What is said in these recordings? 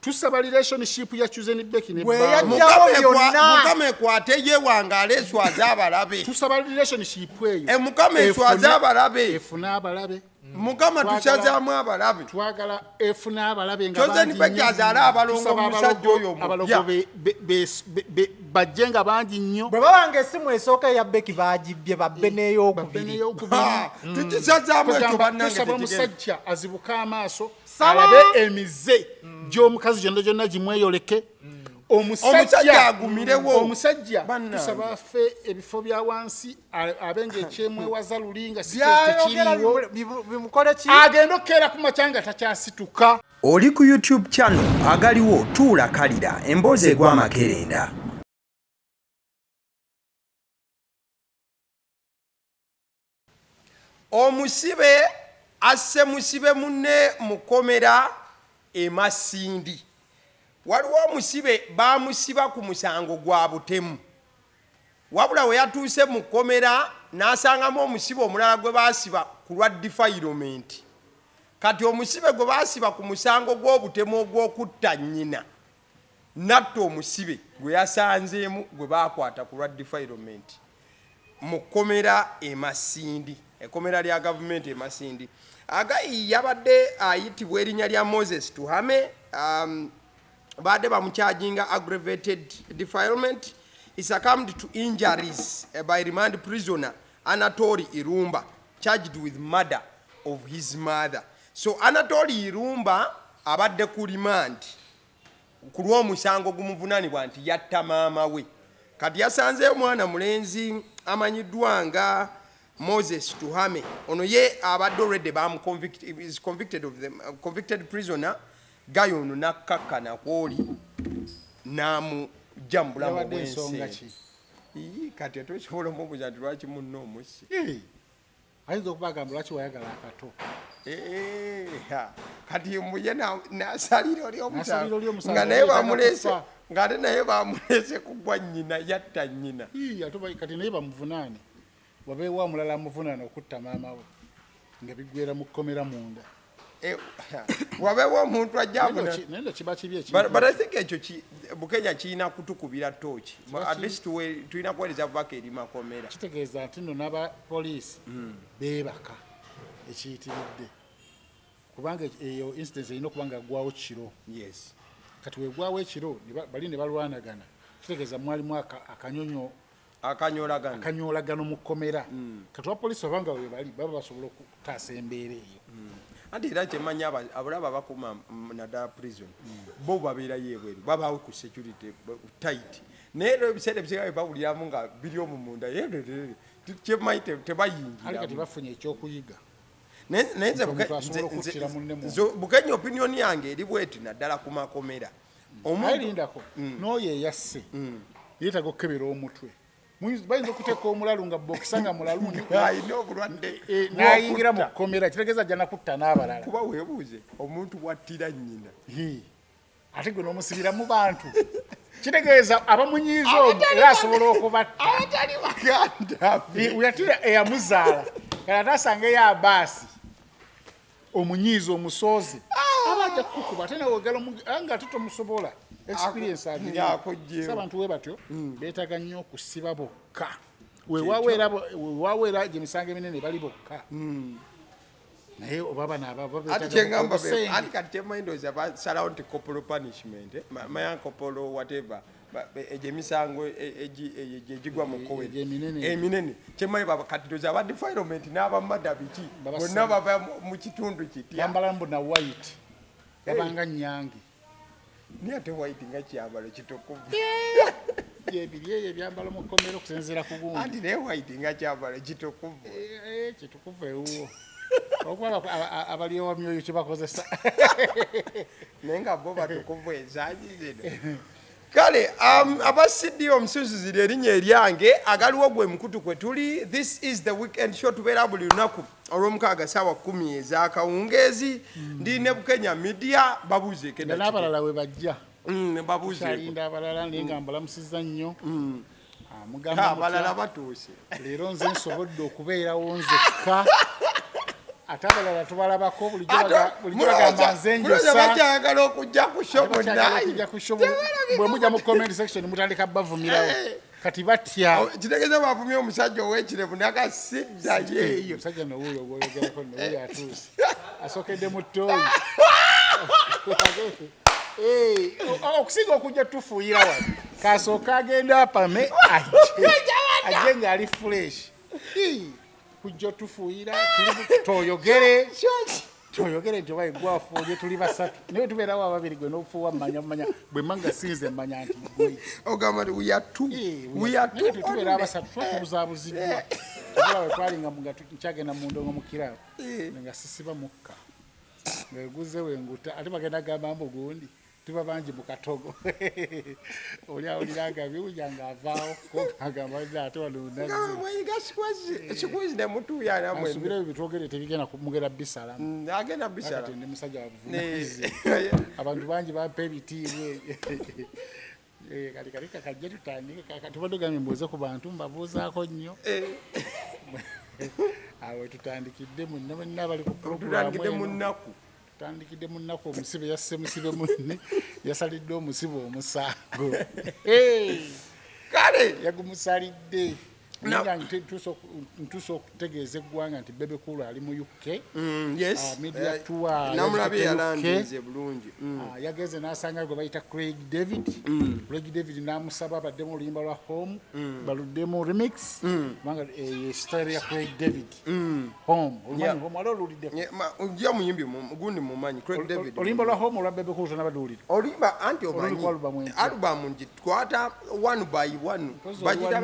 Tusaba relationship ya Chuzeni Beki ne Mukame kwate ye wangale swaza abalabe. Tusaba relationship eyo. Mukame swaza abalabe. Efuna abalabe. Mukama tusazamu abalabe. Twagala efuna abalabe nga Chuzeni Beki azala abalongo musajja oyo mu. Abalogo bajenga bangi nnyo. Bwe babange simu esooka ya Beki baagibye babbe n'eyokubiri. Tukisazamu ekyo bannange tusaba musajja azibuka amaaso alabe emize gy'omukazi gyonna gimweyoleke. Omusajja agumirewo. Omusajja tusaba affe ebifo bya wansi abenga ekyemwewaza lulinga sikiriwo bimukole ki agenda okkeera ku makyanga takyasituka. Oli ku YouTube channel agaliwo tuula kalira emboozi egw'amakerenda. Omusibe asse musibe munne mukomera Masindi. Waliwo omusibe bamusiba ku musango gwa butemu. Wabula we yatuuse mu kkomera n'asangamu omusibe omulala gwe baasiba ku lwa defilement. Kati omusibe gwe baasiba ku musango gw'obutemu ogw'okutta nnyina natta omusibe gwe yasanzeemu gwe baakwata ku lwa defilement mu kkomera Masindi, ekkomera lya gavumenti Masindi. Agayi yabadde ayitibwa erinnya lya Moses Tuhame. Bade bamucharginga aggravated defilement. He succumbed to injuries by remand prisoner Anatoly Irumba, charged with murder of his mother. So Anatoly Irumba abadde ku remand ku lw'omusango gumuvunaanibwa nti yatta maama we. Kati yasanze omwana mulenzi amanyiddwa nga Moses Tuhame. Ono ye abadde already is convicted of them, convicted prisoner. Gayono nakakana kwoli namu jambula mu bwense. Kati atokisobola mubuza nti lwaki munno omusi. Ayinza okubagamba lwaki wayagala akato. Kati muye n'asalira oli omusango nga naye bamulese nga ate naye bamulese kugwa nnyina yatta nnyina. Kati naye bamuvunaane wabeewo omulala amuvunaana okutta maama we nga biggweera mu kkomera munda. Wabeewo omuntu ajjabuna. But I think ekyo Bukenya kirina kutukubira tooki. At least tulina kuweereza bubaka eri makomera. Kitegeeza nti nno n'abapoliisi beebaka ekiyitiridde. Kubanga eyo instance erina okuba nga aggwawo kiro. Yes. Kati weegwawo ekiro bali ne balwanagana. Kitegeeza mwalimu akanyonyo akanyolagano mu kkomera. Kati abapoliisi babanga we bali baba basobola okutaasa embeera eyo. Andi era kyemanya abalaba bakuma naddala prison bo babeerayo ebweru babaawo ku security tight naye ebiseera ebisinga bawuliramu nga biri omumunda kyemanyi tebayingira kati bafunye ekyokuyiga naye Bukenya opinion yange eri bweti naddala ku makomera ayirindako n'oyo eyasse yeetaaga okukebera omutwe bayinza okuteeka omulalu nga bokisanga mulalu alina obulwadde n'ayingira mu kkomera kitegeeza ajja nakutta n'abalala. Kuba weebuuze omuntu wattira nnyina ate gwe n'omusibira mu bantu kitegeeza abamunyiiza omwo era asobola okubatta abatali baganda weyatira eyamuzaala kale ate asangeyo abaasi omunyiiza omusoozi aba ajja kukukuba ate nawegala nga ate tomusobola experience abantu we batyo beetaga nnyo okusiba bokka weewaawo era gye misango eminene bali bokka naye oba ati kati temandoza basalawo nti corporal punishment maya corporal whatever egyo emisango egigwa mu kkowe eminene kyemanyi kati doza aba defilement n'abamada biki bonna bava mu kitundu kitya bambala mbu na white babanga nnyange ni ate white nga kyambalo kitukuvu ebiri eyo ebyambalo mu kkomera okusinziira ku gundi anti naye white nga kyambalo kitukuvu kitukuvu ewuwo okuba abaliowa myoyo kye bakozesa naye nga bo batukuvu ensangi zino kale abasidde omusinzizira erinnya eryange agaliwo gwe mukutu kwe tuli. This is the weekend show tubeera buli lunaku olw'omukaaga ssaawa 10 ez'akawungeezi. Ndi ne Bukenya Media babuuzeeko n'abalala we bajja babuuzeeko abalala naye nga mbalamusizza nnyo abalala batuuse leero nze nsobodde okubeerawo nzekka Atabalala tubalabako bulijjo bagamba nze njesa. Bakyagala okujja ku shopu naye. Okujja ku shopu. Bwe mujja mu comment section mutandika bavumirawo. Kati batya. Kitegeze bavumye omusajja ow'ekirevu nakasiddayo eyo. Omusajja n'owuyo gwoyogerako n'owuyo atuuse. Asokedde mu ttooyi. Okusinga okujja tufuuyira wano. Kasooka agenda apame ajje ng'ali fresh. Kujja tufuuyira toyogere nti oba egwafuuje tuli basatu naye tubeerawo ababiri gwe n'ofuuwa mumanya bwe manga sinze mmanya nti gwe ogamba nti tubeera abasatu twatubuzaabuziddwa okola we twalinga nga nkyagenda mu ndongo mu kirabo nga sisiba mukka ngaeguze wenguta ate bagenda gamba mbu gundi tuba bangi mu katogo oli awuliranga biwuja ng'avaawo agamba ate walunaasubira ebyo bitwogere tebigenda mugera bisalamu agenda bisala ndi musajja wavunayizi abantu bangi bampa ebitiibwe kati kakajja tutandike tubadde gambe mbuuze ku bantu mbabuuzaako nnyo awe tutandikidde munne bonna abali ku programu tandikidde munnaku omusibe yasse musibe munne yasalidde omusibe omusango kale yagumusalidde ntuusa okutegeeza eggwanga nti Bebe Cool ali mu UK media tour namulabye yalandize bulungi yageze n'asanga gwe bayita Craig David n'amusaba abaddemu oluyimba lwa Home baluddemu remix kubanga style ya Craig David Home ali oluwulidde nja muyimbi gundi mumanyi Craig David oluyimba lwa Home olwa Bebe Cool tonabadduwulira oluyimba anti omanyi alubamu ngikwata one by one bagita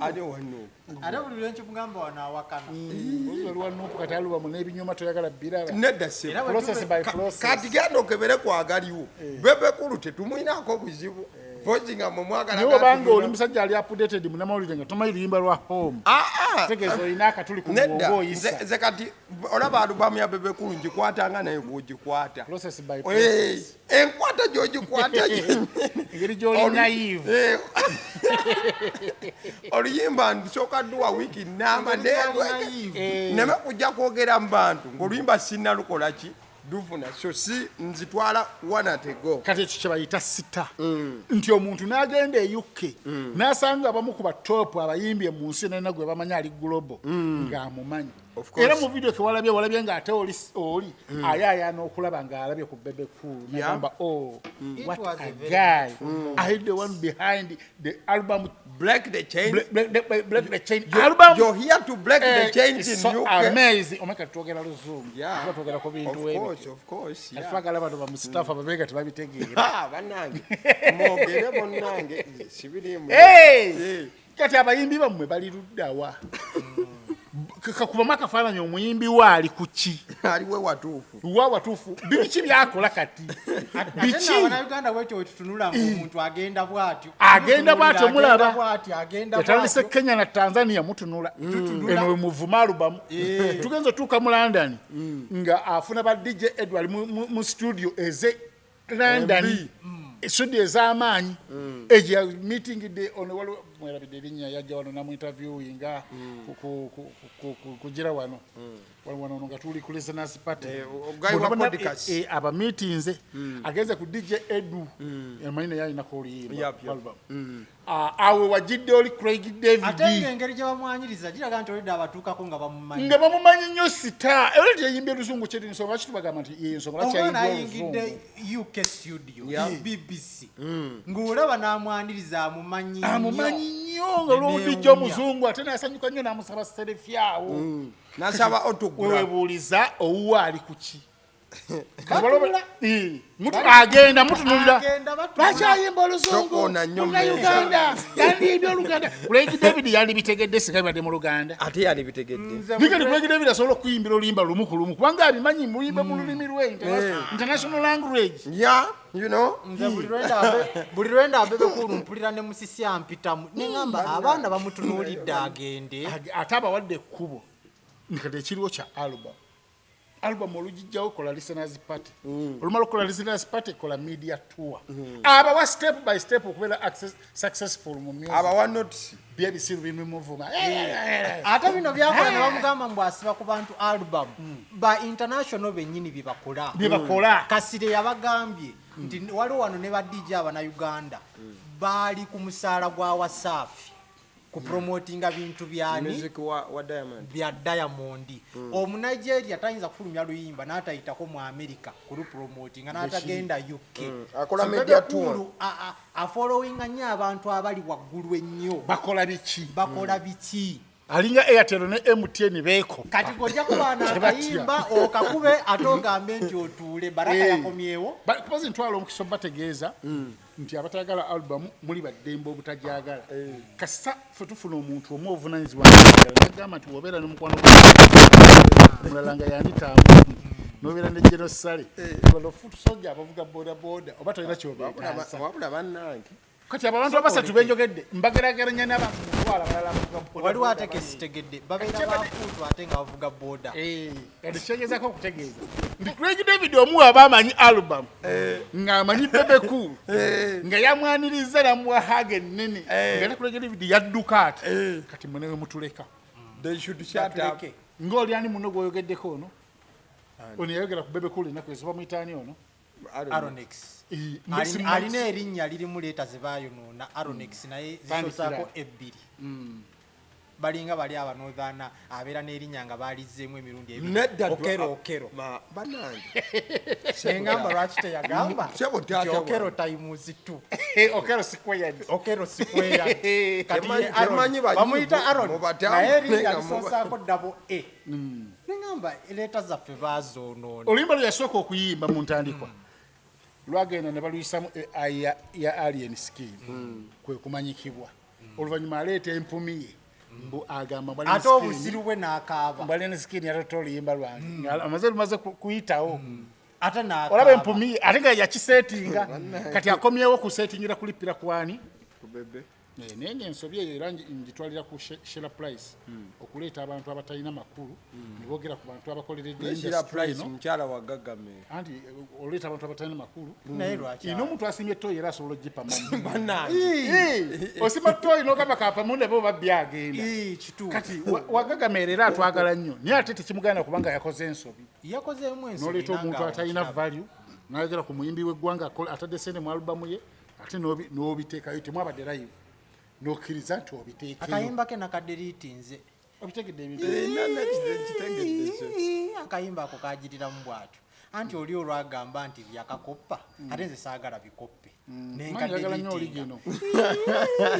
ate wano ate buli lwenki mugamba wano awakana waliwo nuupu kati alubamu n'ebinyuma toyagala biraba nedda process by process kati genda okebere kwagaliwo Bebe Cool tetumwinako buzibu pozinga mu mwagala niwo banga oli musajja ali updated munamawulire nga tomanyi luyimba lwa Home tegeeza olina akatuli ku mugongo oyisa nze kati olaba alubamu ya Bebe Cool ngikwatanga naye bw'ogikwata process by process enkwata gy'ogikwata engeri gy'oli naive oluyimba nsooka dduwa wiiki nnamba neme kujja kwogera mu bantu ng'oluyimba sinnalukola ki dufuna so si nzitwala wanatego kati ekyo kyebayita sita nti omuntu n'agenda e UK n'asanga abamu ku batopu abayimbye mu nsi nalina gwe bamanya ali global ng'amumanyi era mu video walabye ng'ate oli ayaayaana okulaba ng'alabye ku Bebe Cool nagamba what a guy I the one behind the album Break the Chain album you're here to break the chains in so UK amazing omeka twogera luzungu twogera ku bintu of course twagala bantu bamustafa babega tebabitegeera bannange mwogere bonnange sibirimu kati abayimbi bammwe bali luddawa kakubamu akafaananyi omuyimbi waali ku ki aliwe watuufu watuufu biki byakola kati biki abannayuganda bwetyo wetutunula ngaomuntu agenda bw'atyo mulaba yatandise Kenya na Tanzania mutunula eno we muvuma alubamu tugenza otuuka mu London nga afuna ba DJ Edward mu studio eze London studio ez'amaanyi egya meeting de ono waliwo mwerabidde erinnya yajja wano namu interviewinga kugira wano wano nga tuli ku listeners party aba meetings agenze ku DJ Edu emanyi naye alina koliyimba album awe wajidde oli Craig David ate engeri gye bamwanyiriza giraga nti olidde abatuukako nga bamumanyi nnyo sita era teyayimbye luzungu kyeti nsonga lwaki tubagamba nti ensonga lwaki ayingidde UK studio BBC ng'olaba n'amwaniriza amumanyi nnyo nga olw'odijja omuzungu ate nasanyuka nnyo n'amusaba serefyawo nasaba autograph wewebuuliza owuwa ali ku ki agenda mutunulira lwaki ayimba oluzungu munnayuganda yandiibye oluganda Craig David yandibitegedde singa bibadde mu Luganda ate yandibitegedde nikati Craig David asobola okuyimbira oluyimba lumu ku lumu kubanga abimanyi muyimbe mu lulimi lwe international language nze buli lwenda Bebe Cool mpulira ne musisi ampitamu neŋŋamba abaana bamutunuulidde agende ate abawadde ekkubo nikati ekiriwo kya album album olugijjawo kola listeners party olumala okukola listeners party kola media tour abawa step by step okubeera successful mu music abawa notice byebisiru bimuvuma ate bino byakola ne bamugamba mbu asiba ku bantu album ba international bennyini byebakola Kasire yabagambye nti waliwo wano ne ba DJ Abannayuganda baali ku musaala gwa Wasafi ku promotinga bintu byani music wa Diamond bya Diamond Omunigeria tayinza kufulumya luyimba n'atayitako mu America kulu promotinga n'atagenda UK akola media tour afollowinga nnyo abantu abali waggulu ennyo bakola biki alinga Airtel ne MTN beeko kati gojja kubaana akayimba okakube ate ogambe nti otuule Baraka yakomyewo kubazi ntwala omukisa bategeeza nti abatayagala album muli baddembe obutajagala kasita ffe tufuna omuntu omu ovunanyizibwa nagamba nti wobeera nemukwano mulala nga yanitaamu nobeera ne genosale balofutu soja abavuga bodaboda oba tolina wabula bannange kati abantu abasatu benjogedde mbagerageranya n'abantu mutwala balala waliwo ate kesitegedde babeera bafuutu ate nga bavuga boda kati kitegeezako okutegeeza ndi Craig David omu aba amanyi album ng'amanyi Bebe Cool nga yamwaniriza namuwa haga ennene nga ne Craig David yadduka ati kati munewe mutuleka they should shut up ng'oli ani muno gwoyogeddeko ono ono yayogera ku Bebe Cool ennaku ezo bamuyitaani ono Aronex alina erinnya lirimu leeta ze baayonoona Aronex naye zisosaako ebbiri balinga bali abanoozaana abeera n'erinnya nga baalizzeemu emirundi ebiri okero bannange engamba lwaki teyagamba okero times 2 okero square bamuyita Aron naye erinnya lisosaako double A nengamba leeta zaffe baazoonoona oluyimba lwe yasooka okuyimba mu ntandikwa lwagenda ne baluyisamu ya alien scheme kwe kumanyikibwa oluvannyuma aleeta empumi ye mbu agamba ate obusiru bwe n'akaaba mbalene skini yatota oluyimba lwange amaze lumaze kuyitawo ate n'akaaba olaba empumi ye ate nga yakisetinga kati akomyewo kusetingira kulipira kwani kubebe naye ng'ensobi eyo era ngitwalira ku Sheila Price okuleeta abantu abatalina makulu ne boogera ku bantu abakoleredde Sheila Price mukyala wa Gagame anti oleeta abantu abatalina makulu naye lwaki ino omuntu asimbye toyi era asobola ogipa mamu bannange osimba toyi n'ogamba kapamu ne bo babbi agenda kituufu kati wagagamera era atwagala nnyo naye ate tekimuganda kubanga yakoze ensobi yakozeemu ensobi n'oleeta omuntu atalina value n'ayogera ku muyimbi w'eggwanga atadde sente mu alubamu ye ate n'obiteekayo temwabadde live nokkiriza nti obiteekeyo akayimba ke nakaderiiti nze obitegedde ebintu akayimba ako kagiriramu bwatyo anti oli olwagamba nti byakakoppa ate nze saagala bikoppe njagala nnyo oli gino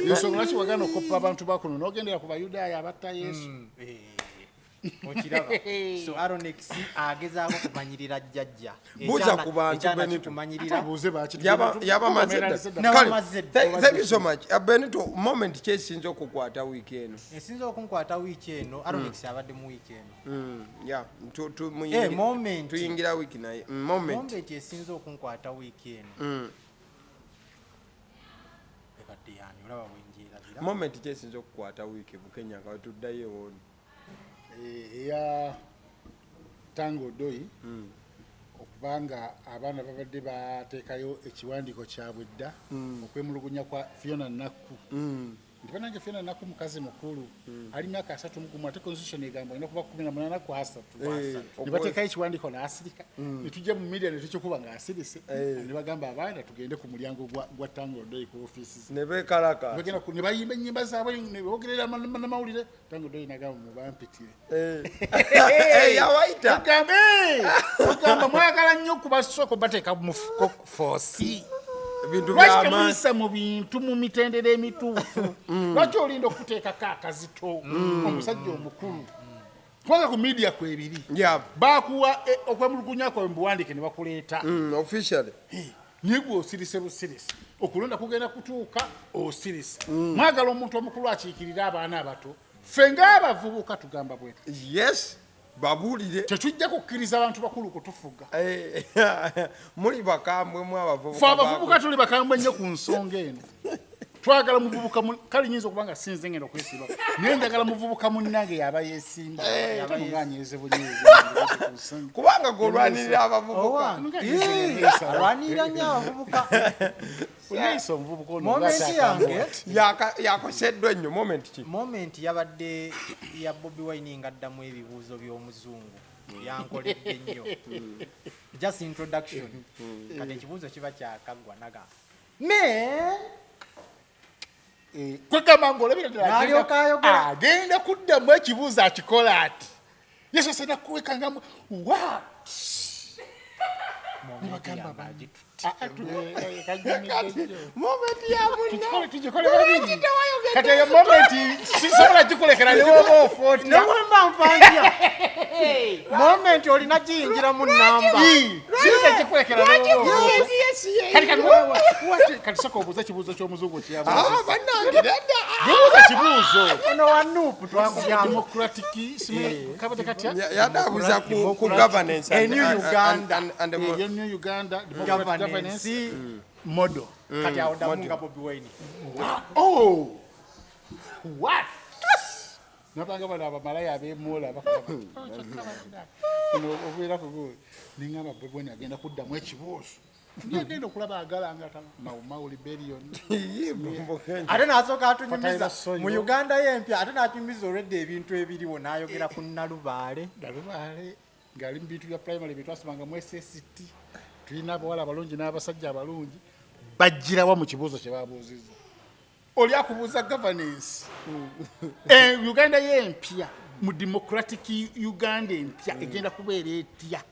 ensonga lwaki wagana okoppa abantu bakuno n'ogendera ku bayudaaya abatta yesu okiraba so Aronex agezaako kumanyirira jjajja buuza ku bantu Benito buuze thank you so much Benito moment ki esinza okukwata wiiki eno esinza okunkwata wiiki eno Aronex abadde mu wiiki eno tuyingira wiiki naye moment esinza okunkwata wiiki eno ebadde yani olaba bwenjeerabira moment ki esinza okukwata wiiki Bukenya nga wetuddayo ewoni eya Tango Doi okubanga abaana babadde bateekayo ekiwandiiko kyabwe dda okwemulugunya kwa Fiona Nakku ndi banange Fiona Nakku mukazi mukulu ali myaka 31 ate constitution egamba ina kuba 18 ku 3 ne bateekayo ekiwandiiko n'asirika ne tujja mu media ne tukikuba nga asirise ne bagamba abaana tugende ku mulyango gwa Tango Doi ku offices ne beekalaka ne bayimba ennyimba zaabwe ne boogerera amawulire Tango Doi nagamba mubampitire yawaita ogamba mwagala nnyo kubasoko bateeka mu fosi ebintu lwaki temuyisa mu bintu mu mitendera emituufu lwaki olinda okuteekako akazito omusajja omukulu kubanga ku media kwebiri bakuwa okwemulugunya kwawe mbuwandike ne bakuleeta officially naye gwe osirise busirisi okulonda kugenda kutuuka osirise mwagala omuntu omukulu akiikirira abaana abato ffe ng'abavubuka tugamba bwetu yes babuulire tetujja kukkiriza abantu bakulu kutufuga muli bakambwe mu fe abavubuka tuli bakambwe nnyo ku nsonga eno twagala muvubuka kale nyinza okubanga sinze ngenda okwesiba naye njagala muvubuka munnange yaba yeesimba nganyeze bunyezi kubanga golwanirira abavubuka alwanirira nnyo abavubuka uneeso omuvubuka ono momenti yange yakoseddwa ennyo moment yabadde ya Bobi Wine ngaddamu ebibuuzo by'omuzungu yankoledde nnyo just introduction kati ekibuuzo kiba kyakaggwa naga kwegamba ngaolabira agenda kuddamu ekibuuzo akikola ati yesu asana kuwekangamu kati eyo momenti sisobola gikulekera newoba ofoota moment olina giyingira mu namba gikulekera kati soka obuuza ekibuuzo ky'omuzungu kyabuuza kibuuzo ono wa nuupu twakubyamu democratic kabade katya yadabuza ku governance a new Uganda and New Uganda governance model kati awudamunga Bobi Wine what nabanga bano abamalaya abeemoola obuerako ningamba Bobi Wine agenda kuddamu ekibuuzo ngenda okulaba agalanga Mau Rebellion ate n'asooka atunyumiza mu Uganda y'empya ate n'atunyumiza olwedde ebintu ebiriwo n'ayogera ku Nalubaale ng'ali mu bintu bya primary bye twasomanga mu SST tulina abawala abalungi n'abasajja abalungi bajjirawa mu kibuuzo kye babuuzizza oli akubuuza governance Uganda y'empya mu democratic Uganda empya egenda kubeera etya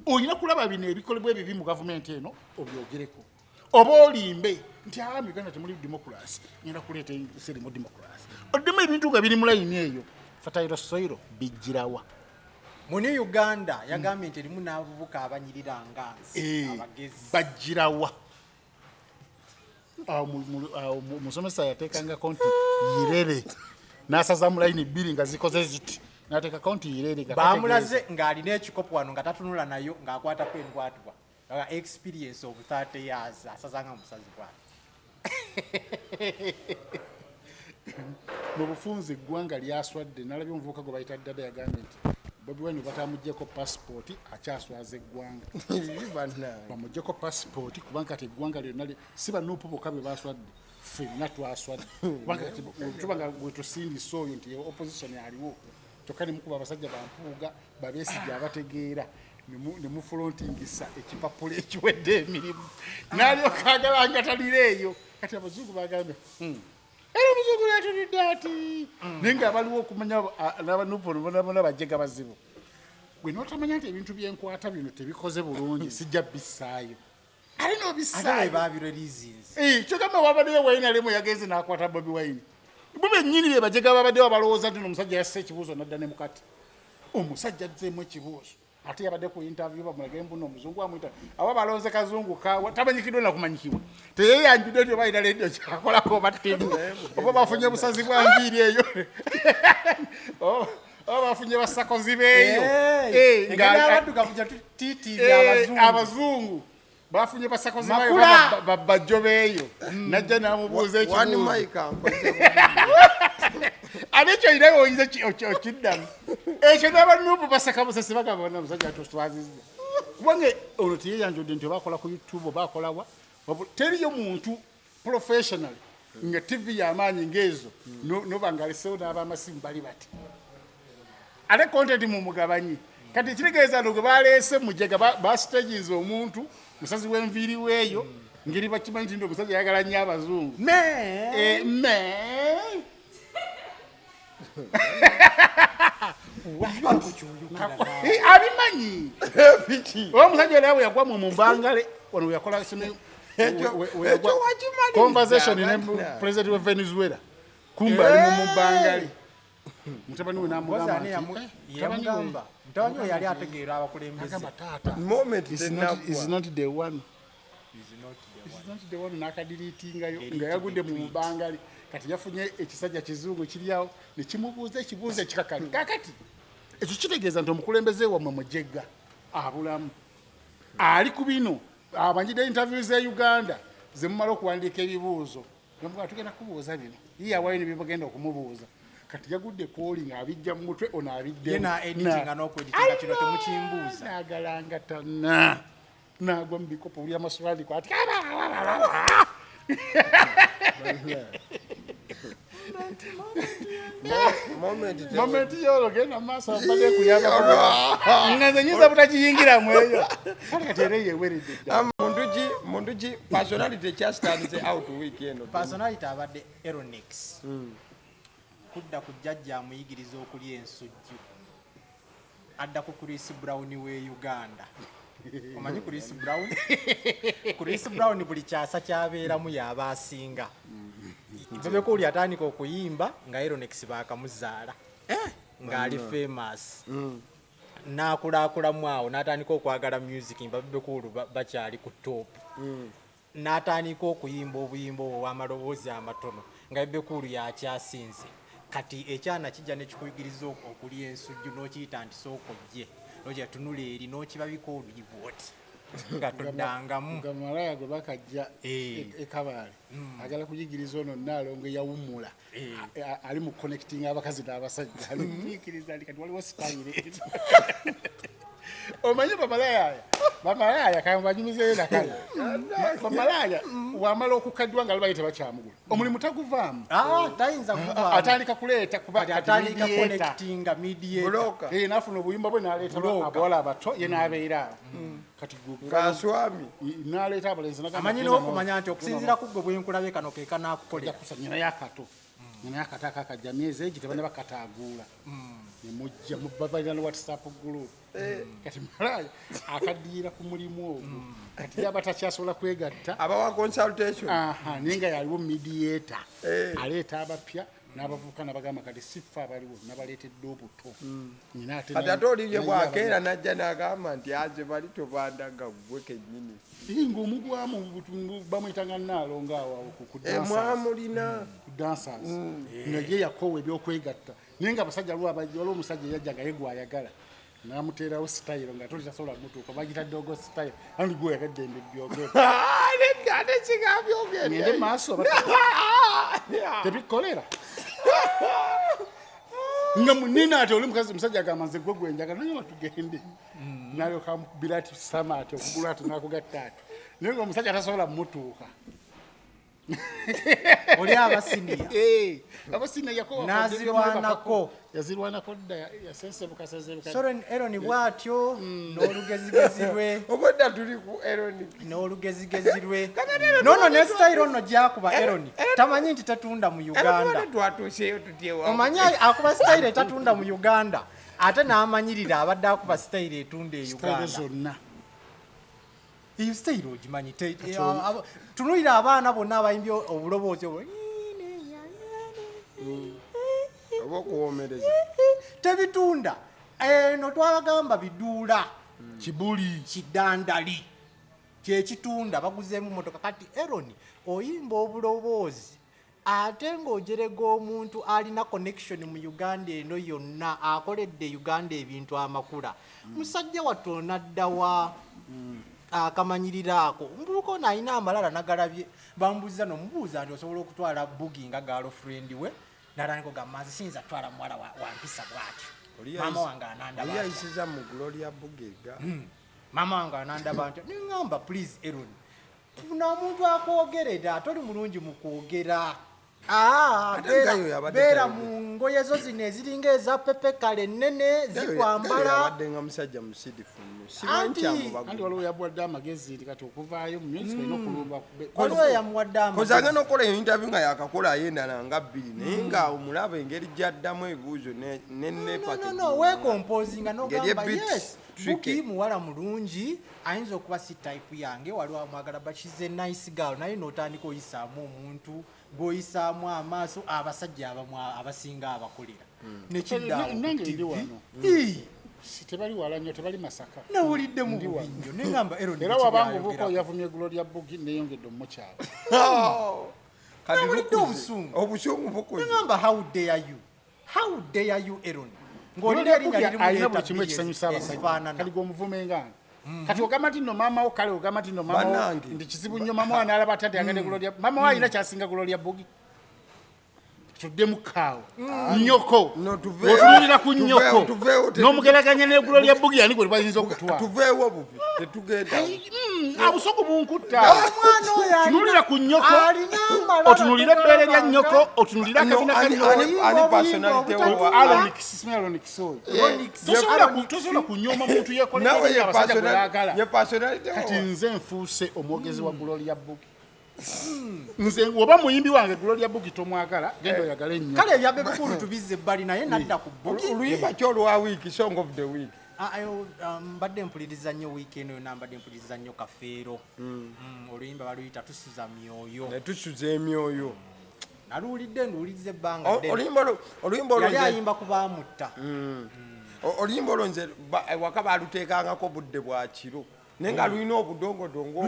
olina kulaba bino ebikolebwa ebibi mu gavumenti eno obyogereko oba olimbe nti mu Uganda temuli democracy ngenda kuleeta ensiri mu democracy oddemu ebintu nga biri mu layini eyo fatayiro soyiro bijjirawa mu New Uganda yagambye nti erimu n'abavubuka abanyirira ngansi abagezi bajjirawa musomesa yateekangako nti yirere n'asaza mu layini bbiri nga zikoze ziti n'ateeka kaunti yirere bamulaze ng'alina ekikopo wano nga tatunula nayo ng'akwatako endwatwa experience of 30 years asazanga musazi bwati mu bufunze eggwanga lyaswadde nalabye omuvubuka gwe bayita ddada yagambye nti Bobi Wine batamugyeko passport akyaswaza eggwanga bamuggyeko passport kubanga kati eggwanga lyonna si banuupu bokka be baswadde ffenna twaswadde kubanga kati tubanga bwetusindisa oyo nti opposition aliwo kyokka ne mukuba abasajja bampuuga babeesijja abategeera ne mufulontingisa ekipapula ekiwedde emirimu n'alyoka agala talira eyo kati abazungu bagambye era omuzungu yatulidde ati naye nga baliwo okumanya n'abanuupu bona bajjega bazibu gwe n'otamanya nti ebintu byenkwata bino tebikoze bulungi sijja bissaayo ali n'obissaayo kyogamba wabaddeyo Wine alemu yagenze n'akwata Bobi Wine bo bennyini be bajjega babaddeyo balowooza nti omusajja yasse ekibuuzo nadda ne mukati omusajja azzeemu ekibuuzo ate yabadde ku interview bamulage mbuno omuzungu amuyita aba balonze kazungu kawa tamanyikiddwe nakumanyikibwa teyeyanjudde nti oba alina leediyo kyakolako oba ttimu oba bafunye busazi bwa nviiri eyo oba bafunye basakozi beeyo abazungu bafunye basakozi bayo bajjo beeyo najja n'amubuuza ekibuuzo abekyo inayo oyinza okiddamu ekyo n'abanuupu basaka busasi bagamba omusajja atoswazizza kubanga ono teyeyanjudde nti obakola ku YouTube obakolawa teriyo muntu professional nga TV y'amaanyi ng'ezo noba nga alesewo n'abamasimu bali bati ate content mumugabanyi kati ekitegeeza nti gwe baleese mujega basitaginze omuntu musazi w'enviiri weeyo ngeri bakimanyi nti omusajja yagala nnyo abazungu abimanyi oba omusajja olawe yagwa mu mbangale wano weyakola conversation ne president wa Venezuela kumba ali mu mbangale mutabani we n'amugamba nti yali ategeera abakulembeze is not the one n'akadiriitingayo nga yagudde mu mbangale kati yafunye ekisajja kizungu kiriawo ne kimubuuza ekibuuzo ekikakali kakati ekyo kitegeeza nti omukulembeze wammwe mujegga abulamu ali ku bino amanyidde interview ze Uganda ze mumala okuwandiika ebibuuzo ngamuga tugenda kubuuza bino ye yawayo ne bibagenda okumubuuza kati yagudde kwoli ng'abijja mu mutwe ono abidde yena editinga n'okweditinga kino temukimbuuza n'agalangatana n'agwa mu bikopo buli amaswali kwati moment yolo genda maaso ambadde kuyamba nga nze nyinza butakiyingiramu eyo kati era yeweredde munduki personality kyastandise out week eno personality abadde Aeronix kudda ku jjajja amuyigiriza okulya ensujju adda ku Chris Brown we Uganda omanyi Chris Brown buli kyasa kyabeeramu yaba asinga Bebekuli atandika okuyimba nga Aeronix bakamuzaala ng'ali famous n'akulaakulamu awo n'atandika okwagala music mba Bebekulu bakyali ku top n'atandika okuyimba obuyimba obw'amaloboozi amatono nga Bebekulu yakyasinze kati ekyana kijja ne kikuyigiriza okulya ensujju n'okiyita nti sookojje n'okyetunula eri n'okibabika oluyibwoti nga toddangamu nga malaya gwe bakajja ekabaale agala kuyigiriza ono naalongo yawumula ali mu connecting abakazi n'abasajja alikuyigiriza ali kati waliwo sitayire omanyi bamalaya kambanyumizeyo nakale bamalaya wamala okukaddwa nga lubaye tebakyamugula omulimu taguvaamu tayinza kuvaamu atandika kuleeta atandika connectinga mediator nafuna obuyimba bwe n'aleeta abawala abato ye n'abeera kati kaswami n'aleeta abalenzi amanyi n'okumanya nti okusinziira ku ggwe bwenkulabe kano ke kanaakukolera nyina yakato akakajja myezi egi tebane bakataaguula nemujja mubabalira ne WhatsApp group kati malaya akaddiira ku mulimu ogwo kati yaba takyasobola kwegatta abawa consultation naye nga yaliwo mediator aleeta abapya n'abavubuka n'abagamba kati sifa abaliwo n'abaleetedde obuto kati ate olibye bwakeera najja n'agamba nti aze bali tobandaga gwe kennyini ng'omugwamu bamwyitanga naalonga awo mwamulina ku dancers nga ye yakoowa ebyokwegatta naye nga abasajja waliwo omusajja yajja nga ye gwayagala n'amuteerawo sitayiro nga toli tasobola mutuuka bagitadde ogo sitayiro andi gwe yagadde embe byogende maaso tebikolera nga munina ati oli mukazi musajja agamba nze gwe gwenjagala naye watugende nalyoka amukubira ati sama ati okugulu ati nakugatta ati naye nga omusajja tasobola mutuuka oli abasiniya abasiniya nazirwanako yazirwanako dda yasensebuka Aaron bwatyo n'olugezigezi lwe obadda tuli ku Aaron n'olugezigezi lwe nono ne style ono gyakuba Aaron tamanyi nti tatunda mu Uganda twatuuseyo tutyewa omanyi akuba style tatunda mu Uganda ate n'amanyirira abadde akuba style etunda e Uganda zonna iyo style ogimanyi tunulira abaana bonna abayimbi obuloboozi obwo obakuwomereza tebitunda eno twabagamba biduula kibuli kidandali kyekitunda baguzeemu motoka kati Aaron oyimba obuloboozi ate ng'ojerega omuntu alina connection mu Uganda eno yonna akoledde Uganda ebintu amakula musajja watona ddawa akamanyirira ako mbuko na ina amalala nagalabye bambuza no mbuza nti osobola okutwala bugi nga girlfriend we naranko gamazi sinza twala mwala wa mpisa bwati mama wange ananda bwati yayisiza mu Gloria Bugega mama wange ananda bwati ningamba please Aaron tuna omuntu akwogerera toli mulungi mu kwogera bera mu ngoye zo zino eziringa eza pepe kale nene zikwambala abadde nga musajja musidifu andi waliwo yamuwadde amagezi kati okuvaayo mu music ino kulumba waliwo yamuwadde amagezi kozanga n'okola interview nga yakakola ayendala nga bbiri naye nga omulaba engeri gyaddamu ebibuuzo no wekompozinga nogamba yes buki muwala mulungi ayinza okuba si type yange waliwo amwagala bakize nice girl naye n'otandika oyisaamu omuntu gw'oyisaamu amaaso abasajja abasinga abakolera nekiddawo tebali wala nnyo tebali Masaka nawulidde mu bubinjo nengamba era wabanga ovuka yavumye Gloria Bugi neyongedde omukyalo nawulidde obusungu nengamba how dare you Aaron ng'olina erinnya lirimu kimu ekisanyusa abasajja kali gwomuvume nganga kati ogamba nti no maama wo kale ogamba nti no maama wo ndi kizibu nnyo maama wo analaba tate agende Gloria maama wo alina kyasinga Gloria Bugi tudde mukaawo nnyoko otunulira ku nnyoko n'omugeraganya ne Gloria Bugi yani gwe bayinza okutwala tuveewo buvi tetugenda abusogo bunkutta tunulira ku nnyoko otunulira ebbeere lya nnyoko otunulira akabina ani personality wa Alonix tosobola kunyooma muntu yekolera abasajja gwagala ye personality kati nze nfuuse omwogezi wa Gloria Bugi nze oba muyimbi wange Gloria Bugi tomwagala genda oyagala nnyo kale ebya Bebekulu tubizze ebbali naye nadda ku Bugi oluyimba kyolwa week song of the week mbadde mpuliriza nnyo weekend eyo nambadde mpuliriza nnyo Kafeero oluyimba baluyita tusuza myoyo ne tusuza emyoyo naluwulidde nduwuliriza ebbanga oluyimba yali ayimba ku baamutta oluyimba olwo nze waka baluteekangako budde bwa kiro naye nga lulina obudongodongo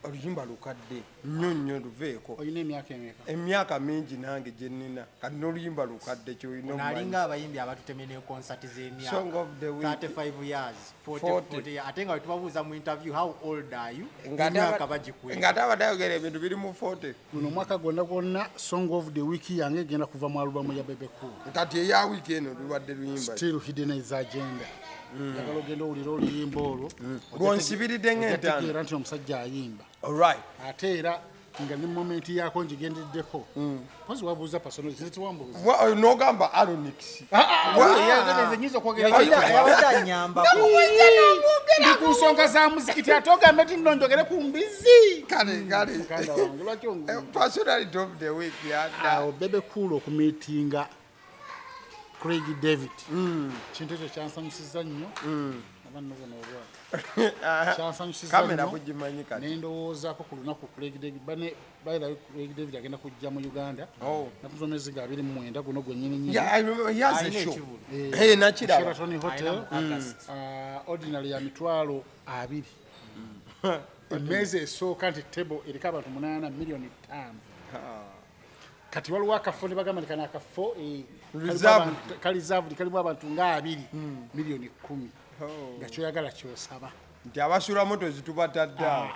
oluyimba lukadde nnyo nnyo luveeko olina emyaka emeka emyaka mingi nange gye nnina kati n'oluyimba lukadde kyolina nalinga abayimbi abatutemye ne konsati z'emyaka Song of the week 35 years 40 ate nga wetubabuuza mu interview how old are you emyaka bagikuwe ng'ate abadde ayogera ebintu biri mu 40 guno omwaka gwonna song of the week yange egenda kuva mu alubamu ya Bebekulu kati eya wiiki eno lubadde luyimba still hidden is agenda njagala ogenda owulira oluyimba olwo lwonsibiridde ng'entaano nti omusajja ayimba alright ate era nga ne momenti yako ngigendeddeko pozi wabuuza personality ntiwambuuza n'ogamba Alonix nyiza okwogera yabadde anyambako ndi ku nsonga za muzikiti ate ogambe ti nno njogere ku mbizi kale muganda wange lwaki personality of the week awo Bebekulu okumiitinga Craig David kintu ekyo kyansanyusiza nnyo abanno bono olwa kyansanyusiza kamera kugimanyi kati nendowoozaako ku lunaku Craig David bayira Craig David agenda kujja mu Uganda nakuza omwezi ga 29 guno gwennyini Sheraton Hotel ordinary ya mitwalo 2 emmeezi esooka nti table eriko abantu 8 million 5 kati waliwo akafo ne bagamba nti kana akafo kalizavudi kalimu abantu nga 2 miliyoni 10 nga kyoyagala kyosaba nti abasula moto zitubatadda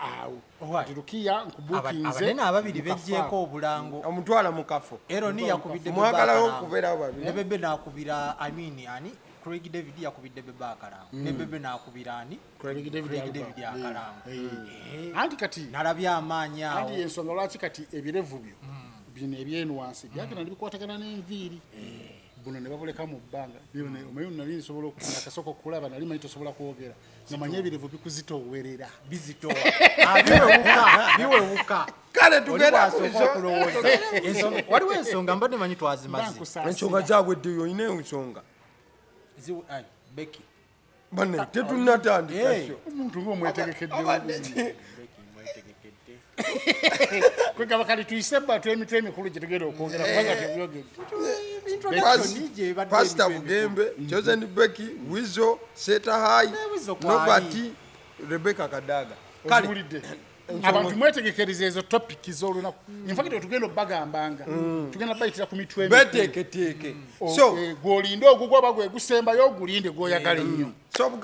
Turukiya nkubukinze abanene ababiri bejjeeko obulango omutwala mu kafo Eroni yakubidde mwagalawo okubeerawo babiri ne Bebe nakubira ani Craig David yakubidde Bebe akalango ne Bebe nakubira ani Craig David akalango anti kati nalabya amaanyi awo anti ensonga lwaki kati ebirevu byo bino ebyenwansi byagenda bikwatagana n'enviiri buno ne babuleka mu bbanga omanyi nali nsobola okukunda kasoko okulaba nali manyi tosobola kwogera nga manye ebirevu bikuzitoowerera bizitowa biwewuka kale tugenda waliwo ensonga mbadde manyi twazimaze ensonga zaaweddeyo olina ensonga Becky bane tetunnatandika omuntu ngaomwetegekedde kwegaba kali tuyise batu emitwe emikulu gye tugenda okwogera kubanga tebyogedde Pastor Bugembe Chosen Becky Wizo Setahai Nobati Rebecca Kadaga kale abantu mwetegekeriza ezo topiki z'olunaku infakiti otugenda obbagambanga tugenda bayitira ku mitwe beteeketeeke so gw'olinde ogugwa oba gwegusembayo ogulinde gw'oyagala ennyo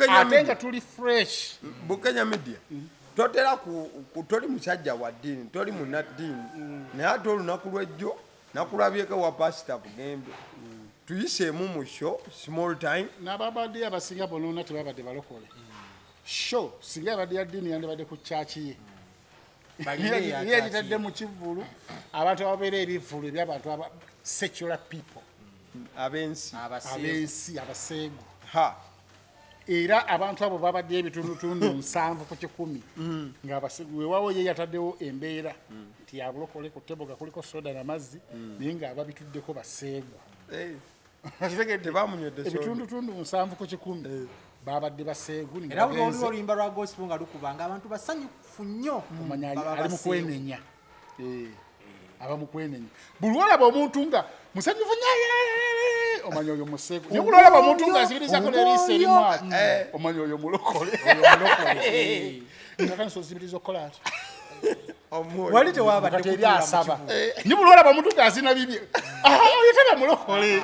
ate nga tuli fresh Bukenya Media totera toli musajja wa ddiini toli munnaddiini naye ate olunaku lwejjo nakulabyeko wa Pastor Bugembe tuyiseemu mu show small time n'ababadde abasinga bonona tebabadde balokole show singa yabadde ya ddiini yandibadde ku chaaki ye yagitadde mu kivulu abantu ababeera ebivulu eby'abantu secular people abensi abaseegu era abantu abo babadde ebitundutundu 7 ku 10 nga weewaawo ye yataddewo embeera nti yabulokole ku teboga kuliko soda n'amazzi naye nga ababituddeko baseegu ebitundutundu 7 ku 10 babadde baseegu era oliwo oluyimba lwa gospel nga lukubanga abantu basanyufu nnyo ali mu kwenenya aba mu kwenenya buli olaba omuntu nga musanyufu nnyo omanya oyo museegu naye buli olaba omuntu nga azibirizako n'eriiso erimu omanya oyo mulokole ngakanisa ozibiriza okukola ati wali tewabadde eri asaba ni buli olaba omuntu nga azina bibye oyo teba mulokole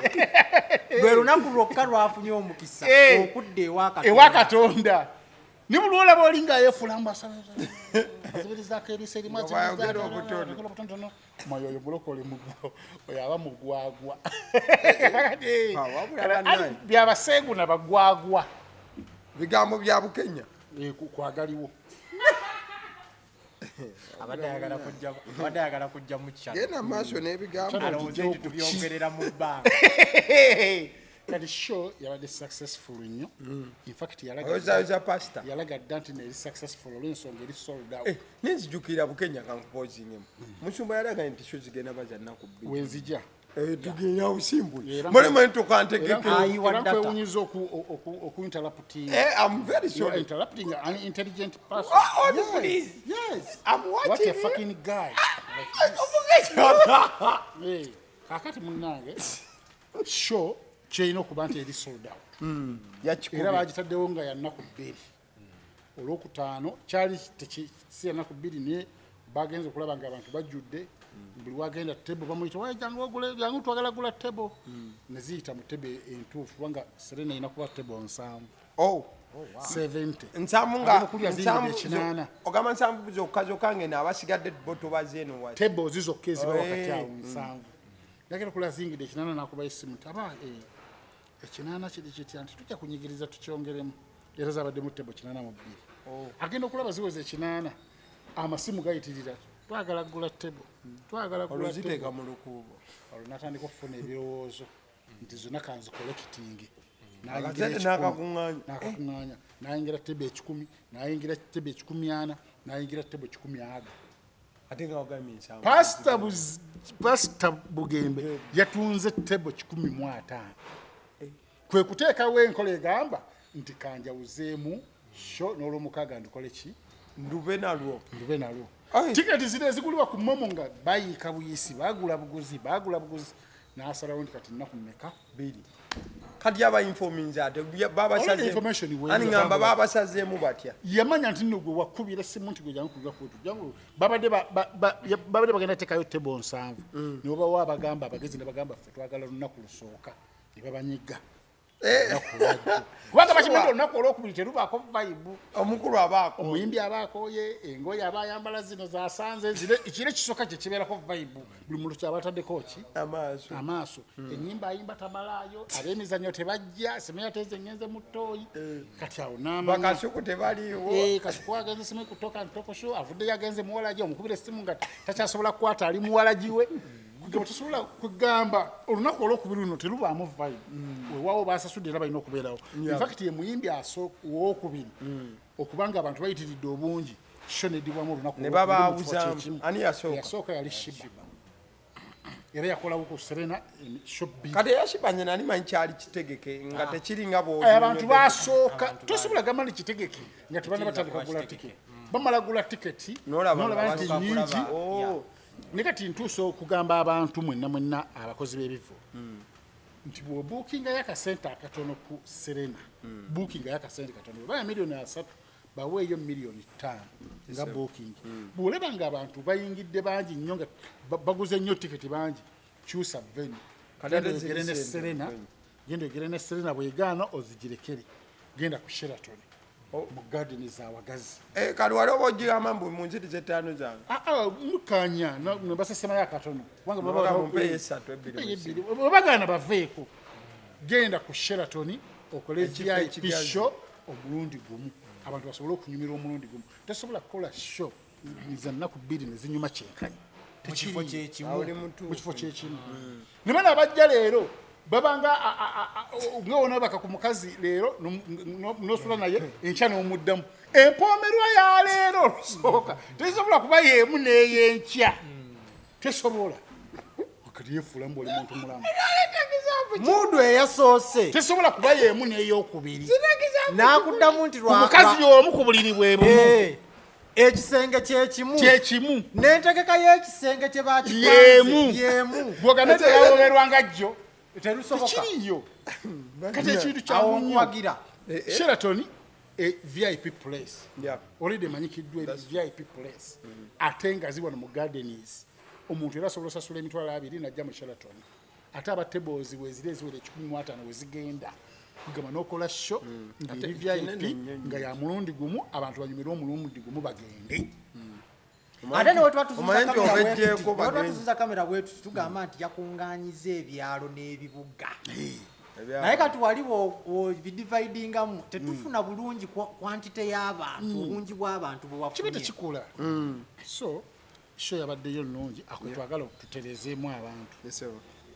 lwe lunaku lwokka lwafunye omukisa okudda ewa Katonda ni bulwola bolinga yefulamba azibirizaako ebisa obutono mayoyo bulokole mugwo oyaba mugwagwa byabaseguna bagwagwa bigambo bya Bukenya kwagaliwo abadde ayagala kujja mu kyalo genda maaso n'ebigambo alowooza nti tubyogerera mu bbanga kati show yabadde successful nnyo in fact oyoza pastor yalaga dda nti neeri successful olw'ensonga eri sold out nenzijukira Bukenya kankupozingemu musumba yalaga nti show zigenda baza nnaku bbiri wenzija tugenya obusimbuli mulema ntokantegeke kwewunyiza okuinterrupting I'm very sorry interrupting an intelligent person please yes I'm what watching a fucking guy kakati munnange show kyerina okuba nti eri sold out era bagitaddewo nga ya nnaku bbiri olwokutaano kyali si ya nnaku bbiri naye bagenza okulaba nga abantu bajjudde buli wagenda tebo bamuyita jangu twagala gula tebo ne ziyita mu tebo entuufu kubanga Serena erina kuba tebo 7 70 nsamu ogamba nsanvu zokka ngena abasigadde boto bazeeno wa tebo zizokka eziba wakati awo 7 yagera kula zingide ekinana nakuba esimu taba ekinana kiri kitya nti tujja kunyigiriza tukyongeremu era zabadde mu tebo 82 agenda okulaba ziweze ekinana amasimu gayitirira twagala gula tebo twagala gula ziteeka mu lukuubo olunatandika okufuna ebirowoozo nti zonna kanzi collecting nakakuŋŋaanya nayingira tebo 10 nayingira tebo 100 nayingira tebo 100 ate nga wagambye nsanvu pasita Bugembe yatunze tebo 15 kwe kuteekawo enkola egamba nti kanjawuzeemu sho n'olwomukaaga ndukole ki ndube nalwo tiketi zino ezigulibwa ku momo nga bayiika buyisi bagula buguzi n'asalawo nti kati nnaku mmeka 2 kati abainfominza ate babasazeemuangamba babasazeemu batya yamanya nti nno gwe wakubira essimu nti gwe jangu kubiba kwetu jangu babadde bagenda teekayo tebo 7 ne babawa abagamba abagezi ne bagamba ffe twagala lunaku lusooka ne babanyiga kubanga bakimanyi olunaku olwokubiri terubaako vibe omukulu abaako omuyimbi abaakoye engoye aba ayambala zino zasanze ekiro ekisooka kye kibeerako vibe buli muntu kyabataddeko ki amaaso ennyimba ayimba tamalaayo ab'emizannyo tebajja semeya teze ngenze mu ttooyi kati awo bakasuku tebaliiwo kasuku agenze simu kutoka ntokosho avuddeyo agenze muwalaji omukubira essimu nga takyasobola kukwata ali muwalajiwe tusobola kugamba olunaku olwokubiri luno terubaamu vibe weewaawo basasudde era balina okubeerawo infact ye muyimbi owokubiri okubanga abantu bayitiridde obungi sho neddibwamu olunaku yasooka yali Shiba era yakolawo ku Serena shopbi kati yashibanye nani manyi kyali kitegeke nga tekiringa abantu basooka tosobola gamba ni kitegeke nga tebana batandika kugula tiketi bamala gula tiketi nolaba nti nyingi nekati ntuusa okugamba abantu mwenna abakozi b'ebivu nti bw'obuukinga y'akasente akatono ku Serena buukinga y'akasente katono baya $3 baweeyo $5 nga buuking bw'olaba nga abantu bayingidde bangi nnyo nga baguze nnyo tiketi bangi kyusa venue genda ogere ne Serena bwegaana ozigirekere genda ku Sheraton mu garden zawagazi kali wali oba ogigamba mbu mu nziti z'ettaano zange mukanya nebasesemayo akatono kubanga webagaana baveeko genda ku Sheraton okole VIP show omulundi gumu abantu basobole okunyumira omulundi gumu tosobola kukola show za nnaku 2 ne zinyuma kyenkanyi mu kifo kyekimu ne bana abajja leero babanga ngewona baka ku mukazi leero nosula naye enkya n'omuddamu empoomerwa ya leero lusooka tesobola kuba yeemu n'eyenkya tesobola wakati yefuula mbu oli muntu mulamu mundu eyasoose tesobola kuba yeemu n'eyokubiri n'akuddamu nti mukazi y'omu ku buliri bwe bumu ekisenge kyekimu n'entegeka y'ekisenge kye bakipanze yeemu bw'ogambe teyawoomerwanga jjo terusoboka tekiriyo kati ekintu kyamunyo Sheraton VIP place already emanyikiddwa VIP place ate nga ziwano mu gardens omuntu era asobola osasula emitwalo 2 najja mu Sheraton ate aba tables wezire eziwere 15 wezigenda kugamba n'okola show nga eri VIP nga ya mulundi gumu abantu banyumirwa omulundi gumu bagende ate ne wetwatuzuza kamera bwetu tugamba nti yakunganyiza ebyalo n'ebibuga naye kati waliwo bidividingamu tetufuna bulungi kwantite y'abantu obungi bw'abantu kibe tekikula so show yabaddeyo nnungi akwetwagala tuterezeemu abantu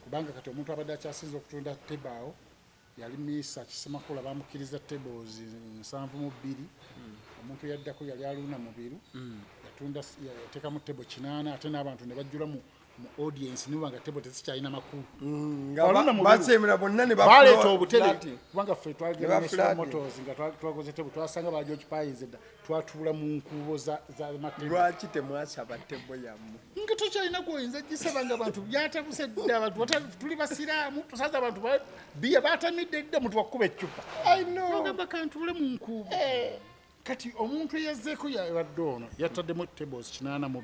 kubanga kati omuntu abadde akyasinza okutunda tebaawo yali Misa Kisemakula bamukkiriza tables 72 omuntu yaddako yali aluna mubiru yatunda yateekamu table 8 ate n'abantu ne bajjula mu audience niba nga table tezikyalina makulu basemera bonna ne baleeta obutebe kubanga ffe twagenda ne motors nga twakoze table twasanga ba George Paize dda twatuula mu nkubo za matebo lwaki temwasaba table yammwe nga tokyalina kwoyinza gisaba nga abantu byatabuse dda abantu tuli basiraamu tusaza abantu biya batamidde dda mutu wakuba eccupa ogamba kantuule mu nkubo kati omuntu eyazzeeko yabadde ono yattaddemu tables 82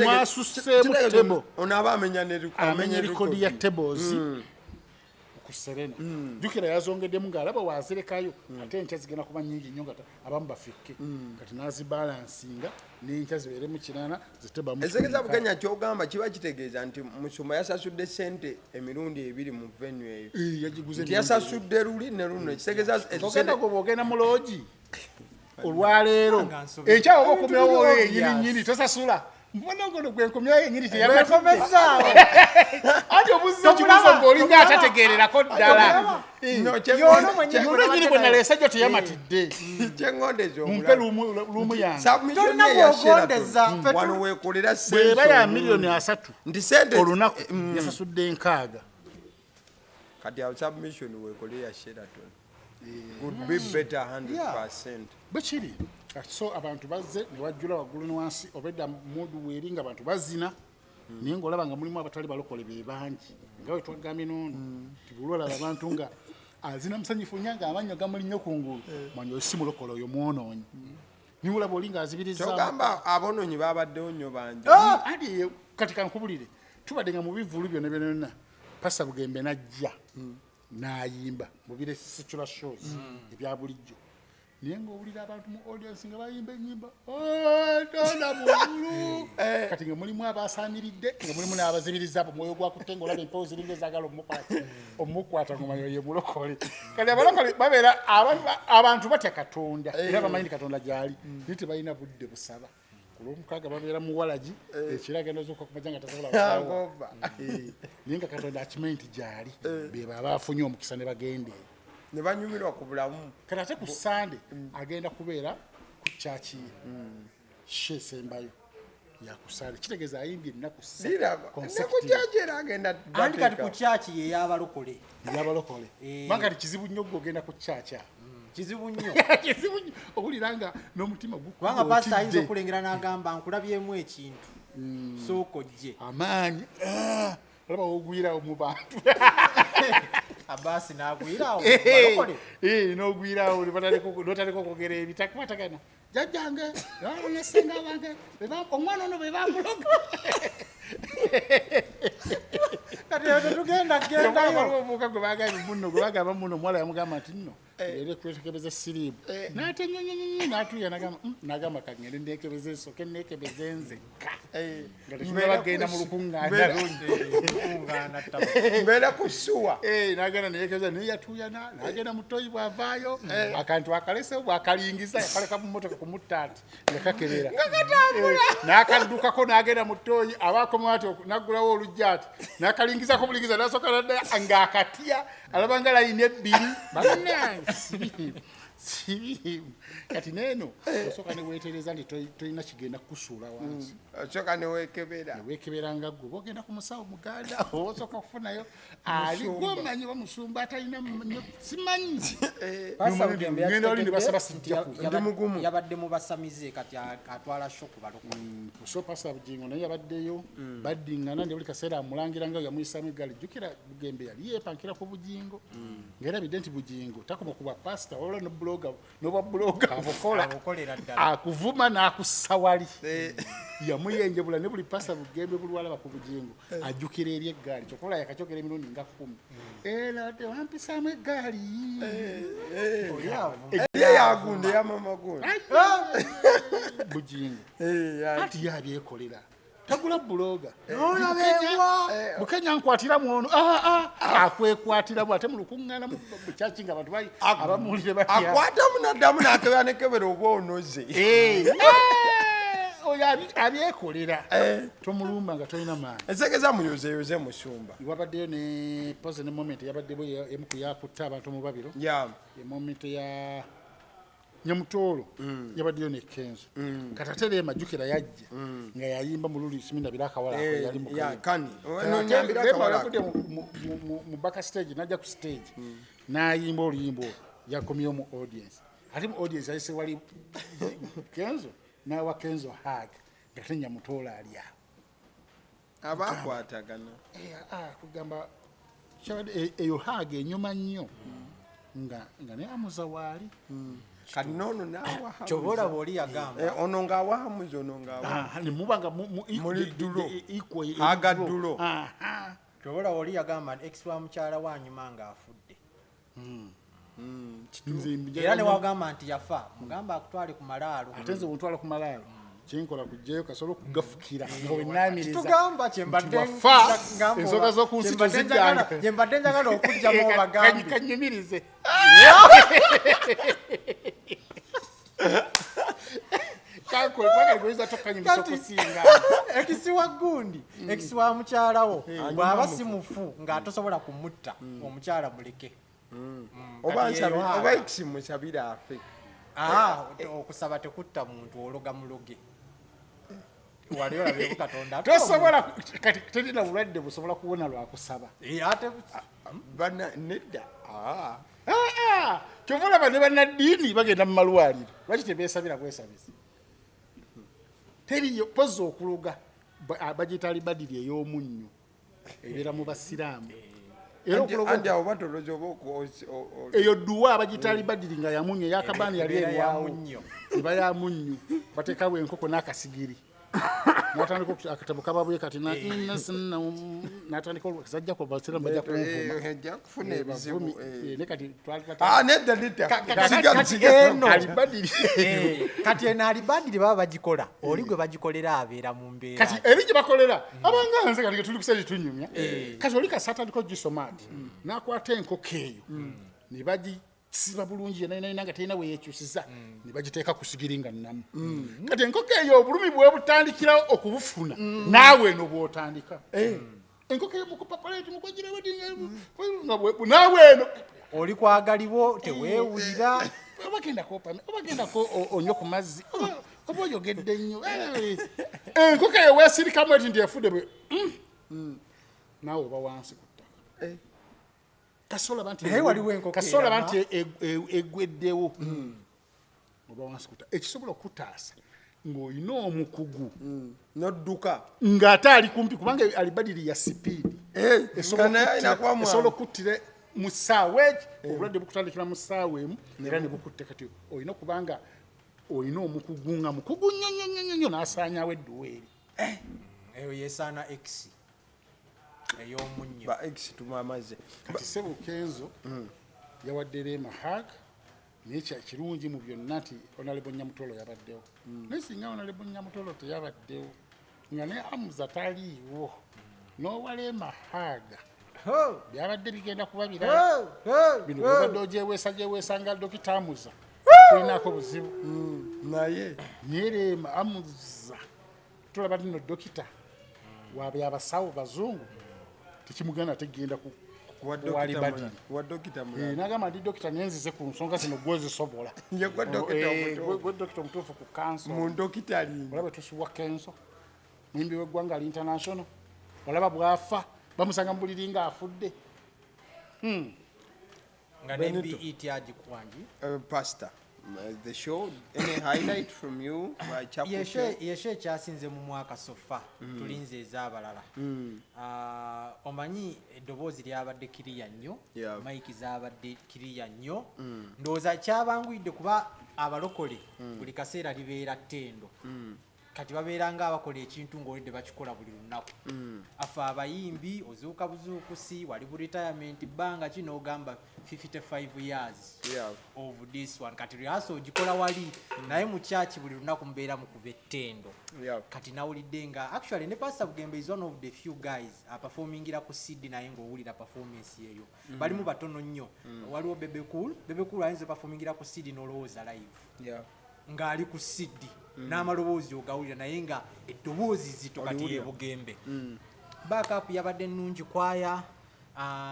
mwasuseemu table ono aba amenya rekodi ya tables ku Serena jukira yazongeddemu ng'alaba wazirekayo ate enkya zigenda kuba nnyingi nnyo nga abamu bafikke kati nazibalansinga n'enkya zibeere mu 8 zitebamu ezegeza buganya kyogamba kiba kitegeeza nti Musumba yasasudde ssente emirundi 2 mu venue eyo yagiguze nti yasasudde luli ne luno kitegeeza ogenda ogenda mu loogi olwaleero enkya oba okomyawo yenyininyini tosasula mbona ngono gwenkomyawo yenyini teyakomezaawo ati obuzza kibuzo ng'olinga atategeererako ddala yono bwe naleesa gyo teyamatidde mumpe luumu yange wano weekolera bweba ya $3 olunaku yasasudde 6 kati awo submission weekole ya Sheraton would be better 100%. Bechiri so abantu bazze ne wajjula waggulu ne wansi obedda mudu weeri nga abantu bazina naye ng'olaba nga mulimu abatali balokole be bangi nga we twagambye n'ono tibulwala abantu nga azina musanyufu nnyo nga amannyo gamuli nnyo ku ngulu manya oyo si mulokole oyo mwonoonyi niwe olaba oli ng'azibiriza kyogamba aboonoonyi baabaddewo nnyo bangi adi kati kankubulire tubadde nga mu bivulu byonna byonna Pasa Bugembe najja n'ayimba mu bire secular shows ebya bulijjo naye ng'owulira abantu mu audience nga bayimba ennyimba tona mugulu kati nga mulimu abasaamiridde nga mulimu n'abazibiriza omwoyo gwakutte ng'olaba empewo ziringa ezaagala omukwata ngumanyo ye mulokole kati abalokole babeera abantu batya Katonda era bamanyi Katonda gy'ali naye tebalina budde busaba olw'omukaaga babeera mu walagi ekiragendo zokka ku majanga tasobola naye nga Katonda akimanyi nti gy'ali be baba afunye omukisa ne bagende ne banyumirwa ku bulamu kati ate ku Sande agenda kubeera ku kyaki shesembayo yakusale kitegeeza ayimbye ennaku nekujajera agenda andi kati ku kyaki ye y'abalokole banga kizibu nnyo ogenda ku kyacha kizibu nnyo owulira nga n'omutima kubanga pasita ayinza okulengera n'agamba nkulabyemu ekintu sooka ojje amaanyi olaba wogwirawo mu bantu abasi n'agwirawo balokole n'ogwirawo notaleka okwogera ebitakwatagana jajjange nesenga bange omwana ono be bamuloga kati tetugenda gendayo obuuka gwe bagambye muno gwe bagamba muno omuwala yamugamba nti nno era kwetekebeza siriibu n'ate nyonyonyonyo n'atuuya n'agamba kagende neekebeza ensoke neekebeza enzekka nga tetunabagenda mu lukuŋŋaana mbeera ku ssuwa n'agenda neekebeza naye yatuuyana n'agenda mu ttoyi bw'avaayo akantu akalese bw'akalingiza yakaleka mu mmotoka ku muttaati yakakebera n'akaddukako n'agenda mu ttoyi abaakomawo ati n'aggulawo olujja ati n'akalingizako bulingiza n'asooka nadda ng'akatya alaba nga layini ebbiri bannange sibiimu kati neeno osooka ne weetereza nti tolina kigenda kukusuula wansi osooka neweekebera nga ggwe bogenda ku musawo muganda osooka okufunayo ali gwomanyi bamusumba atalina simanyi ngenda oli ne basaba sijjaku yabadde mu basamize kati atwala sho ku balokole so Pasa Bugingo naye yabaddeyo baddingana ndi buli kaseera amulangira nga yamuyisamu eggali jjukira Bugembe yali yeepankira ku Bugingo ng'erabidde nti Bugingo takoma ku bapasita wabula n'obwa buloga abukola abukolera ddala akuvuma n'akussa wali yamuyenjebula ne buli pasa bugembe bulwala ku bujingo ajjukira eri eggaali kyokola yakakyokera emirundi nga 10 ate wampisaamu eggaali yagunde yamama gundi bujingo ati yabyekolera tagula buloga mukenya nkwatiramu ono akwekwatiramu ate mu lukuŋŋaana mu kyaki nga abantu abamuwulire batya akwata munaddamu n'akebera nekebera oba onoze oyo abyekolera tomulumba nga tolina maani ensegeza muyozeyoze musumba wabaddeyo ne pose ne moment yabaddebo emu ku yakutta abantu mu babiro moment ya Nyamutoolo yabaddeyo ne Kenzo katatera emajjukira yajja nga yayimba mu luli siminda birakawala yali mu mu baka stage najja ku stage n'ayimba oluyimbo yakomyeyo mu audience ate mu audience ayise wali Kenzo nawa Kenzo hag ngate Nyamutoolo ali awo abakwatagana kugamba eyo hag enyuma nnyo nga ne amuza waali kanono nawa chobola boli yagamba ono nga wamuzo ono nga ni mubanga muri dulo iko aga dulo chobola boli yagamba ex wa mchala wanyuma nga afudde era ne wagamba nti yafa mugamba akutwale ku malaalo atenze untwala ku malaalo chinkola kujeyo kasolo kugafukira ngo wenamiriza tugamba chembadde ngamba ensoka zo kunsito zijjanga chembadde njagala okujja mu bagambi kanyumirize kako kwaka ngoiza tokanyumisa kusinga ekisiwa gundi ekisiwa mukyalawo bwaba simufu nga atosobola kumutta omukyala muleke oba ekimusabira afe okusaba tekutta muntu ologa muloge waliola bye Katonda tosobola kati tedina bulwadde busobola kuwona lwakusaba ate bana nedda kyovula bane bannaddiini bagenda mu malwaliro lwaki tebeesabira kwesabisa teriyo poza okuluga bagiyita alibadiri ey'omunnyo ebeera mu basiraamu eyo dduwa bagiyita alibadiri nga yamunnyo eyakabaani yali erwawo eba yamunnyo bateekawo enkoko n'akasigiri natandika akatabo kababuye kati natandika olwakisajja ko basiraamu bajja kufuna ebizibu kati kati eno alibadiri baba bagikola oli gwe bagikolera abeera mu mbeera kati eri gye bakolera abanga nze kati tuli kusezi tunyumya kati oli kasatandika gisomati nakwata enkoko eyo ne bagisiba bulungi yenayina nga terina weyekyusiza ne bagiteeka ku sigiri nga nnamu kati enkoko eyo obulumi bwe butandikirawo okubufuna naawe eno bw'otandika enkoko eyo mukupapaleti mukwagira naawe eno oli kwagalibwo teweewulira obagendako onywa ku mazzi oba oyogedde nnyo enkoko eyo weesirikamu eti nti efudde bwe naawe oba wansi ku ttaka kasola banti egweddewo oba wansi ku ttaka ekisobola okutaasa ng'olina omukugu nodduka ng'ate ali kumpi kubanga alibadiri ya sipiidi esobola okuttira mu ssaawa egi obulwadde bukutandikira mu ssaawa emu era ne bukutte kati olina kubanga olina omukugu nga mukugu nnyo n'asaanyawo edduwa eri eyo yeesaana x ey'omunnyo ba x tumamaze kati Ssebo Kenzo yawadde Rema Hag naye kirungi mu byonna nti Honorable Nyamutoolo yabaddewo naye singa Honorable Nyamutoolo teyabaddewo nga ne Amuza taliiwo n'owa Rema Hag byabadde bigenda kuba birala bino bibadde ogyeweesa nga Dokita Amuza kulinaako buzibu naye Rema Amuza tulaba tino Dokita waabwe abasawo bazungu tekimugenda tegenda wa dokita nagamba ndi dokita nenzize ku nsonga zino gwezisobola gwe dokita omutuufu ku kanso mu dokita ali olaba tusuwa Kenzo muyimbi w'eggwanga ali international olaba bwafa bamusanga mu buliri nga afudde nga NBET agikwangi pastor the show any highlight from you yeshe ekyasinze mu mwaka sofa tulinze ez'abalala omanyi eddoboozi lyabadde kiriya nnyo maiki zabadde kiriya nnyo ndowooza kyabanguyidde kuba abalokole buli kaseera libeera ttendo kati babeeranga abakola ekintu ng'olidde bakikola buli lunaku afe abayimbi ozuuka buzuukusi wali bu retirement bbanga kino ogamba 55 years of this one kati rehearsal ogikola wali naye mu church buli lunaku mubeera mukuba ettendo kati nawulidde nga actually ne Pastor Bugembe is one of the few guys performingira ku CD naye ng'owulira performance yeyo balimu batono nnyo waliwo Bebe Cool ayinza performingira ku CD n'olowooza live ng'ali ku CD n'amaloboozi ogawulira naye nga eddoboozi zito kati ye Bugembe backup yabadde nnungi kwaya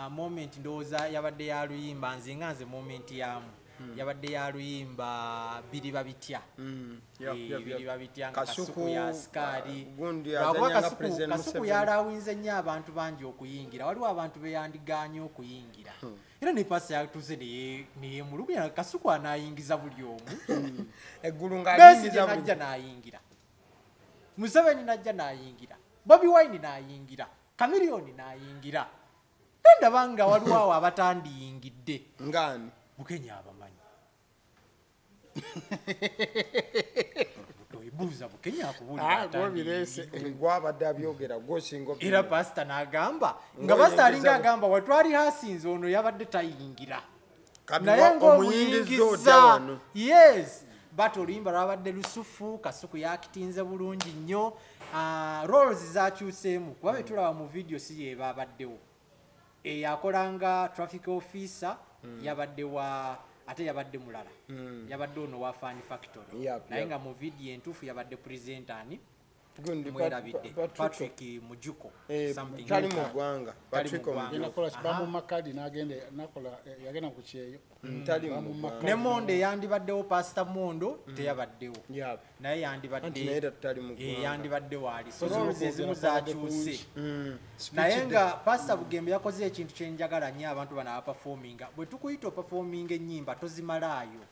moment ndowooza yabadde ya luyimba nze moment yamu yabadde ya luyimba biriba bitya biriba bitya nga Kasuku ya Skari Kasuku yalawinze nnyo abantu bangi okuyingira waliwo abantu beyandiganye okuyingira era ne pasa yatuze neyemulugunya Kasuku anayingiza buli omu eggulu ng'ayingiza najja n'ayingira Museveni najja n'ayingira Bobi Wine n'ayingira Chameleone n'ayingira ndabanga waliwo awo abatandiyingidde ngani Bukenya abamanyi buuza Bukenya gwabadde abyogera gwosinga era pastor n'agamba nga pastor alinga agamba watwali hasinze ono yabadde tayingira naye ng'omuyingiza yes but oluyimba lwabadde lusufu Kasuku yakitinze bulungi nnyo roles zakyuseemu kuba betulaba mu video si yeba abaddewo eyakolanga traffic officer yabadde wa ate yabadde mulala yabadde ono wa Fan Factory naye nga mu video entuufu yabadde presenter ani mwerabidde Patrick Mujuko something tali mu ggwanga nakola kibamu makadi nakola yagenda ku kyeyo tali ne Monde yandibaddewo Pastor Mondo teyabaddewo naye yandibadde waali so roles ezimu zakyuse naye nga Pastor Bugembe yakoze ekintu kyenjagala nnyo abantu bano abaperforminga bwe tukuyita operforminga ennyimba tozimalaayo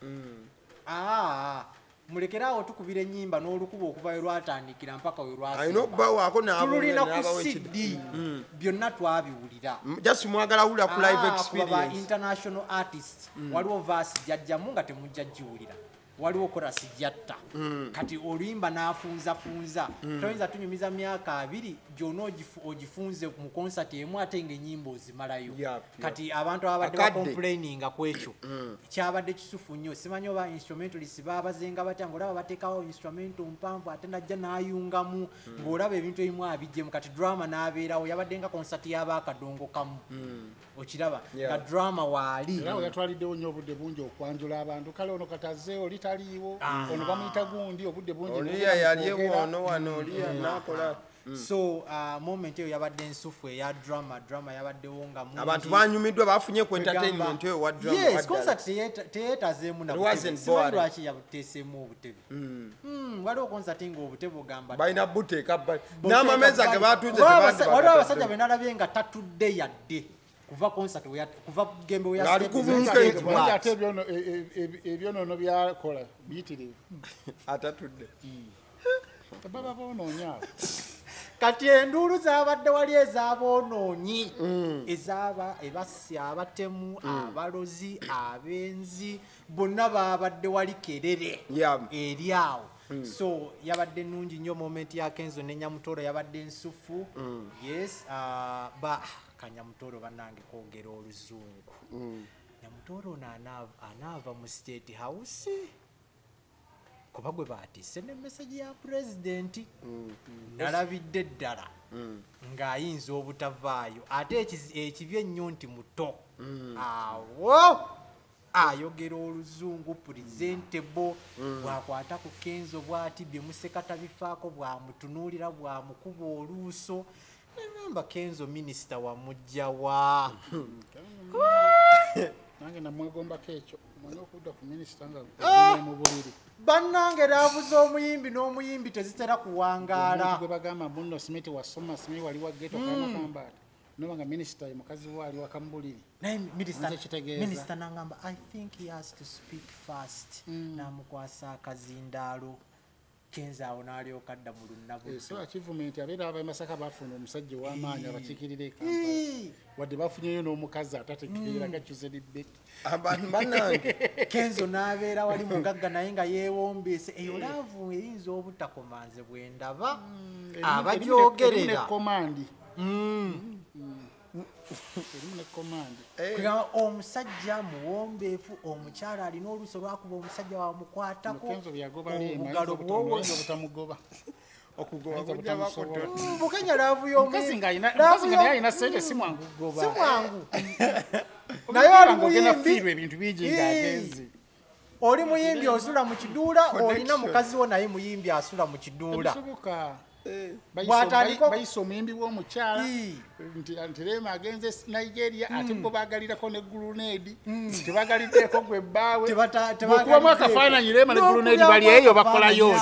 mulekerawo tukubira ennyimba n'olukubo okuva we lwatandikira mpaka we lwatululina ku CD byonna twabiwulira just mwagala wulira ku live experience international artists waliwo verse jajjamu nga temujja giwulira waliwo korasi jatta kati oluyimba n'afunzafunza toyinza tunyumiza myaka 2 gyonna ogifunze mu concert emu ate ng'ennyimba ozimalayo kati abantu ababadde bacomplaininga ku ekyo kyabadde kisufu nnyo simanyi oba instrumentalist baabazenga batya ng'olaba bateekawo instrumental mpanvu ate najja n'ayungamu ng'olaba ebintu ebimu abijjemu kati drama n'abeerawo yabadde nga concert y'abaakadongo kamu okiraba nga drama waali era yatwaliddewo nnyo obudde bungi okwanjula abantu kale ono kataze oli taliiwo ono bamuyita gundi obudde bungi oliya yalyewo ono wano oliya nakola so moment eyo yabadde ensufu eya drama yabaddewo nga abantu banyumiddwa bafunye ku entertainment eyo wa drama yes concert teyeetazeemu nasimanyi lwaki yabuteeseemu obutebe waliwo concert nga obutebe ogamba balina buteeka n'amameza ge batuuze waliwo abasajja benalabye nga tatudde yadde kuva concert kuva Bugembe we ate ebyonono byakola biyitirivu atatudde baba boonoonya kati enduulu zabadde wali ez'aboonoonyi ebassi abatemu abalozi abenzi bonna babadde wali kerere eri awo so yabadde nnungi nnyo moment ya Kenzo ne Nyamutoro yabadde ensufu yes Kanyamutoro bannange kwogera oluzungu Nyamutoro anaava mu State House kuba gwe baatisse ne message ya president nalabidde ddala ng'ayinza obutavaayo ate ekibi ennyo nti muto awo ayogera oluzungu presentable bwakwata ku Kenzo bwati bye museka tabifaako bwamutunuulira bwamukuba oluuso namba Kenzo minister wamujja wa nange namwegombako ekyo mwana okudda ku minisita nga mu buliri bannange laavu z'omuyimbi n'omuyimbi tezitera kuwangaala gwe bagamba muno simiti wasoma simiti wali wa geto kamakambata noba nga minisita mukazi we ali waka mu buliri naye minisita nangamba I think he has to speak fast namukwasa akazindaalo Kenza awo n'alyoka adda mu lunnabu. So achievement abeera aba Masaka bafuna omusajja w'amaanyi abakiikirira e Kampala wadde bafunyeyo n'omukazi atategeera gakyuze Beki. Bannange Kenzo n'abeera wali mugagga naye nga yeewombeese eyo laavu eyinza obutakomanze bwe ndaba abagyogerera. Erimu ne komandi. Kugamba omusajja muwombeefu omukyala alina oluuso lwakuba omusajja wamukwatako obugalo bwowo obutamugoba okugoba kujja bakoto. Bukenya laavu y'omukazi naye alina ssente si mwangu kugoba. si mwangu naye oli muyimbi ebintu bingi ng'agenze. oli muyimbi osula mu kiduula olina mukazi wo naye muyimbi asula mu kiduula. Bayisa omuyimbi w'omukyala nti Rema agenze Nigeria ate bo baagalirako ne Guluneedi tebagaliddeko gwe bbaawe bwekubamu akafaananyi Rema ne Guluneedi bali eyo bakolayo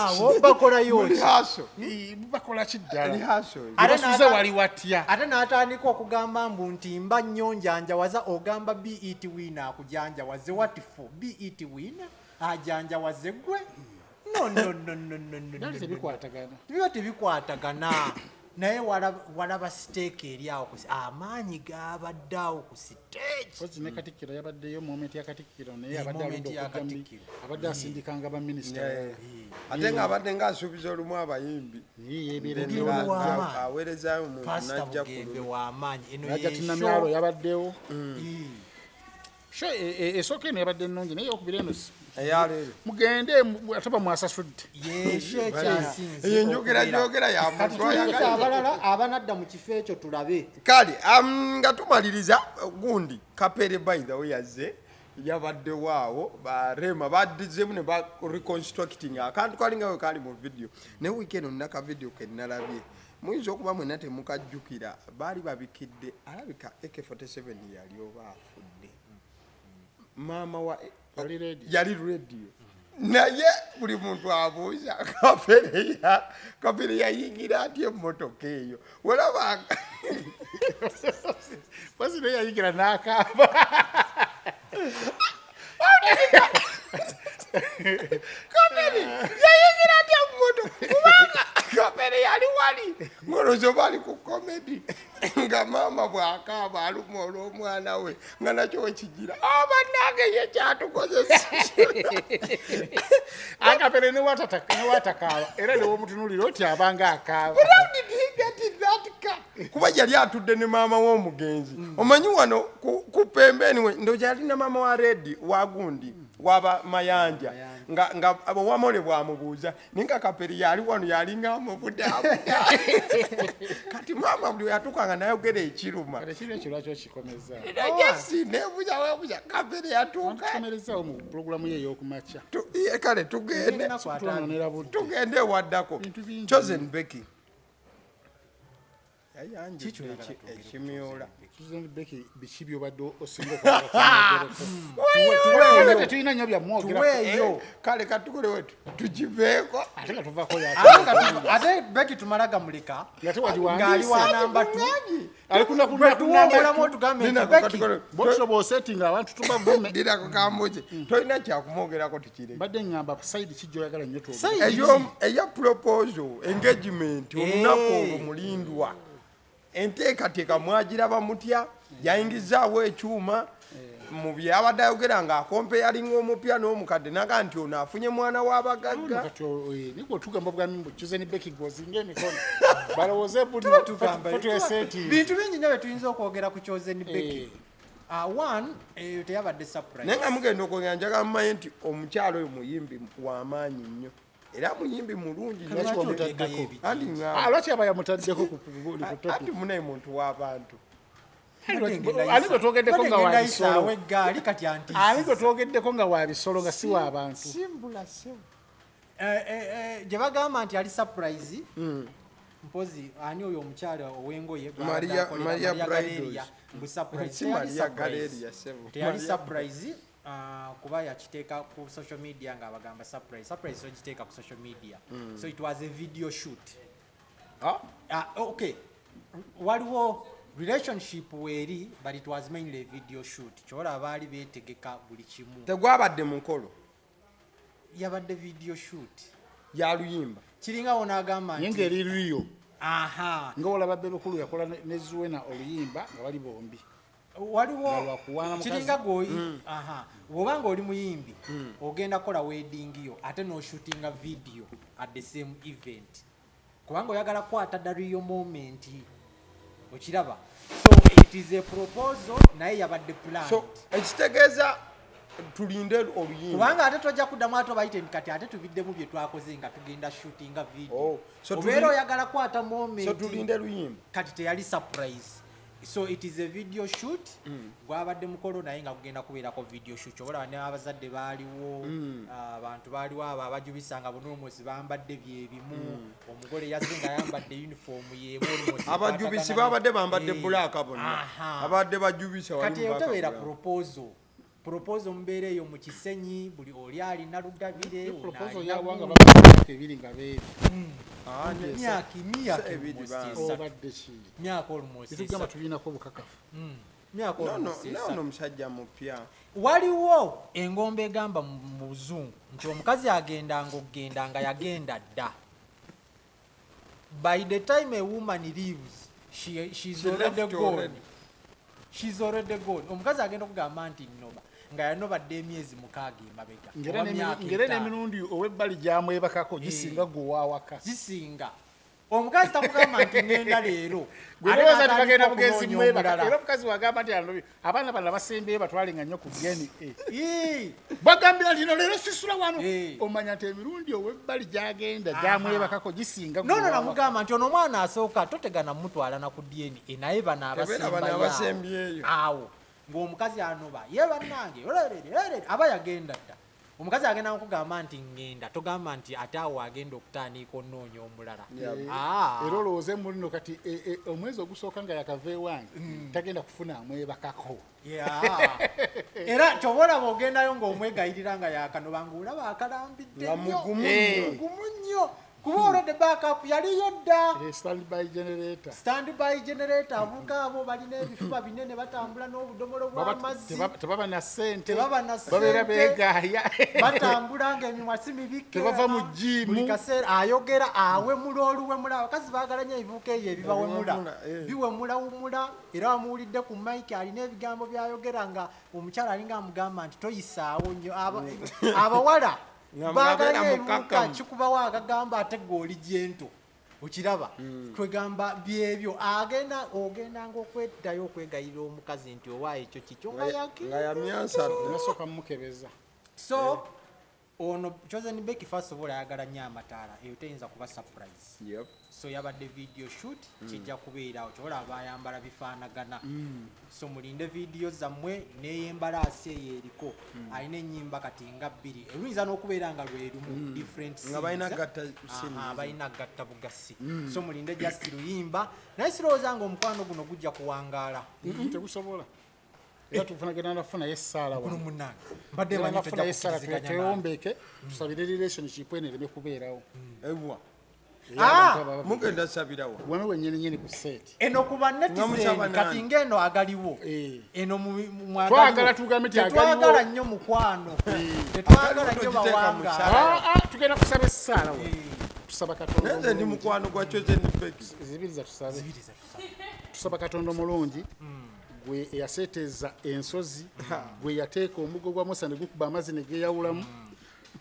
bakola kiddala basuze wali watya. Ate n'atandika okugamba mbu nti mba nnyo njanjawaza ogamba BET winner akujanjawaze what for BET winner ajanjawaze gwe. No. Biba tebikwatagana. Naye walaba siteeka eri awo amaanyi g'abadde awo ku stage. Pozi ne Katikkiro yabaddeyo moment ya Katikkiro naye abadde asindikanga baminisita. Ate ng'abadde ng'asuubiza olumu abayimbi. Aweerezaayo omuntu n'ajja ku w'amaanyi. Najja Tinamyalo yabaddewo. Esooka eno yabadde ennungi naye okubira eno mugende ataba mwasasudde. Enjogera ya muntu abalala abanadda mu kifo ekyo tulabe. Kale nga tumaliriza gundi Kapere by the way yazze yabaddewo awo Rema baddizemu ne ba reconstructing akantu kalinga we kali mu video ne weekend nnaka video ke nalabye muyinza okuba mwena temukajjukira baali babikidde alabika AK47 yali oba afudde maama wa yali radio naye buli muntu abuuza Kapere yayingira atya emmotoka eyo walabanga Pozi naye yayingira n'akaaba. Kapere yayingira atya emmotoka kubanga Kapere yali wali ngolozo bali ku comedy nga maama bw'akaaba aluma olw'omwana we nga nakyo wekigira bannange ye kyatukozesa. Akapere ne watakaaba era ne womutunulira oti abanga akaaba. Kuba yali atudde ne maama w'omugenzi omanyi wano ku pembeni we ndoja yali na maama wa Redi wa gundi waba mayanja nga wamole bwamubuuza ninga Kapere yali wano yali ng'amubudaabuda kati maama buli yatukanga nayogera ekiruma ekyo lwaki kikomeza najesi nebuuza webuuza Kapere yatuuka kikomerezaawo mu pulogulamu ye ey'okumakya. Kale tugende ewaddako Chosen Becky ekimyola Beki biki byobadde osinga okuba tulina nnyo byamwogerako. Kale katukole wetu tugiveeko ate nga tuvaako ate Beki tumala gamuleka ate ng'ali wa namba 2 alikunakunakunakunamu otugambe nti Beki bosobola osettinga abantu tubavume dirako kambuze tolina kyakumwogerako tukire mbadde ngamba sayidi kijjoyagala nnyo tuoge eya proposal engagement olunaku olwo mulindwa enteekateeka mwagiraba mutya yayingizaawo ekyuma mu byabadde ayogera ng'akompe yalinga omupya n'omukadde naga nti ono afunye mwana w'abagagga nigwe otugamba obwami Chosen Becky gwozinga emikono balowooze bintu bingi nnyo bye tuyinza okwogera ku Chosen Becky. One eyo teyabadde surprise naye nga mugenda okwogera njagala mumanyi nti omukyalo oyo muyimbi w'amaanyi nnyo era muyimbi mulungi lwaki aba yamutaddeko anti munaye muntu w'abantu ani gwe twogeddeko nga wabisolo eggaali kati anti ani gwe twogeddeko nga wabisolo nga si w'abantu gye bagamba nti ali surprise mpozi ani oyo omukyala ow'engoye Maria Galeria teyali surprise kuba yakiteeka ku social media ng'abagamba surprise so giteeka ku social media so it was a video shoot. Okay waliwo relationship weeri but it was mainly a video shoot kyola baali beetegeka buli kimu tegwabadde mu nkolo yabadde video shoot ya luyimba kiringa wona agamba naye ng'eri Rio aha nga olaba Belukulu yakola ne Zuena oluyimba nga bali bombi waliwo lwakuwaana mukazi. kiringa goyi aha bw'obanga oli muyimbi ogenda kola wedding yo ate n'oshootinga video at the same event kubanga oyagala kwata the real moment okiraba so it is a proposal naye yabadde plan so ekitegeeza tulinde oluyimba kubanga ate tojja kuddamu ate obayite kati ate tubiddemu bye twakoze nga tugenda shootinga video so obeera oyagala kwata moment so tulinde luyimba kati teyali surprise so it is a video shoot gwabadde mukolo naye nga kugenda kubeerako video shoot obola n'abazadde baaliwo abantu baaliwo abo abajubisanga bunomosi bambadde byebimu omugole yazze nga yambadde uniform yeemu abajubisi babadde bambadde bulaka bonna abadde bajubisa kati eyotebeera proposal mbeera eyo mu Kisenyi buli oli alina Ludabire proposal yawanga babadde ebiri nga beeri myaka almost tugamba tulinako bukakafu no musajja mupya waliwo engombe egamba mu buzungu nti omukazi agendanga yagenda dda by the time a woman leaves she's already gone omukazi agenda okugamba nti nnoba nga yanobadde emyezi 6 emabega ngere n'emirundi ow'ebbali gyamwebakako gisinga gwewaawaka zisinga omukazi takugamba nti ngenda leero gweroza tibagenda bugenzi mwebaka era omukazi wagamba nti abaana bana basembeyo batwalenga nnyo ku DNA bagambira nti no leero sisula wano omanya nti emirundi ow'ebbali gyagenda gyamwebakako gisinga nono namugamba nti ono omwana asooka totegana mutwala na ku DNA naye bano abasembyeyo awo ng'omukazi anoba ye bannange aba yagenda dda omukazi agenda nkugamba nti ngenda togamba nti ate awo agenda okutandika onoonya omulala era olowooze mulino kati omwezi ogusooka nga yakava ewange tagenda kufuna amwebakako era kyobolaba ogendayo ng'omwegayirira nga yakanoba ng'olaba akalambidde mugumu nnyo kuba olwedde backup yaliyo dda standby generator abuka abo balina ebifuba binene batambula n'obudomolo bw'amazzi tebaba na ssente babeera beegaaya batambula ng'emimwa si mibike tebava mu jimu buli kaseera ayogera awemula oluwemula abakazi baagala nnyo ebibuka ebyo ebibawemula biwemulawumula era bamuwulidde ku mike alina ebigambo byayogera nga omukyala alinga amugamba nti toyisaawo nnyo abawala bagala ebibuka kikubawo agagamba ate goli gyento okiraba kwegamba byebyo ogendanga okweddayo okwegayirira omukazi nti owa ekyo kikyo nga nasooka mumukebeza so ono Chosen Becky first of all ayagala nnyo amataala eyo teyinza kuba surprise so yabadde video shoot kijja kubeera awo kyobola abayambala bifaanagana so mulinde video zammwe n'eyembalaasi eyo eriko alina ennyimba kati nga 2 eruyinza n'okubeera nga lwerumu different balina gatta bugasi so mulinde just luyimba naye sirowooza nga omukwano guno gujja kuwangaala tegusobola era tufunagenda nafuna yessaala wano munange mbadde manyi twewombeke tusabire relationship eno ereme kubeerawo mugenda sabirawo wame wennyini ku seeti eno kuba netizeni kati ng'eno agaliwo eno twagala tugambe ti tetwagala nnyo mukwano tetwagala nnyo bawanga tugenda kusaba essaala wa tusaba katonda ndi mukwano gwa Chosen Becky zibiri za tusabe tusaba katonda omulungi gwe yaseeteza ensozi gwe yateeka omugo gwa Musa ne gukuba amazzi ne geeyawulamu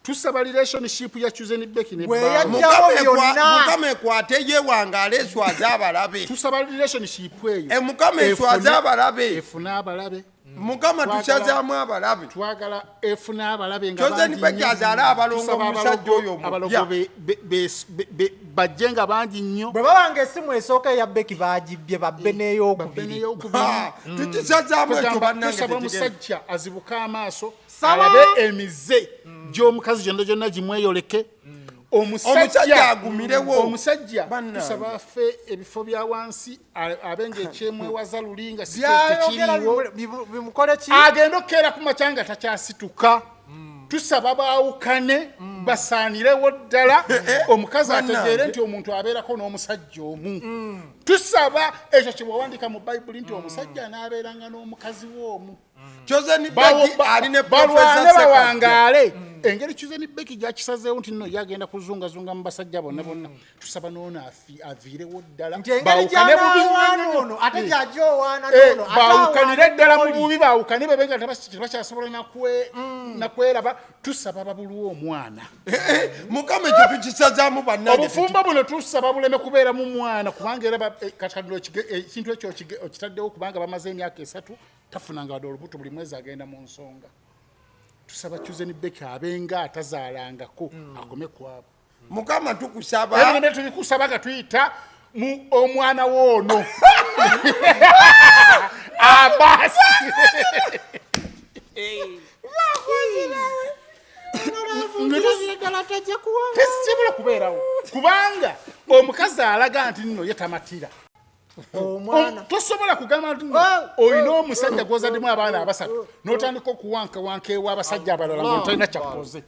tusaba relationship ya Chosen Becky ne Mukama ekwate yewangaala eswaze abalabe tusaba relationship eyo Mukama eswaze abalabe efuna abalabe Mukama tukyazaamu abalabe twagala efuna abalabe nga Chosen Becky azaala abalongo omusajja oyo abalogo bajje nga bangi nnyo bwe babanga essimu esooka eya Becky baagibye babbe n'eyokubiri tukisazaamu ekyo bannange tusaba omusajja azibuka amaaso alabe emize gy'omukazi gyonna gimweyoleke omusajja agumirewo omusajja tusaba afe ebifo bya wansi abenga ekyemwewaza lulinga sikiriwo agenda okukeera ku makyanga takyasituka tusaba baawukane basaanirewo ddala omukazi ategeere nti omuntu abeerako n'omusajja omu tusaba ekyo kye bwawandika mu bayibuli nti omusajja anaabeeranga n'omukazi w'omu Chosen Beki aline balwane bawangaale engeri Chosen Beki gyakisazeewo nti nno yagenda kuzungazunga mu basajja bonna bonna tusaba n'ono aviirewo ddala bawukanire ddala mu bubi bawukane bebenga tebakyasobola nakweraba tusaba babulwa omwana Mukama ekyo tukisazaamu bannange obufumbo buno tusaba buleme kubeera mu mwana kubanga era katakadiro ekintu ekyo okitaddewo kubanga bamaze emyaka 3 tafunanga wadde olubuto buli mwezi agenda mu nsonga tusaba Chosen Beki abenga atazaalangako akome kwabo Mukama tukusaba ebyo tubikusaba nga tuyita mu omwana woono abasi tesibula kubeerawo kubanga omukazi alaga nti nno ye tamatira tosobola kugamba nti olina omusajja gwozaddemu abaana abasatu n'otandika okuwankawanka ewaabasajja abalala ng'otalina kyakoze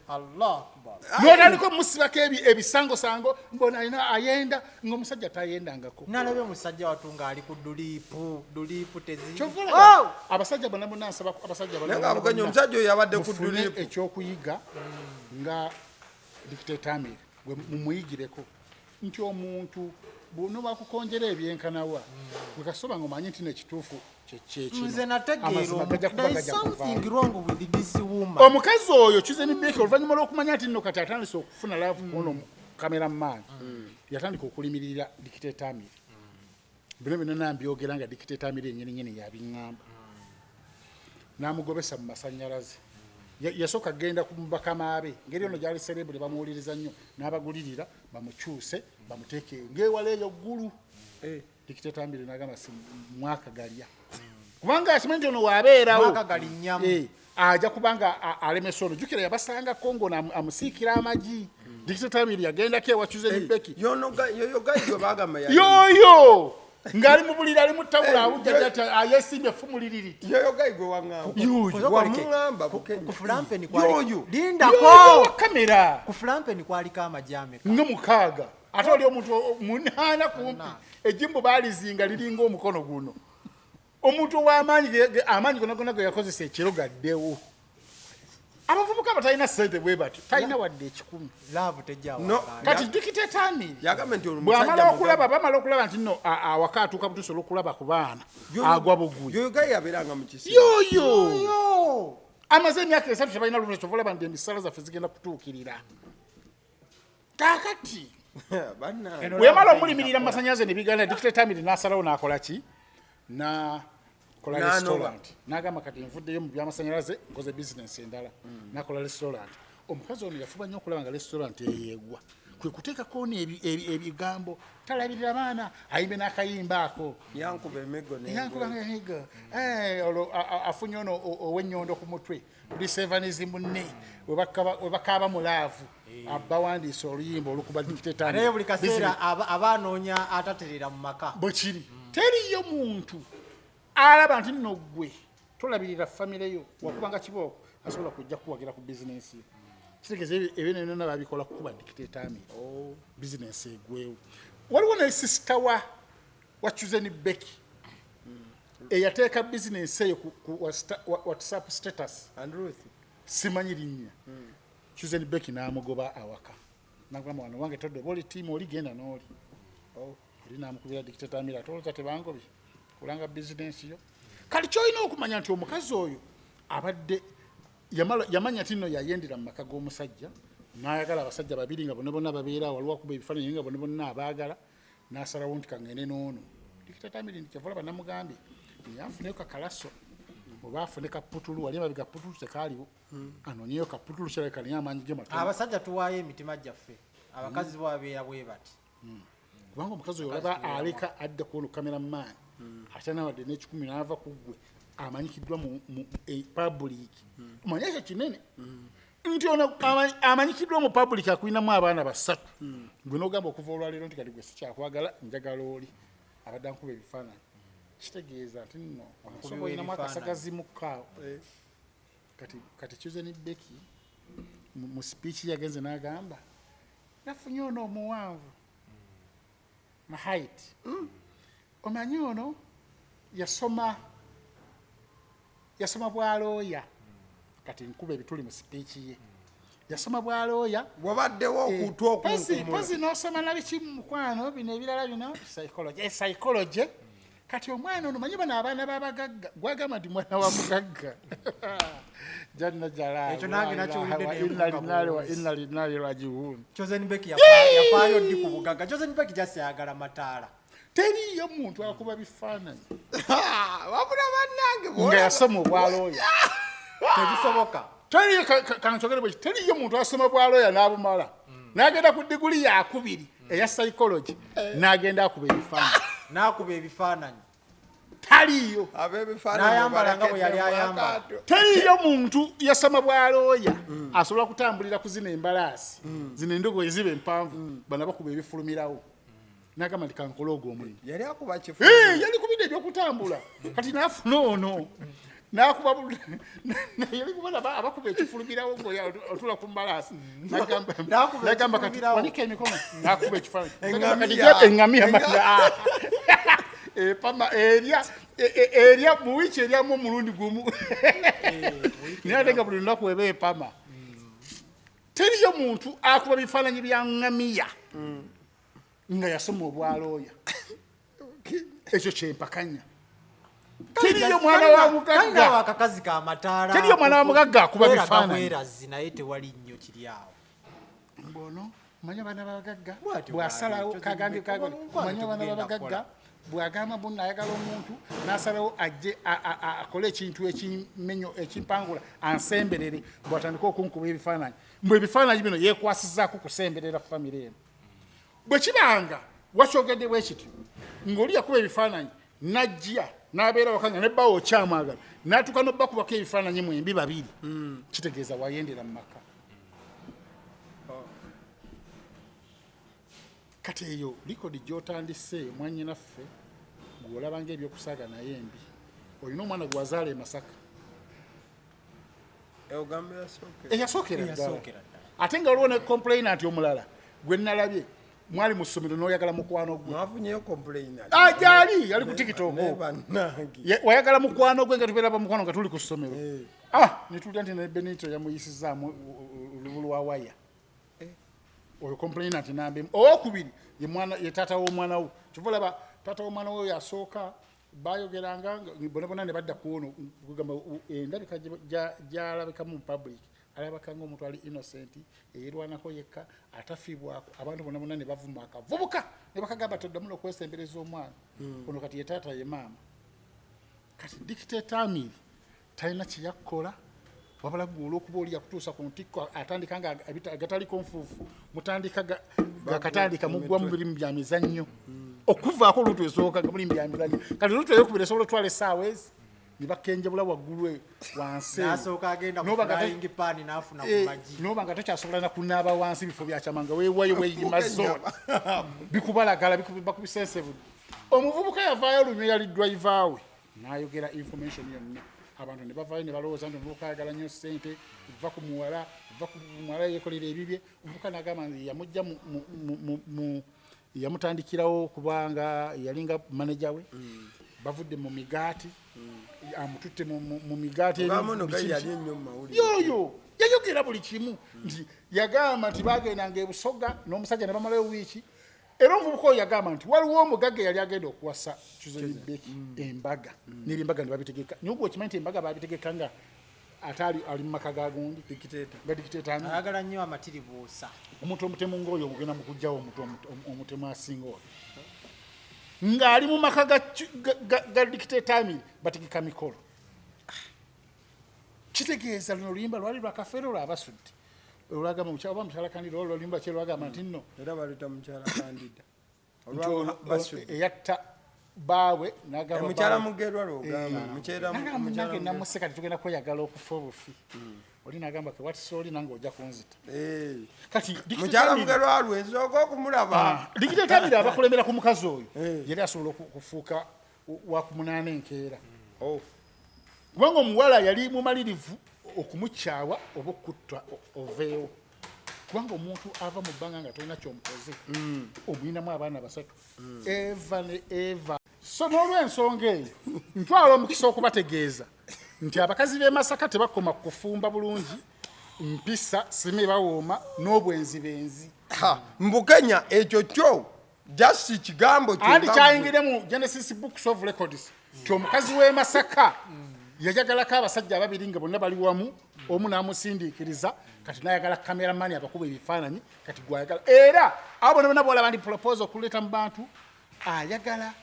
n'otandika omusibako ebisangosango mbona alina ayenda ng'omusajja tayendangako nalabye omusajja watunga ali ku duliipu abasajja bonna bonna nsaba abasajja abaganya omusajja oyo abadde ku duliipu ekyokuyiga nga Dictator Amiri gwe mumuyigireko nti omuntu buno bakukonjera ebyenkanawa wekasoba ng'omanyi nti nekituufu nze nategeera omukazi oyo Chosen Beki oluvannyuma lw'okumanya nti nno kati atandise okufuna laavu kuno kameraman yatandika okulimirira Dictator Amiri bino bino nambyogera nga Dictator Amiri yennyini yabiŋŋamba n'amugobesa mu masannyalaze yasooka genda ku bakama be ngeri ono gyali serebule bamuwuliriza nnyo n'abagulirira bamukyuse bamuteeke ng'ewala eyo ggulu Dictator Amiri n'agamba si mwaka galya kubanga akimanyi nti ono waabeerawo ajja kubanga alemesa ono jjukira yabasanga Kongo amusiikira amagi Dictator Amiri yagendako ewa Chosen Beki yoyo ng'ali mu buliri ali mu ttawula awujja ayesimbye effumu liriri kamera ku fulampeni kwaliko amajameka nga 6 ate oli omuntu 8 kumpi ejjimbo baalizinga liringa omukono guno omuntu w'amaanyi gonagona ge yakozesa ekiro gaddewo abavubuka batalina ssente bwe batyo talina wadde 10 kati Dictator Amiri bw'amala okulaba bamala okulaba nti nno awaka atuuka butuusa olw'okulaba ku baana agwa buguyo yoyo amaze emyaka 3 tebalina lubuto kyova olaba nti emisala zaffe zigenda kutuukirira kaakati bwe yamala omulimirira mu masannyalaze ne biganda Dictator Amiri n'asalawo n'akola ki kola restaurant n'agamba kati nvuddeyo mu byamasannyalaze nkoze bizinesi endala nakola restaurant omukazi ono yafuba nnyo okulaba nga restaurant eyeegwa kwe kuteekako ebigambo talabirira baana ayimbe n'akayimba ako yankuba emigo olwo afunye ono ow'ennyondo ku mutwe lisevanizi munne we bakaaba mu laavu bawandiise oluyimba olukuba Dictator naye buli kaseera abaanoonya ataterera mu maka bwe kiri teriyo muntu alaba nti nno gwe tolabirira famire yo wakubanga kibooko asobola kujja kuwagira ku bizinesi yo kitegeeza ebyo nonna babikola kukuba Dictator Amiri bizinesi egwewo waliwo ne sisita wa Chosen Beki eyateeka bizinesi eyo ku WhatsApp status simanyi linnya Chosen Beki n'amugoba awaka nagamba wano wange todde oba oli tiimu oli genda n'oli oli n'amukubira Dictator Amiri ate olowooza tebangobye kulanga bizinesi yo kati kyolina okumanya nti omukazi oyo abadde yamanya nti nno yayendera mu maka g'omusajja n'ayagala abasajja babiri nga bonna bonna babeera waliwo akuba ebifaananyi nga bonna bonna abaagala n'asalawo nti kangende n'ono Dictator Amiri nti kyava olaba namugambye yanfuneyo kakalaso oba afune kaputulu wali emabega kaputulu tekaaliwo anoonyeyo kaputulu kirabika naye amaanyi ge matono abasajja tuwaayo emitima gyaffe abakazi babeera bwe bati kubanga omukazi oyo olaba aleka adda kuwono kameraman ate nawadde n'ekikumi n'ava ku ggwe amanyikiddwa mu public omanyi ekyo kinene nti ono amanyikiddwa mu public akulinamu abaana 3 gwe n'ogamba okuva olwaleero nti kati gwe sikyakwagala njagala oli abadde ankuba ebifaananyi kitegeeza nti nno omusomo olinamu akasagazi mukkaawo kati Chosen Beki mu speech yagenze n'agamba nafunye ono omuwanvu na height omanyi ono yasoma yasoma bwalooya kati nkuba ebituli mu sipiiki ye yasoma bwalooya wabaddewo okutwa okunkumula pozi n'osoma nabikimu mukwano bino ebirala bino psychology kati omwana ono manyi bano abaana b'abagagga gwagamba nti mwana wa mugagga janna Ekyo nange nakiwulidde inna linali rajiun Chosenbeck yafaayo ddi ku bugagga Chosenbeck jasayagala mataala teriyo muntu akuba bifaananyi wabula bannange nga yasoma obwalooya tebisoboka teriyo kankyogere bwe teriyo muntu asoma bwalooya n'abumala n'agenda ku diguli yakubiri eya psychology n'agenda akuba ebifaananyi taliyo n'ayambala nga bwe yali ayambala teriyo muntu yasoma bwalooya asobola kutambulira ku zino embalaasi zino endogoyi ziba empanvu bana bakuba ebifulumirawo n'agamba nti kankola ogwo omulimu yali akuba yali kubidde ebyokutambula kati naafuna ono nakuba yali kubona abakuba ekifulumirawo ng'otula ku mbalaasi nagamba kati wanika emikono nakuba ekifaananyi eŋŋamiya epama erya mu wiiki eryamu omulundi gumu naye ate nga buli lunaku eba epama teriyo muntu akuba bifaananyi bya ŋŋamiya nga yasoma obwalooya ekyo kyempakanya teriyo mwana wa mugagga akakazi ka mataala teriyo mwana wa mugagga akuba bifaananyi naye tewali nnyo kiri awo mbono manya bana babagagga bwasalawo kagambe manya bana babagagga bwagamba bunna ayagala omuntu n'asalawo ajje akole ekintu ekimenyo ekimpangula ansemberere bw'atandika okunkuba ebifaananyi mbwe ebifaananyi bino yeekwasizaako kusemberera famire eno bwe kibanga wakyogedde bwe kityo ng'oli yakuba ebifaananyi najja n'abeera wakanga ne bbawo okyamwagala n'atuuka n'obbakubako ebifaananyi mwembi babiri kitegeeza wayendera mu maka kati eyo likodi gy'otandise mwannyinaffe gw'olabanga ebyokusaaga naye embi olina omwana gwazaala e Masaka eyasookera ddala ate nga waliwo ne complainant omulala gwe nalabye mwali mu ssomero n'oyagala mukwano gwe gyali yali ku tikitoko wayagala mukwano gwe nga tubeera bamukwano nga tuli ku ssomero ne tulya nti ne Benito yamuyisizaamu olubu lwa waya oyo complainant nambe owokubiri ye taata w'omwana wo kyova olaba taata w'omwana wo yasooka bayogeranga bonabona ne badda kuwono kugamba endabika gyalabikamu mu public alabakanga omuntu ali innocent eyerwanako yekka atafiibwako abantu bonabona ne bavuma akavubuka ne bakagamba toddamu n'okwesembereza omwana ono kati ye taata ye maama kati dictator Amiri talina kyeyakkola wabala gwe olw'okuba oli yakutuusa ku ntikko atandika nga agataliko nfuufu mutandika gakatandika muggwa mu birimu bya mizannyo okuvaako olutu esooka nga mulimu bya mizannyo kati olutu eyokubira esobola otwala essaawa ezi ne bakenjebula waggulu wansi n'oba nga tokyasobola na kunaaba wansi bifo byakyamanga weewayo weeyima zoona bikubalagala bakubisensebudde omuvubuka yavaayo olumyo yali driver we n'ayogera information yonna abantu ne bavaayo ne balowooza nti omuvubuka ayagala nnyo ssente va ku muwala yeekolera ebibye omuvubuka n'agamba nti yamujja yamutandikirawo kubanga yalinga manager we bavudde mu migaati amututte mu migaati yoyo yayogera buli kimu nti yagamba nti bagendanga ebusoga n'omusajja ne bamalayo wiiki era omuvubuka oyo yagamba nti waliwo omugagga yali agenda okuwasa Chosenbeck embaga n'ebimbaga ne babitegeka naye ogwo okimanyi nti embaga babitegeka nga ate ali mu maka ga gundi dictator ayagala nnyo amatiribuusa omuntu omutemu ng'oyo ogenda mu kuggyawo omutemu asinga oyo ng'ali mu maka ga dictator Amiri bategeka mikolo kitegeeza luno oluyimba lwali lwakafeero lwabasudde olwagamba oba mukyala Kandida olwo oluyimba kye lwagamba nti nno era baleta mukyala Kandida eyatta baawe mukyala mugerwa nange namuseka tetugenda kweyagala okufa obufi oli nagamba ke wati sooli nange ojja kunzita kati mukyala mugerwa lwensooka okumulaba dictator Amiri abakulembera ku mukazi oyo yali asobola okufuuka wakumunaana enkeera kubanga omuwala yali mumalirivu okumukyawa oba okutta oveewo kubanga omuntu ava mu bbanga nga tolina kyomukoze omuyinamu abaana basatu Eva ne Eva so n'olw'ensonga eyo ntwala omukisa okubategeeza nti abakazi b'e Masaka tebakoma kufumba bulungi mpisa sime bawooma n'obwenzi benzi mbukenya ekyo kyo just kigambo andi kyayingire mu Genesis Books of Records ti omukazi w'e Masaka yajagalako abasajja ababiri nga bonna bali wamu omu n'amusindiikiriza kati n'ayagala kameramani abakuba ebifaananyi kati gwayagala era abo bonna bwala bandi proposal okuleeta mu bantu ayagala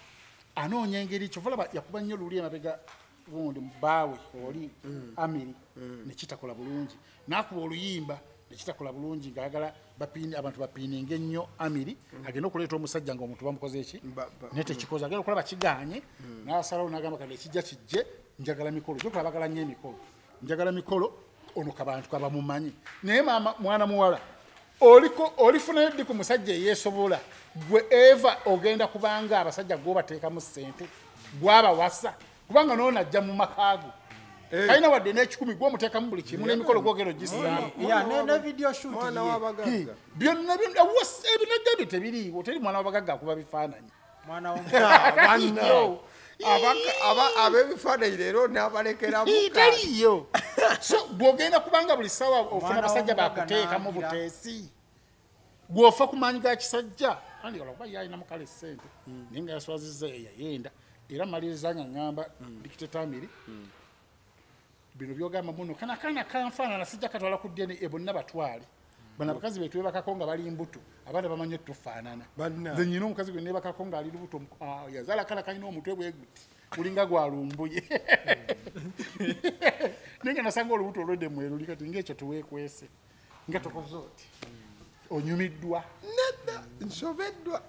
anoonya engeri kyovala yakuba nnyo luli emabega gundi baawe oli Amiri nekitakola bulungi n'akuba oluyimba nekitakola bulungi ng'ayagala abantu bapiininga ennyo Amiri agenda okuleeta omusajja ng'omuntu bamukoze eki naye tekikoze agenda okulaba kiganye n'asalawo n'agamba kati ekijja kijje njagala mikolo gyokulabagala nnyo emikolo njagala mikolo ono kabantu kabamumanyi naye mwana muwala olifunayo ddi ku musajja eyeesobola gwe Eva ogenda kubanga abasajja gwobateekamu ssente gwabawasa kubanga noona ajja mu makaago kalina wadde n'ekikumi gwomuteekamu buli kimu n'emikolo gwogero gisaamu ne video shoot byonna ebinajja tebiriiwo teri mwana wabagagga akuba bifaananyi ab'ebifaananyi leero n'abalekeramu taliyo so bw'ogenda kubanga buli ssaawa ofuna abasajja bakuteekamu buteesi gw'ofa ku maanyi ga kisajja andi olaba yalina mukale ssente naye nga yaswazizza yayenda era maliriza nga ŋŋamba dikiteta Amiri bino byogamba muno kana kanfaanana sijja katwala ku ddene bonna batwale bano abakazi betu bebakako nga bali mbuto abaana bamanyi tufaanana nze nyina omukazi gwe nebakako nga ali lubuto yazaala kana kalina omutwe bweguti gulinga gwalumbuye naye nga nasanga olubuto olwedde mweruli kati ngaekyo tuweekwese nga tokoze oti onyumiddwa nedda nsobeddwa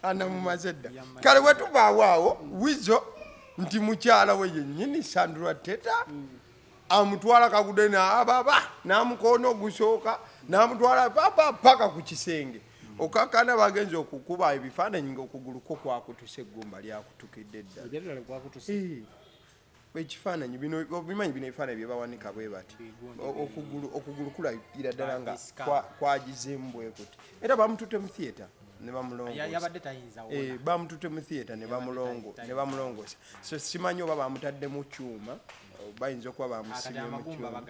ana mumaze dda kale wetubaawo awo wizo nti mukyala we yennyini Sandra Teta amutwala kagude n'ababa n'amukoona ogusooka n'amutwala paka ku kisenge okakana bagenza okukuba ebifaananyi ng'okugulu ko kwakutuse eggumba lyakutukidde ddala ekifaananyi bino bimanyi bino ebifaananyi bye bawanika bwe bati okugulu kulayira ddala nga kwagizeemu bwe kuti era bamututte mu theatre ne bamutute mu theatre ne bamulongosa so simanyi oba bamutadde mu kyuma bayinza okuba bamusibye mu kyuma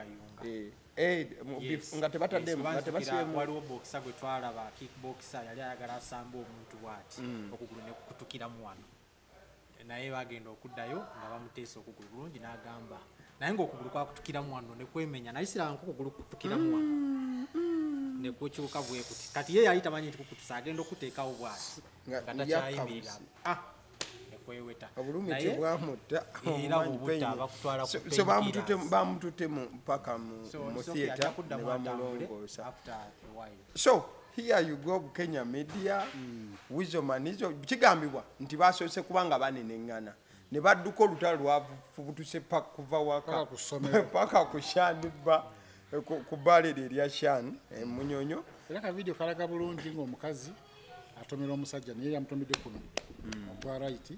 nga tebataddemu nga tebasibyemu waliwo boxer gwe twalaba kickboxer yali ayagala asamba omuntu bwati okugulu ne kukutukiramu wano naye bagenda okuddayo nga bamuteesa okugulu bulungi n'agamba naye ng'okugulu kwakutukiramu wano ne kwemenya naye siraba nk'okugulu kutukiramu wano ne kukyuka bwe kuti kati ye yali tamanyi nti kukutusa agenda okuteekawo bwati nga takyayimirira ne kweweta obulumi bwamutta era obutta bakutwala ku so bamutute mpaka mu theatre ne bamulongoosa so here you go Kenya media Wizo Manizo kigambibwa nti basoose kubanga baneneŋŋana ne badduka olutalo lwafubutuse kuva waka paka ku Shandiba ku bbalero erya Shan Munyonyo era ka video kalaga bulungi ng'omukazi atomera omusajja naye yamutomedde kuno okwa right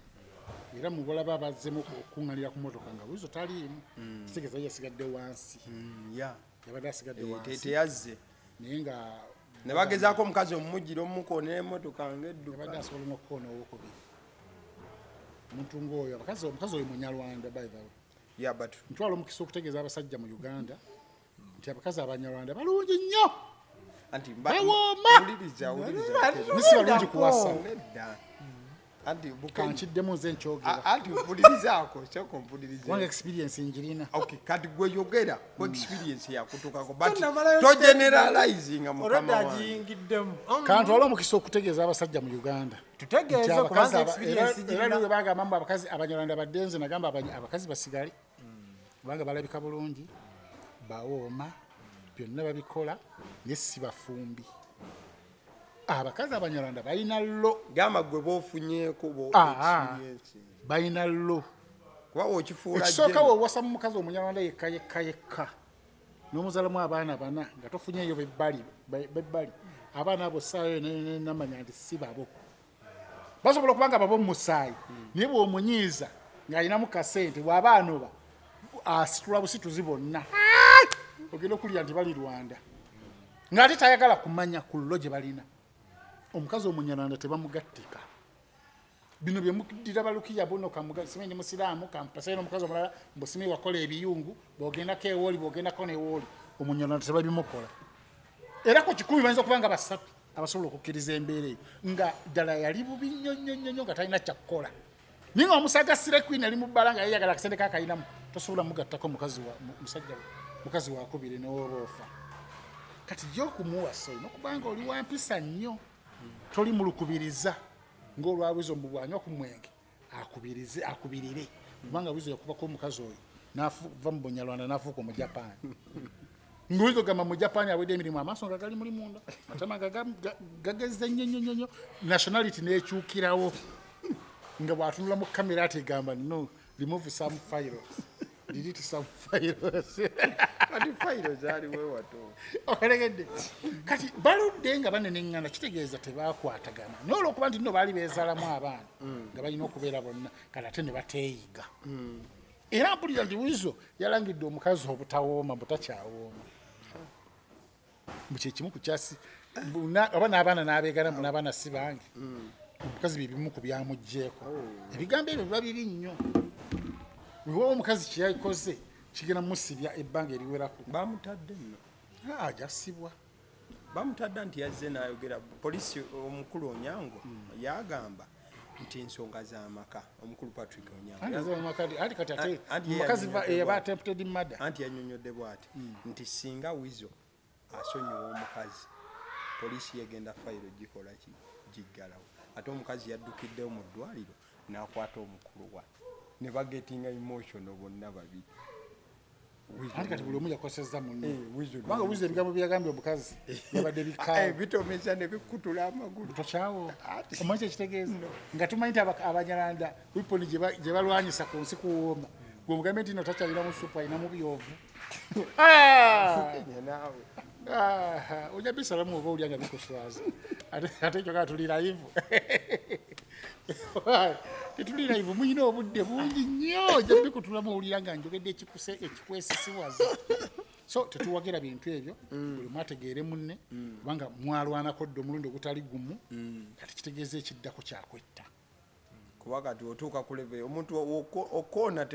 era mubolaba bazzemu okuŋŋanira ku motoka nga Wizo taliimu kitegeza yasigadde wansi yabadde asigadde wansi teyazze naye nga ne bagezaako omukazi omumujjira omukoonera emmotoka ng'edduka yabadde asobola n'okukoona owokubiri omuntu ng'oyo omukazi oyo munyarwanda by the way but ntwala omukisa okutegeeza abasajja mu Uganda nti abakazi abanyarwanda balungi nnyo bawooma nisi balungi kuwasa kankiddemu nze nkyogera mpulirizaako soko mpuliriza kubanga experience njirina kati gwe yogera ku experience yakutukako but togeneralizinga mukama wange kantwala omukisa okutegeeza abasajja mu Uganda tutegeeze kubanga experience era bagamba mbu abakazi abanyarwanda baddenze nagamba abakazi basigale kubanga balabika bulungi bawooma byonna babikola naye si bafumbi abakazi abanyarwanda balina llo gamba gwe boofunyeeko balina llo kuba wokifuula ekisooka weewasa mu mukazi omunyarwanda yekka n'omuzalamu abaana bana nga tofunyeeyo bebbali abaana abo saayo namanya nti si babo basobola okuba nga babo mu musaayi naye bw'omunyiiza ng'alinamu kasente bw'abaana oba asitula busituzi bonna ogenda okulya nti bali Rwanda ng'ate tayagala kumanya ku llo gye balina omukazi omunyarwanda tebamugattika bino bye mukidira balukiya bono kamuga simenye musiramu kampasa ino mukazi omulala mbosimi wakola ebiyungu bogenda ke woli bogenda ko ne woli omunyono teba bimukola era ko kikumi banza kubanga basatu abasobola okukiriza embeere nga ddala yali bubi nnyo nga talina kyakukola ninga omusaga sire queen ali mubalanga yayagala akasente kakayinamu tosobola mugattako musajja mukazi wakubire n'obofa kati gyokumuwasa olina okubanga oli wampisa nnyo toli mulukubiriza ng'olwawizo mbubwanywa ku mwenge akubirire kubanga wizo yakubako omukazi oyo naava mu Bunyarwanda n'afuuka mu Japan ng'owizo gamba mu Japan awedde emirimu amaaso nga gali muli munda matama gagezze nnyo nationality n'ekyukirawo nga bw'atunula mu kamera ategamba no remove some files delete some files kati fayiro zaaliwo wato okeregedde kati baludde nga banenengana kitegeeza tebaakwatagana naye olwokuba nti nno baali beezalamu abaana nga balina okubeera bonna kati ate ne bateeyiga era mpulira nti wizo yalangidde omukazi obutawooma butakyawooma mukyekimu ku kyasi oba n'abaana n'abeegana mu n'abaana si bange omukazi byebimu ku byamugjeeko ebigambo ebyo biba biri nnyo wewawo omukazi kyeyakoze kigenda musibya ebbanga eriwerako bamutadde nno ajasibwa bamutadde nti yazze n'ayogera poliisi omukulu Onyango yagamba nti ensonga z'amaka omukulu Patrick Onyango omukazi yaba attempted murder anti yannyonnyodde bw'ati nti singa wizo asonyiwa omukazi poliisi yegenda fayiro gikola giggalawo ate omukazi yaddukiddewo mu ddwaliro n'akwata omukulu wa ne bagetinga emotional bonna babiri anti kati buli omu yakosezza munobanga wizo ebigambo byagambye omukazi yabadde bitomeza ne bikutula amagulu tokyawo omanyi kyekitegeeza nga tumanyi nti abanyalanda wiponi gye balwanyisa ku nsi kuwooma gwe omugambe nti no takyalinamu supu alinamu byovu naawe ojja bisalamu oba olya nga bikuswaza ate ekyo kaa tuli live tetuli live muyina obudde bungi nnyo ojja bikutulamu owulira nga njogedde ekikwesisiwaza so tetuwagira bintu ebyo buli mwategeere munne kubanga mwalwanako dde omulundi ogutali gumu kati kitegeeza ekiddako kyakwetta kuba kati otuuka ku level omuntu okoona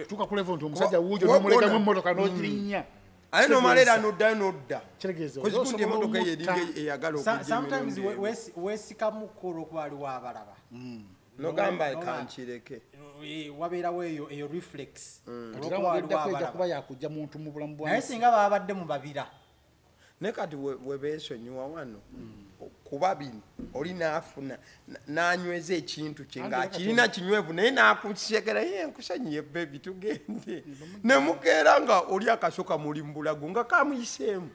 tuuka ku level nti omusajja wuujo n'omulegamu emmotoka n'ogirinnya aye nomalera noddayo nodda kitegeeza emotoka eyagala sometimes weesikamu kolo kuba aliwo abalaba nogamba kankireke wabeerawo eyo reflex kuba yakujja muntu mu bulamu bwa naye singa baba badde mu babira naye kati webeesonyiwa wano kuba bino oli naafuna nanyweza ekintu kye ngaakirina kinywevu naye nakusekera ye nkusanyiye bebi tugende nemukeera nga oli akasoka muli mbulago nga kamuyiseemu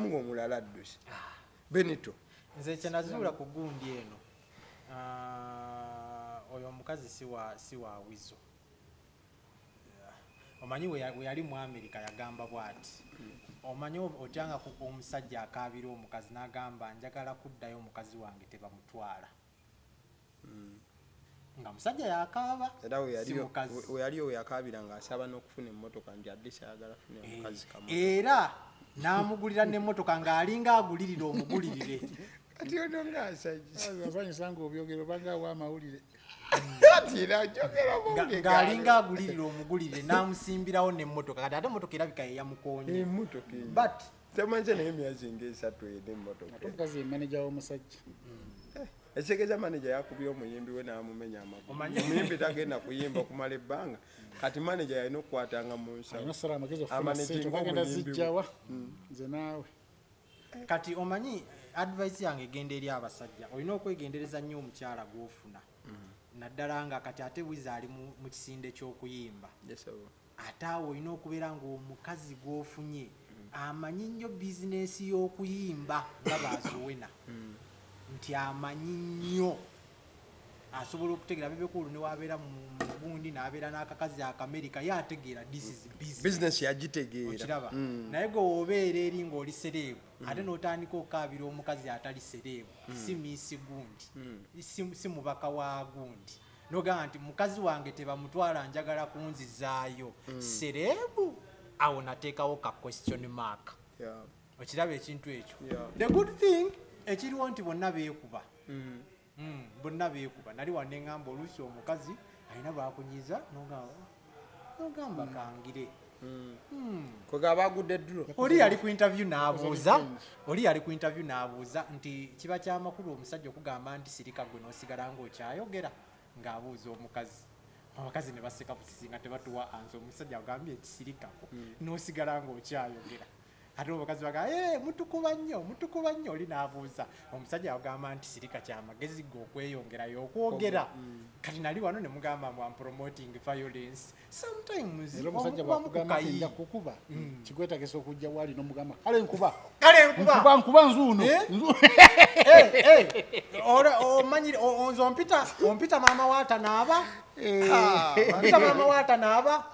ng'omulala adduse Benito nze kyenazuula ku gundi eno oyo omukazi si wa wizo omanyi we yali mu America yagamba bw'ati omanyi otyanga omusajja akaabira omukazi n'agamba njagala kuddayo omukazi wange tebamutwala nga musajja yakaaba era we yali oyo yakaabira ng'asaba n'okufuna emmotoka nti addisa ayagala afune omukazi kamu era n'amugulira n'emmotoka ng'alinga agulirira omugulirire kati ono ng'asanyusa ng'obyogero obangaawo amawulire ng'alinga agulirira omugulirire n'amusimbirawo n'emmotoka kati ate emmotoka erabika yeyamukoonye but temanje naye emyezi ng'esatu n'emmotoka omukazi ye manager w'omusajja ekitegeeza manager yakubye omuyimbi we n'amumenya amagulu omuyimbi tagenda kuyimba kumala ebbanga kati manager yalina okukwatanga mu nsagenda zijjawa nze naawe kati omanyi advice yange egenda eri abasajja olina okwegendereza nnyo omukyala gw'ofuna naddala nga kati ate wiza ali mu kisinde ky'okuyimba ate awo olina okubeera ng'omukazi gw'ofunye amanyi nnyo bizinesi y'okuyimba nga baazowena nti amanyi nnyo asobola okutegeera bebekulu ne wabeera mu gundi n'abeera n'akakazi akamerika ye ategeera this is business yagitegeera okiraba naye gwe obeera eri ng'oli sereebu ate n'otandika okaabira omukazi atali sereebu si miisi gundi si mubaka wa gundi nogamba nti mukazi wange tebamutwala njagala kunzizaayo sereebu awo nateekawo ka question mark okiraba ekintu ekyo the good thing ekiriwo nti bonna beekuba bonna beekuba nali wanne ngamba oluusi omukazi alina bakunyiza nogamba kangire kwegaba agudde ddulo oli yali ku interview n'abuuza nti kiba kyamakulu omusajja okugamba nti sirika gwe n'osigala ng'okyayogera ng'abuuza omukazi abakazi ne baseka busisi nga tebatuwa ansi omusajja agambye ekisirikako n'osigala ng'okyayogera ate abakazi baga mutukuba nnyo oli n'abuuza omusajja agamba nti sirika kyamagezi ge okweyongerayo okwogera kati nali wano ne mugamba mbu promoting violence sometimes omusajja bwakugamba nti nja kukuba kikwetagisa okujja wali n'omugamba kale nkuba nzuuno omanyire onzo ompita maama waatanaaba mpita maama waatanaaba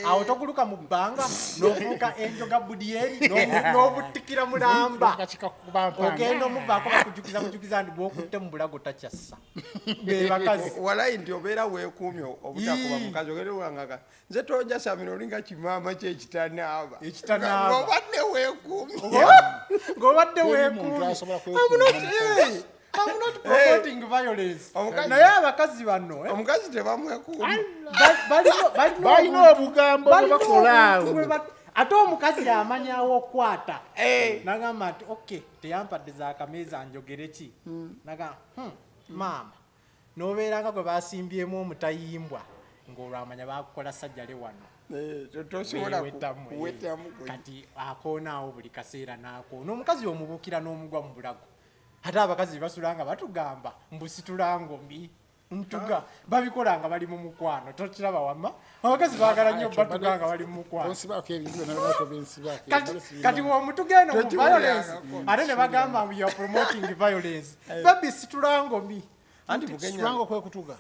awo toguluka mu bbanga n'ofuuka enjoga budyeri n'obutikira mulamba ogenda omuvaako bakujukiza nti bwokutte mu bulago takyassa bebakazi walayi nti obeera weekuumye obutakuba mukazi ogende wangaga nze tonjasamira olinga kimaama kyekitanaaba ng'obadde weekuumye I'm not promoting violence. Naye abakazi bano omukazi tebamwekuumye balina obugambo bwebakolaawo ate omukazi amanyawo okwata nagamba nti okay teyampadde zakameeza njogere ki nagamba maama nobeeranga gwe basimbyemu omutayimbwa ng'olwamanya bakukola sajjale wano kati akoonaawo buli kaseera n'akoona omukazi omubuukira n'omugwa mu bulago ate abakazi basulanga batugamba mbusitulanga mbi ntuga babikolanga bali mu mukwano tokiraba wamma abakazi baagala nnyo batuganga bali mu mukwano kati womutugenda mu violence ate ne bagamba mbu you're promoting violence babi situlanga mbi situlanga kwekutuga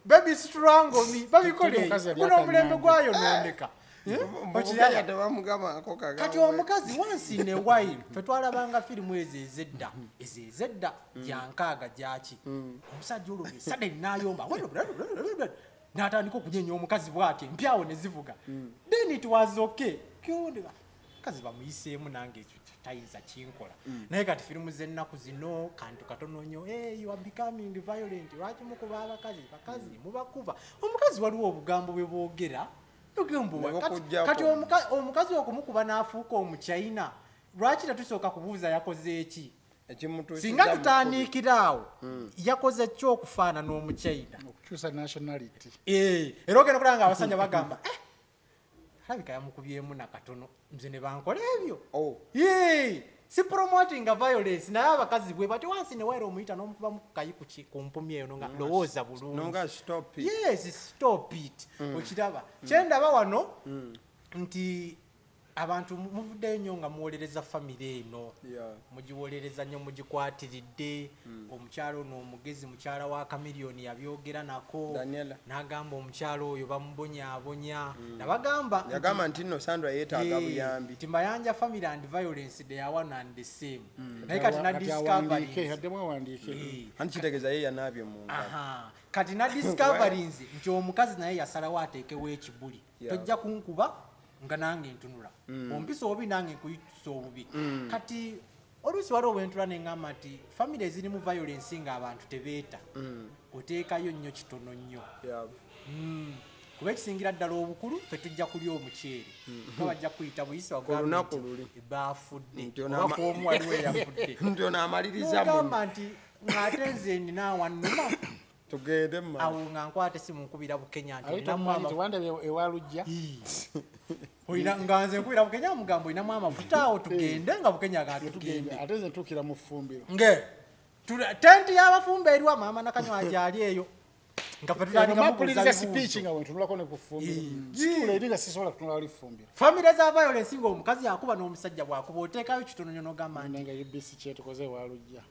babi situlanga mbi babikole kuno omulembe gwayo nondeka kati omukazi once in a while fetwalabanga firimu ezo ezedda jankaaga jaki omusajja olwo sudden nayomba n'atandika okunyenya omukazi bwati empyawo ne zivuga then it was okay kazi bamuyiseemu nange ekyo tayinza kinkola naye kati firimu z'ennaku zino kantu katono nnyo you are becoming violent lwaki mukuba bakazi mubakuba omukazi waliwo obugambo bwe boogera kati omukazi okumukuba n'afuuka omuchina lwaki tetusooka kubuuza yakoze eki singa tutandikira awo yakoze ki okufaanana omuchina okukyusa nationality era ogenda kulanga abasajja bagamba alabika yamukubyemu nakatono nze ne bankola ebyo si promoting violence naye abakazi bwe bati wansi ne waira omuyita n'omukuba mu kayi ku mpumi eyo nga lowooza bulungi stop it okiraba kyendaba wano nti abantu muvuddeyo nnyo nga muwolereza famire eno mugiwolereza nnyo mugikwatiridde omukyalo ono omugezi mukyala wa Kamiliyoni yabyogera nako n'agamba omukyalo oyo bamubonyaabonya nabagamba yagamba nti nno Sandra yeetaaga buyambi ti Mayanja family and violence they are one and the same naye kati kitegeeza ye yanaabye mu ngalo kati na discoveries nti omukazi naye yasalawo ateekewo ekibuli tojja kunkuba nga nange ntunula ompisa obubi nange nkuyisa obubi kati oluusi waliwo bwentula neŋŋamba nti famire ezirimu violence ng'abantu tebeeta oteekayo nnyo kitono nnyo kuba ekisingira ddala obukulu fetujja kulya omuceere nga bajja kuyita buyisi olunaku luli baafudde oba kwomu waliwo eyafudde nti onaamaliriza mugamba nti ng'ate nze nina wannuma tugende awo nga nkwate simu nkubira Bukenya ewalujja nga nze nkubira Bukenya mugambo olinamu amafuta awo tugende nga Bukenya gatugende ate nze ntuukira mu ffumbiro tenti y'abafumbo eriwa maama nakanywa agyali eyo nga fetutandika speech nga wentunulako ne ku ffumbiro situla eri nga sisobola kutunula wali ffumbiro famire za violence nga omukazi akuba n'omusajja bwakuba oteekayo kitono nnyo n'ogamba nga UBC kyetukoze ewalujja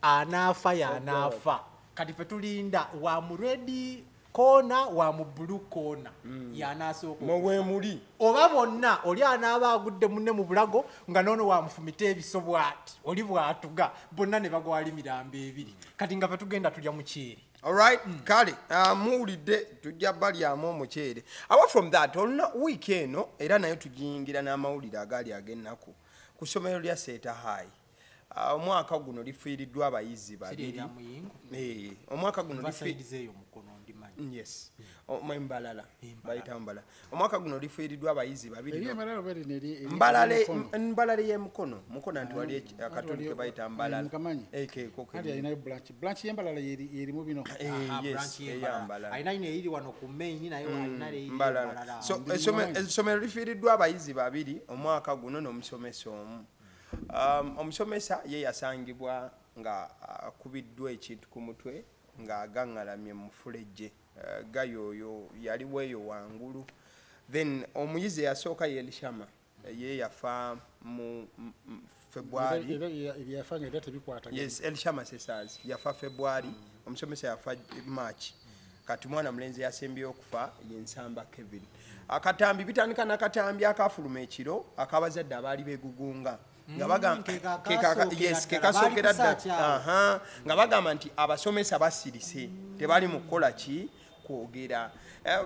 anaafa y'anaafa kati fetulinda wa mu red corner wa mu blue corner y'anaasooka mwe oba bonna oli anaaba agudde munne mu bulago nga noono wamufumita ebisobw ati oli bwatuga bonna ne bagwali mirambo ebiri kati nga fetugenda tulya muceere alright kale muwulidde tujja balyamu omuceere away from that oluna week eno era nayo tugiyingira n'amawulire agaali ag'ennaku ku ssomero lya Seeta High omwaka guno lifiiriddwa abayizi babiri. Omwaka guno yes. Mbalala bayita Mbalala. Omwaka guno lifiiriddwa abayizi babiri. Mbalala y'emukono anti wali akatuli ke bayita Mbalala. Kati alinayo branch y'Embalala yerimu bino. Alina ine eri wano ku main naye alina eri Mbalala. So essomero lifiiriddwa abayizi babiri omwaka guno n'omusomesa omu. Omusomesa ye yasangibwa nga akubiddwa ekintu ku mutwe nga agangalamye mu fulejje. Gayoyo yaliwo eyo wangulu. Then omuyizi yasooka ye Elishama ye yafa mu February. Yes, Elishama Sesaz yafa February. Omusomesa yafa March. Kati mwana mulenzi yasembye okufa ye Nsamba Kevin. Akatambi bitandika n'akatambi akafuluma ekiro akabazadde abaali begugunga. Nga bagamba nti abasomesa basirise tebali mu kukola ki kwogera.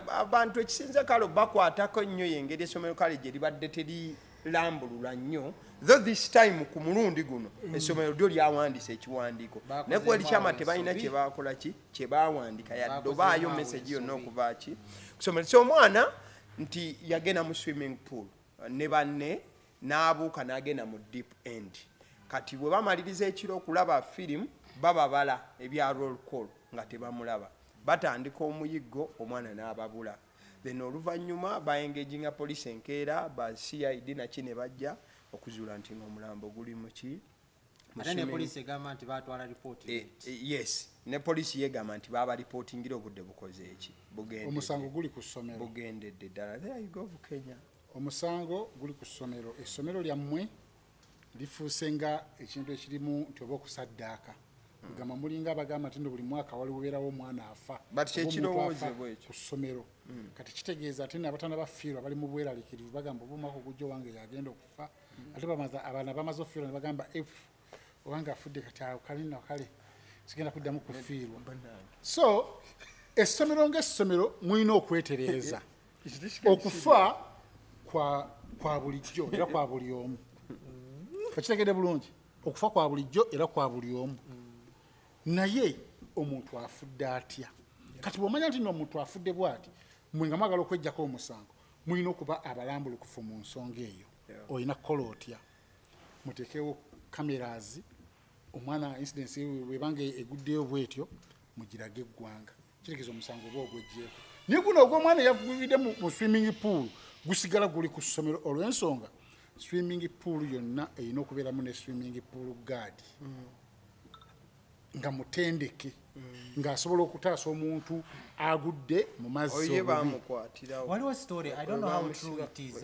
Abantu ekisinze kale bakwatako nnyo yengeri essomero kale gye libadde terilambulula nnyo. Though this time ku mulundi guno essomero lyo lyawandiisa ekiwandiiko naye ku Elishama tebalina kye bakola ki kye baawandika yadde obaayo message yonna okuva ki kusomero. So omwana nti yagenda mu swimming pool ne banne n'abuuka n'agenda mu deep end. Kati bwe bamaliriza ekiro okulaba firimu bababala ebya roll call nga tebamulaba. Batandika omuyiggo omwana n'ababula. Then oluvannyuma baengaginga police enkeera ba CID naki ne bajja okuzuula nti ng'omulambo guli mu ki. Ate ne police egamba nti baatwala report. Yes, ne police yegamba nti baba reportingira obudde bukoze eki bugende. Omusango guli ku ssomero. Bugendedde ddala. There you go Bukenya. Omusango guli ku ssomero. Essomero lyammwe lifuuse nga ekintu ekirimu nti oba okusaddaaka. Gamba mulinga abagamba nti buli mwaka waliwo beerawo omwana afa. Kyekirowoozo bwekyo ku ssomero. Kati kitegeeza ate n'abatana bafiirwa bali mu bweraliikirivu bagamba oba omwaka ogujja wange yagenda okufa. Ate abaana bamaze okufiirwa ne bagamba obanga afudde kati awo kalina kale sigenda kuddamu kufiirwa. So essomero ng'essomero mulina okwetereeza okufa kwa bulijjo era kwa buli omu. Kakitegedde bulungi okufa kwa bulijjo era kwa buli omu. Naye omuntu afudde atya? Kati bw'omanya nti omuntu afudde bw'ati mwe nga mwagala okweggyako omusango mulina okuba abalambulukufu mu nsonga eyo. Olina kukola otya? Muteekewo cameras omwana incidence webanga eguddeyo bwetyo mugirage eggwanga kitegeeza omusango oba ogweggyeko. Naye guno ogw'omwana yavubiridde mu swimming pool gusigala guli ku ssomero olw'ensonga swimming pool yonna erina okubeeramu ne swimming pool guard nga mutendeke ng'asobola okutaasa omuntu agudde mu mazzi. Waliwo story, I don't know how true it is.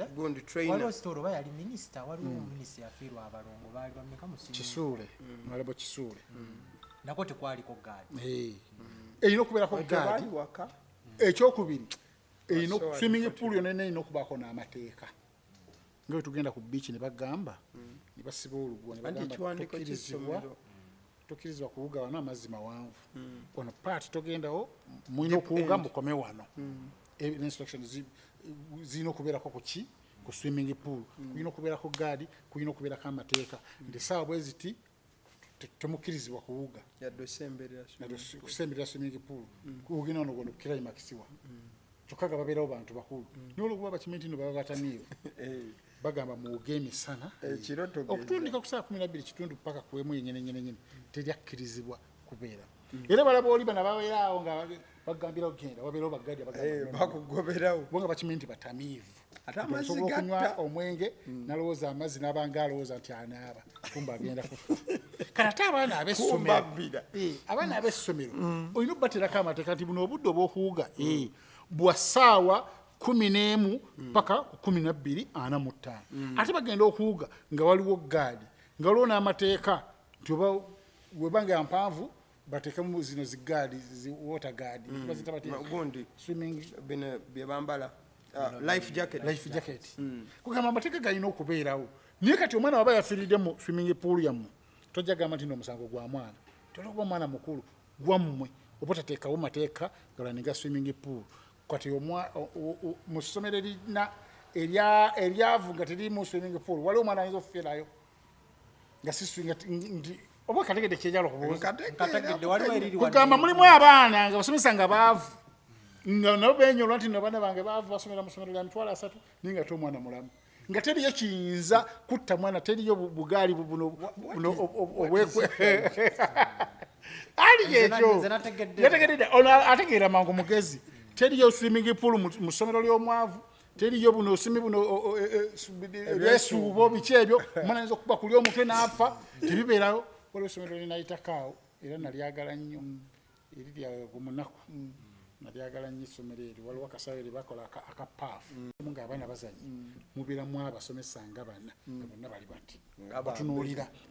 Waliwo story oba yali minisita, waliwo minisita yafiirwa abalongo baali bameka mu Kisuule, Malebo Kisuule. Nako tekwaliko gaadi. Erina okubeerako gaadi. Ekyokubiri erina swimming pool yonna erina okubaako n'amateeka. Nga bwe tugenda ku beach ne bagamba ne basiba oluguwa ne bagamba tokkirizibwa kuwuga wano amazzi mawanvu. Ono paati togendawo mulina okuwuga mukome wano. Instructions zirina okubeerako ku ki ku swimming pool. Kulina okubeerako gaadi, kulina okubeerako amateeka. Nti essaawa bwe ziti temukkirizibwa kuwuga. Kusemberera swimming pool. Kuwugina ono gono kirayimakisiwa. Kyokka nga babeerawo bantu bakulu. Naye olwokuba bakimanyi nti baba batamiivu. Bagamba muwuge emisana okutundika ku saa 12 kitundu paka kuwemu yennyini teryakkirizibwa kubeera. Era balaba oli bana babeeraawo nga bagambira ogenda wabeerawo bagadi bakugoberawo bonga bakimanyi nti batamiivu. Amasobola okunywa omwenge nalowooza amazzi n'abanga alowooza nti anaaba kumba agenda kufa. Kati ate abaana ab'essomero olina obbateerako amateeka nti buno obudde obw'okuwuga bwa ssaawa 11 paka 12:45. Ate bagenda okuwuga nga waliwo gaadi nga waliwo n'amateeka nti oba webanga mpanvu bateekemu zino zigaadi water gaadi gundi swimming bye bambala life jacket. Kugamba amateeka galina okubeerawo. Naye kati omwana waba yafiiridde mu swimming pool yammwe tojja gamba nti n'omusango gwa mwana tolikuba omwana mukulu gwammwe oba tateekawo mateeka galaninga swimming pool. Kati mu ssomero eryavu nga teriri mu swimming pool waliwo omwana ayinza okufiirayo. nga siswinga oba kategedde kyejalo nkategedde waliwo eriri kugamba mulimu abaana nga basomesa nga baavu nabo benyolwa nti abaana bange baavu basomera mu ssomero lya mitwalo 3 naye nga omwana mulamu nga teriyo kiyinza kutta mwana teriyo bugaali buno obwekwe ali ekyo yategedde ategeera mangu mugezi teriyo swimming pool mu ssomero ly'omwavu teriyo buno osimi buno lyesuubo biki ebyo omwana ayinza okuba kuli omutwe n'afa tebibeerawo waliwo essomero linayitakawo era nalyagala nnyo erirya ku munaku nalyagala nnyo essomero eryo waliwo akasawo eri bakola akapaafu ng'abaana bazannya mubeeramu abasomesa nga bana nga bonna bali bati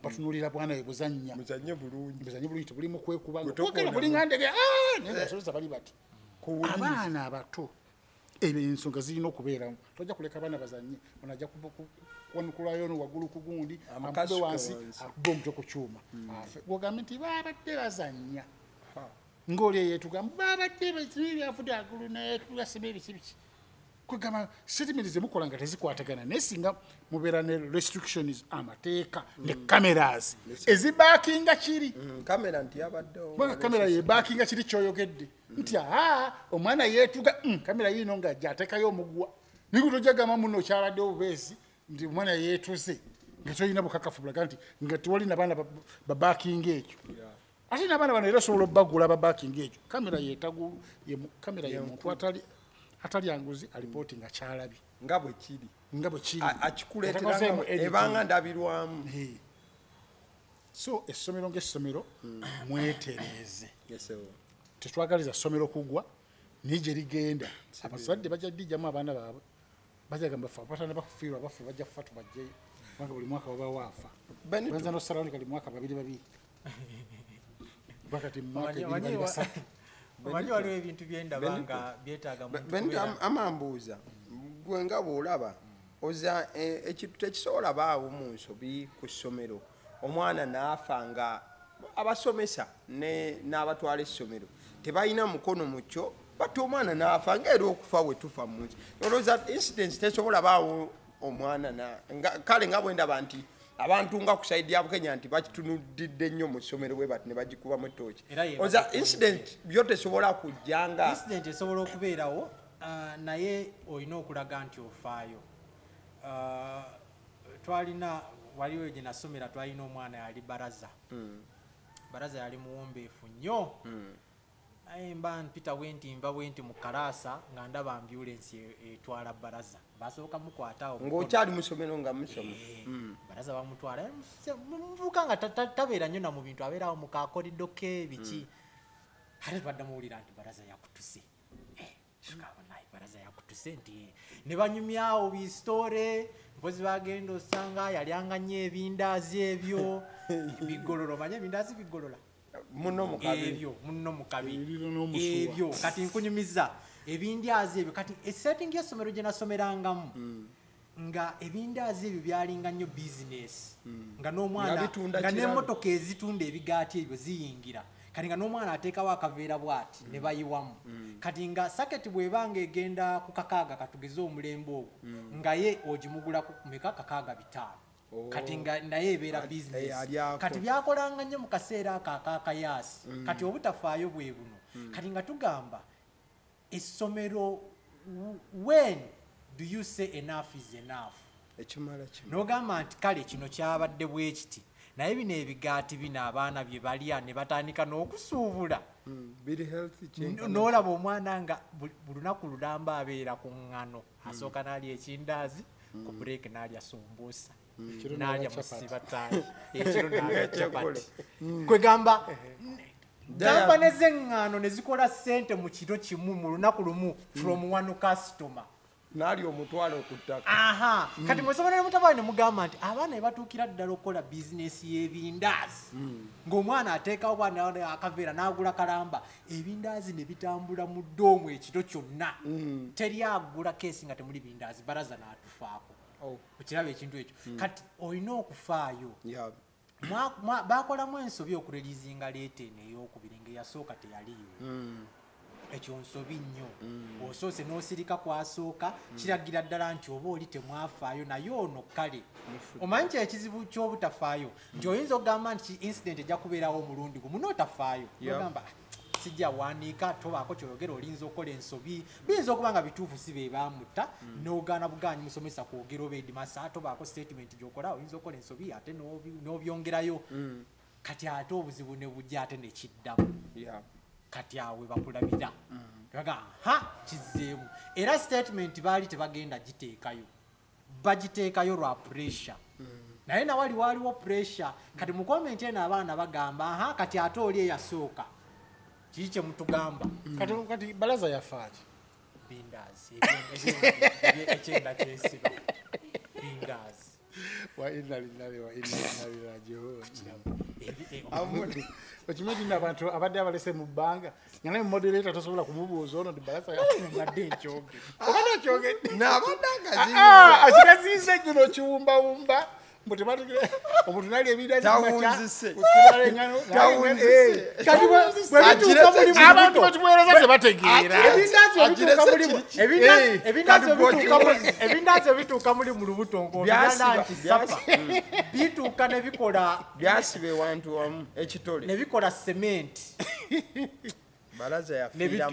batunuulira bwana we buzannya buzannye bulungi tebulimu kwekuba okera bulinga ndege naye abasomesa bali bati abaana abato ebyo ensonga zirina okubeeramu tojja kuleka abaana bazannye ono ajja wanukulayo no waggulu ku gundi amube wansi akube omutwe ku kyuma gwogambe nti babadde bazannya ng'oli eyetugamba babadde bebyafudde agulu naye tugasima ebiki biki kwegamba setimenti zemukola nga tezikwatagana naye singa mubeera ne restrictions amateeka ne cameras ezibaakinga kiri kamera yebaakinga kiri kyoyogedde nti omwana yeetuga kamera yiino nga gyateekayo omugwa nikutojagamba muno okyabadde obubeezi nti omwana yeetuze nga tolina bukakafu bulaga nti nga tewalina baana babaakinga ekyo ate n'abaana bano era osobola obbagula babaakinga ekyo kamera yeetagulu kamera yemuntu atali anguzi alipooti nga kyalabye nga bwe kiri akikuleetera ebanga ndabirwamu so essomero ng'essomero mwetereeze tetwagaliza ssomero kugwa naye gye ligenda abazadde bajja ddijjamu abaana baabwe bajagamba fe abatana bakufiirwa bafe bajja kufa tubajjeyo kubanga buli mwaka baba waafa bayinza n'ossalawo kali mwaka 2 bakati mu mwaka 2 omanyi waliwo ebintu byendaba nga byetaaga amambuuza gwe nga bw'olaba oza ekintu tekisobola baawo mu nsobi ku ssomero omwana naafa nga abasomesa n'abatwala essomero tebalina mukono mu kyo bati omwana naafa ngaera okufa bwe tufa mu nsi olowooza incidents tesobola baawo omwana kale nga bwe ndaba nti abantu nga ku saidi ya Bukenya nti bakitunudidde nnyo mu ssomero bwe bati ne bagikubamu ettooki oza incident byo tesobola kujjanga incident esobola okubeerawo naye olina okulaga nti ofaayo twalina waliwo gye nasomera twalina omwana yali baraza yali muwombeefu nnyo naye mba mpita nva wenti mu kalaasa nga ndaba ambulensi etwala baraza basooka mukwataawo ng'okyali mu ssomero nga musoma baraza bamutwala muvubuka nga tabeera nnyo na mu bintu abeerawo mu kakolido ke biki ate twadda muwulira nti baraza yakutuse baraza yakutuse nti ne banyumyawo bisitore mpozi bagenda osanga yalyanga nnyo ebindaazi ebyo bigololo manye ebindaazi bigolola muno mukabi ebyo kati nkunyumiza ebindaazi ebyo kati esetting y'essomero gye nasomerangamu nga ebindaazi ebyo byalinga nnyo bizinesi nga n'omwana nga n'emmotoka ezitunda ebigaati ebyo ziyingira kati nga n'omwana ateekawo akaveera bw'ati ne bayiwamu kati nga saketi bw'ebanga egenda ku kakaaga katugeze omulembe ogwo nga ye ogimugulaku kumeka kakaaga 5 kati nga naye ebeera bizinesi kati byakolanga nnyo mu kaseera ako akakayaasi kati obutafaayo bwe buno kati nga tugamba essomero when do you say enough is enough n'ogamba nti kale kino kyabadde bwe kiti naye bino ebigaati bino abaana bye balya ne batandika n'okusuubula n'olaba omwana nga buli lunaku lulamba abeera ku ŋŋano asooka n'alya ekindaazi ku bureeke n'alya sumbuusa n'alya musibatayi ekiro n'alya capati kwegamba kampani ez'eŋŋaano ne zikola ssente mu kiro kimu mu lunaku lumu from one customer naali omutwalo ku ttaka kati mwesobola ne mutabaali ne mugamba nti abaana bebatuukira ddala okukola bizinesi y'ebindaazi ng'omwana ateekawo bwana akaveera n'agula kalamba ebindaazi ne bitambula mu ddoomu ekiro kyonna teri agula keesi nga temuli bindaazi baraza n'atufaako okiraba ekintu ekyo kati olina okufaayo bakolamu ensobi okurelizinga leeta eno ey'okubiri ng'eyasooka teyaliiwo ekyo nsobi nnyo osoose n'osirika kwasooka kiragira ddala nti oba oli temwafaayo naye ono kale omanyi nti ekizibu ky'obutafaayo nti oyinza okugamba nti incident ejja kubeerawo omulundi gumu n'otafaayo ogamba sijja wanika tobaako kyoyogera olinza okukola ensobi biyinza okuba nga bituufu si be baamutta n'ogaana bugaanyi musomesa kwogera oba edimasa tobaako statement gy'okola oyinza okukola ensobi ate n'obyongerayo kati ate obuzibu ne bujja ate ne kiddamu kati awe bakulabira baga kizzeemu era statement baali tebagenda giteekayo bagiteekayo lwa pressure naye nawali waaliwo pressure kati mu comment eno abaana bagamba kati ate oli eyasooka kiki kye mutugamba kati balaza yafaaki bindazi ekyenda kyesiba bindazi okimanyi nti abantu abadde abalese mu bbanga nga naye moderator tosobola kumubuuza ono balaza mbadde nkyogedde obadde okyogedde n'abadde akikaziize guno kiwumbawumba mbu tebategere omuntu nali ebindaaabantu bakimuweereza tebategeera ebindazi ebituuka muli mu lubuto nkonti sapa bituuka ne bikola byasiba ewantu wamu ekitole ne bikola sementi balaza yafiira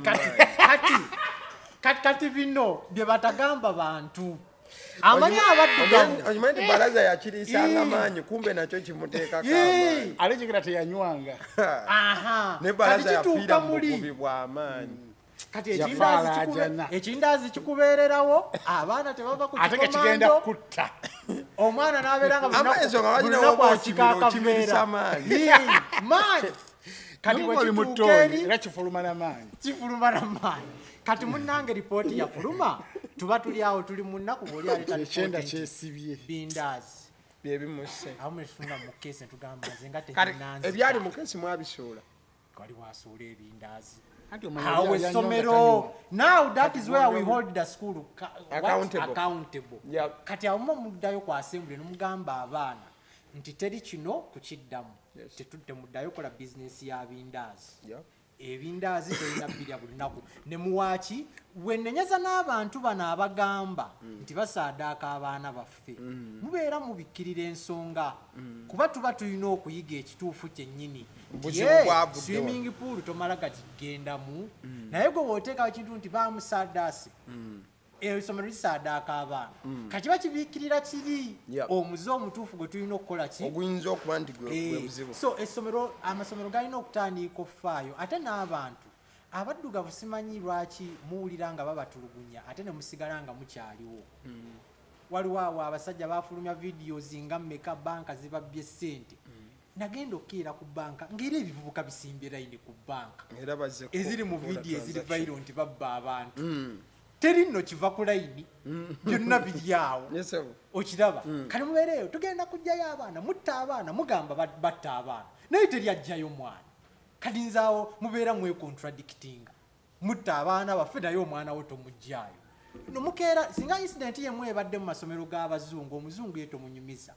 kati bino bye batagamba bantu amanyi abaddugavu okimanyi balaza yakiriisanga maanyi kumbe nakyo kimuteekako amaanyi alejekera teyanywanga ne balaza yafiira mu bukubi bw'amaanyi kati ekindazi kikubeererawo abaana tebava ku ate kigenda kutta omwana n'abeera ngakikakavera maanyi kati bwekituukeeri era kifuluma n'amaanyi kati munnange ripooti yafuluma tuba tuli awo tuli mu nnaku bw'oli ekyenda kyesibye bindazi byebimuse awamu etunula mu keesi netugamba nze nga tekinanze ebyali mu keesi mwabisuula wali wasuula ebindazi awo essomero now that is where we hold the school accountable kati awamu omuddayo ku assembly nomugamba abaana nti teri kino kukiddamu temuddayo kola bizinesi ya bindazi ebindazi tolina bbirya buli lunaku ne muwaaki wennenyeza n'abantu bano abagamba nti basaadaaka abaana baffe mubeera mubikkirira ensonga kuba tuba tulina okuyiga ekituufu kyennyini swimming pool tomala gakigendamu naye gwe bw'oteekawo ekintu nti bamusaadaase essomero lisaadaaka abaana kati bakibiikirira kiri omuze omutuufu gwe tulina okukola ki oguyinza okuba nti gwe buzibu so amasomero galina okutandika okufaayo ate n'abantu abaddugavu simanyi lwaki muwulira nga babatulugunya ate ne musigala nga mukyaliwo waliwo awo abasajja bafulumya videos nga mmeka banka zibabbye ssente nagenda okkiira ku banka ng'era ebivubuka bisimbye layini ku banka eziri mu vidiyo eziri viral nti babba abantu teri nno kiva ku layini byonna biri awo okiraba kale mubeereeyo tugenda kujjayo abaana mutta abaana mugamba batta abaana naye teri ajjayo mwana kati nzaawo mubeera mwecontradictinga mutta abaana baffe naye omwana wo tomugjayo nomukeera singa incident yemu ebadde mu masomero g'abazungu omuzungu ye tomunyumiza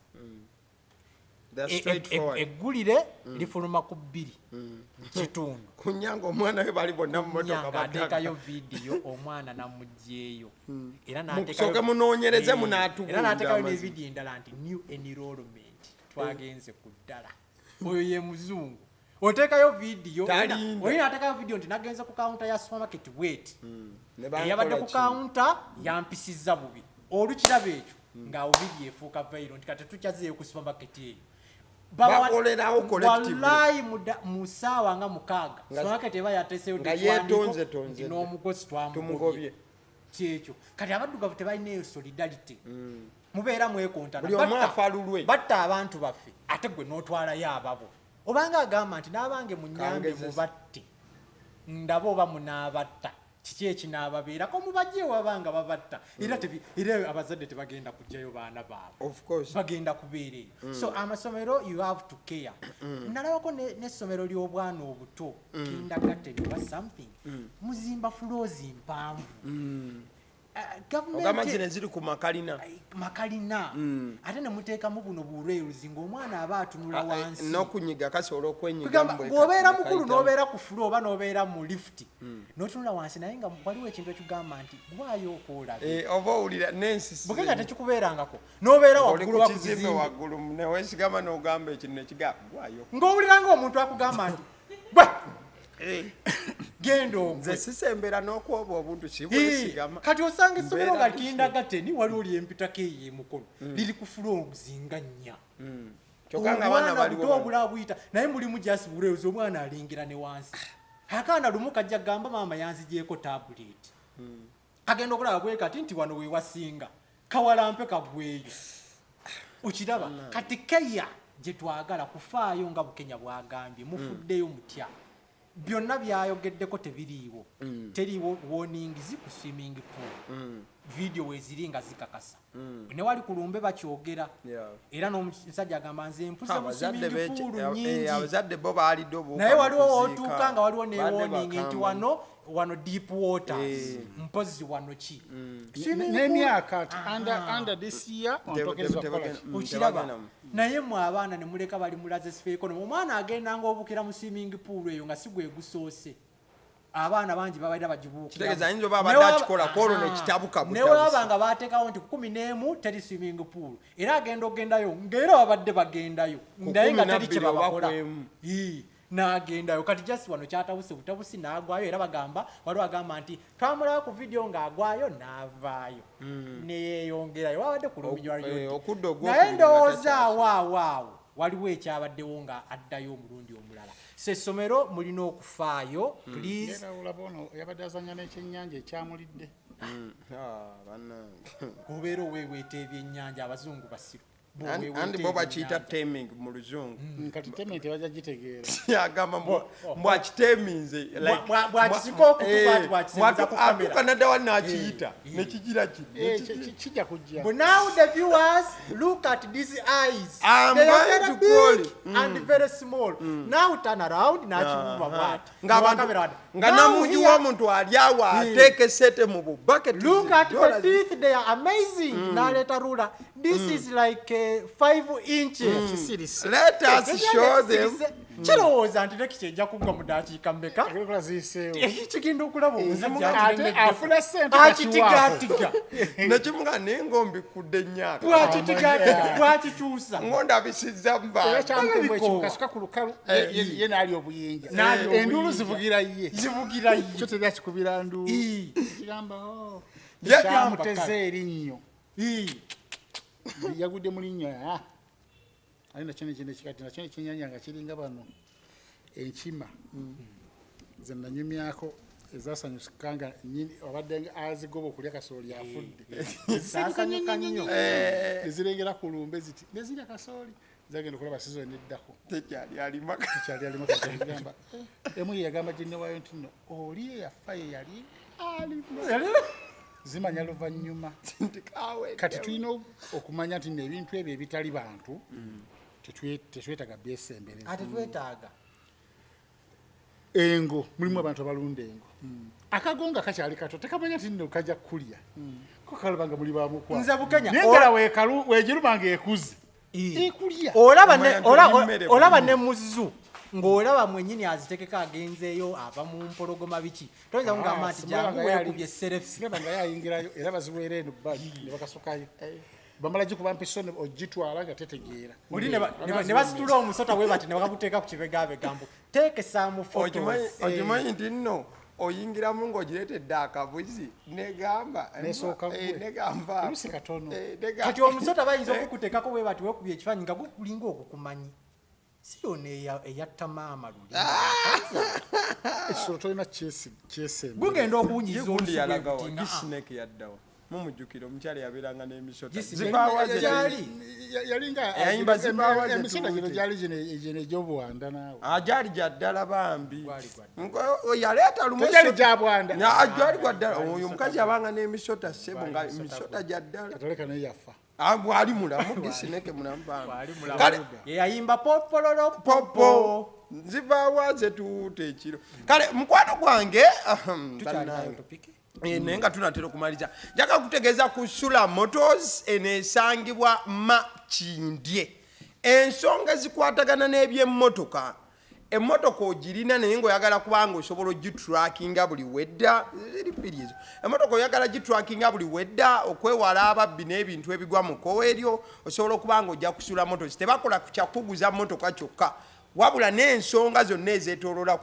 eggulire lifuluma ku 2 kitundu kunyanga omwana we bali bonna mu motoka ateekayo vidiyo omwana namugjeeyo era munoonyereze n'ateekayo ne vidiyo endala nti new enrollment twagenze ku ddala oyo ye muzungu oteekayo vidiyo oyina ateekayo vidiyo nti nagenze ku kawunta ya supermarket wait eyabadde ku kawunta yampisizza bubi olukiraba ekyo ng'awo vidiyo efuuka viral nti kati tukyazeeyo ku supermarket eyo bakolerawo wallahi mu ssaawa nga 6 supermarket eba yateeseyo n'omugozi twamugobye kyekyo kati abaddugavu tebalina eyo solidarity mubeera mwekontana batta abantu baffe ate gwe n'otwalayo ababo obanga agamba nti n'abange munyambe mubatte ndaba oba munaabatta kiki ekinaababeerako mubajjeewo abanga babatta era abazadde tebagenda kujjayo baana baabwe bagenda kubeera eyo so amasomero you have to care nalabako n'essomero ly'obwana obuto kindergarten oba something muzimba fuloozi mpanvu ogamba zino ziri ku makalina ate ne muteekamu buno bulweruzi ng'omwana aba atunula wansi n'okunyiga kasobola okwenyiga ng'obeera mukulu n'obeera ku fulo oba n'obeera mu lifuti n'otunula wansi naye nga waliwo ekintu ekigamba nti gwaayo okoolabe oba owulira n'ensisi bukenya tekikubeerangako n'obeera waggulu wakuzimbe waggulu neweesigama n'ogamba ekintu nekigamba gwaayo ng'owulira ng'omuntu akugamba nti genda nze sisembera n'okwoba obuntu kibwesigama kati osanga essomero nga kindagateni waliwo lyempitako eyo emukono liri ku fulo omuzinga nnya kyokka nga abaana baliwo obula buyita naye mulimu jasi bulewuzi omwana alingira ne wansi akaana lumu kajja gamba maama yanzigyeko tabuleti kagenda okulaba bwe kati nti wano wewasinga kawalampe kagweyo okiraba kati keya gye twagala kufaayo nga Bukenya bwagambye mufuddeyo mutya byonna byayogeddeko tebiriiwo teriiwo warnings ku swimming pool video weziri nga zikakasa ne wali kulumbe bakyogera era n'omusajja agamba nze mpuse mu swimming pool nyingi abazadde bo baalidde obuuka naye waliwo otuuka nga waliwo ne warning nti wano deep waters mpozi wano ki n'emyaka under this year okiraba naye mu abaana ne muleka bali mulaze sifeekono omwana agenda ng'obukira mu swimming pool eyo nga si gwe gusoose abaana bangi babaira bagibuukira kitegeeza ayinza oba abadde akikola kwolwo nekitabuka ne waba nga baateekawo nti 11 teri swimming pool era agenda ogendayo ng'era babadde bagendayo naye nga teri kye babakola n'agendayo kati just wano kyatawuse butabusi n'agwayo era bagamba waliwo agamba nti twamulaba ku video ng'agwayo n'avaayo neyeeyongerayo wabadde ku luminywa naye ndowooza awoawo waliwo ekyabaddewo nga addayo omulundi omulala essomero mulina okufaayo please yabadde azanya n'ekyennyanja ekyamulidde obeera oweeweeta ebyennyanja abazungu basiru andi bo bakiyita taming mu luzungu kati taming tebajja gitegeera yagamba bwakiteminze atuuka naddawa nakiyita nekigira kijja kujja but now the viewers look at these eyes they are very big and very small now turn around nakibuba bwati nga namuji w'omuntu ali awo ateeka esete mu bubucket look at the teeth they are amazing naleeta rula this is like 5 inches let us show them kirowooza nti nekikyenja kugwa mu dakiika mmeka kigenda okulaba afuna sente akitigatiga nekimuga naye ng'ombikudde ennyaka bwakitigatiga bwakikyusa ng'ondabisizza mubakasuka ku lukalu ye naali obuyinja enduulu zivugira ye kyo teryakikubira nduulu kigamba kyamuteze erinnyo yagudde mu linnya ali nakyo nekikati nakyo nekyenyanja nga kiringa bano enkima ze nanyumyako ezasanyuka nga nyini obadde azigoba okulya kasooli afudde ezirengera ku lumbe ziti nezirya kasooli zagenda okulaba sizoni eddako tekyali alima gamba emu yeyagamba ginnewayo nti no oli eyafa ye yali zimanya luvannyuma kati tulina okumanya nti nebintu ebyo ebitali bantu tetwetaaga byesembereza ate twetaaga engo mulimu abantu abalunda engo akagonga kakyali kato tekamanya nti nno kajja kulya ko kalabanga muli bamukwa nze Bukenya nengera wegirumanga ekuze ekulya olaba ne muzu ng'olaba mwennyini azitekeka agenzeeyo ava mu mpologoma biki toyinza kugamba nti jangu weekubye serefi nga yayingirayo era baziweera eno bbali ne bakasukayo bamala gikuba mpisoni ogitwala nga tetegeera oli ne basitula omusota bwe bati ne bakaguteeka ku kibegabegambo teekesaamu okimanyi nti nno oyingiramu ng'ogireetedde akabuzi negamba olusi katono kati omusota bayinza okukuteekako bwe bati weekubye ekifaanyi nga gukulinga okukumanyi si yona eyatta maama luli ekisolo tolina kyesembe gugenda okuwunyiza gundi yalagawo gisineke yaddawa mumujjukira omukyala yabeeranga n'emisota yalinga emisota gino gyali gino egy'obuwanda naawe gyali gya ddala bambi yaleeta lumogyali gya bwanda gyali gwa ddala oyo omukazi yabanga n'emisota sebo nga emisota gya ddala katoleka naye yafa bwali mulamu gisineke mulamu kale yayimba popololo popo nzivaawa ze tuwuuta ekiro kale mukwano gwange naye nga tunatera okumaliza njagala kutegeeza ku Sula Motors eneesangibwa Makindye. Ensonga zikwatagana n'ebyemmotoka, emmotoka ogirina naye ng'oyagala kubanga osobola ogitrackinga buli wedda, emmotoka oyagala gitrackinga buli wedda okwewala ababbi n'ebintu ebigwa mu kkowe eryo, osobola okubanga ojja ku Sula Motors. Tebakola kyakuguza mmotoka kyokka, wabula n'ensonga zonna ezeetooloola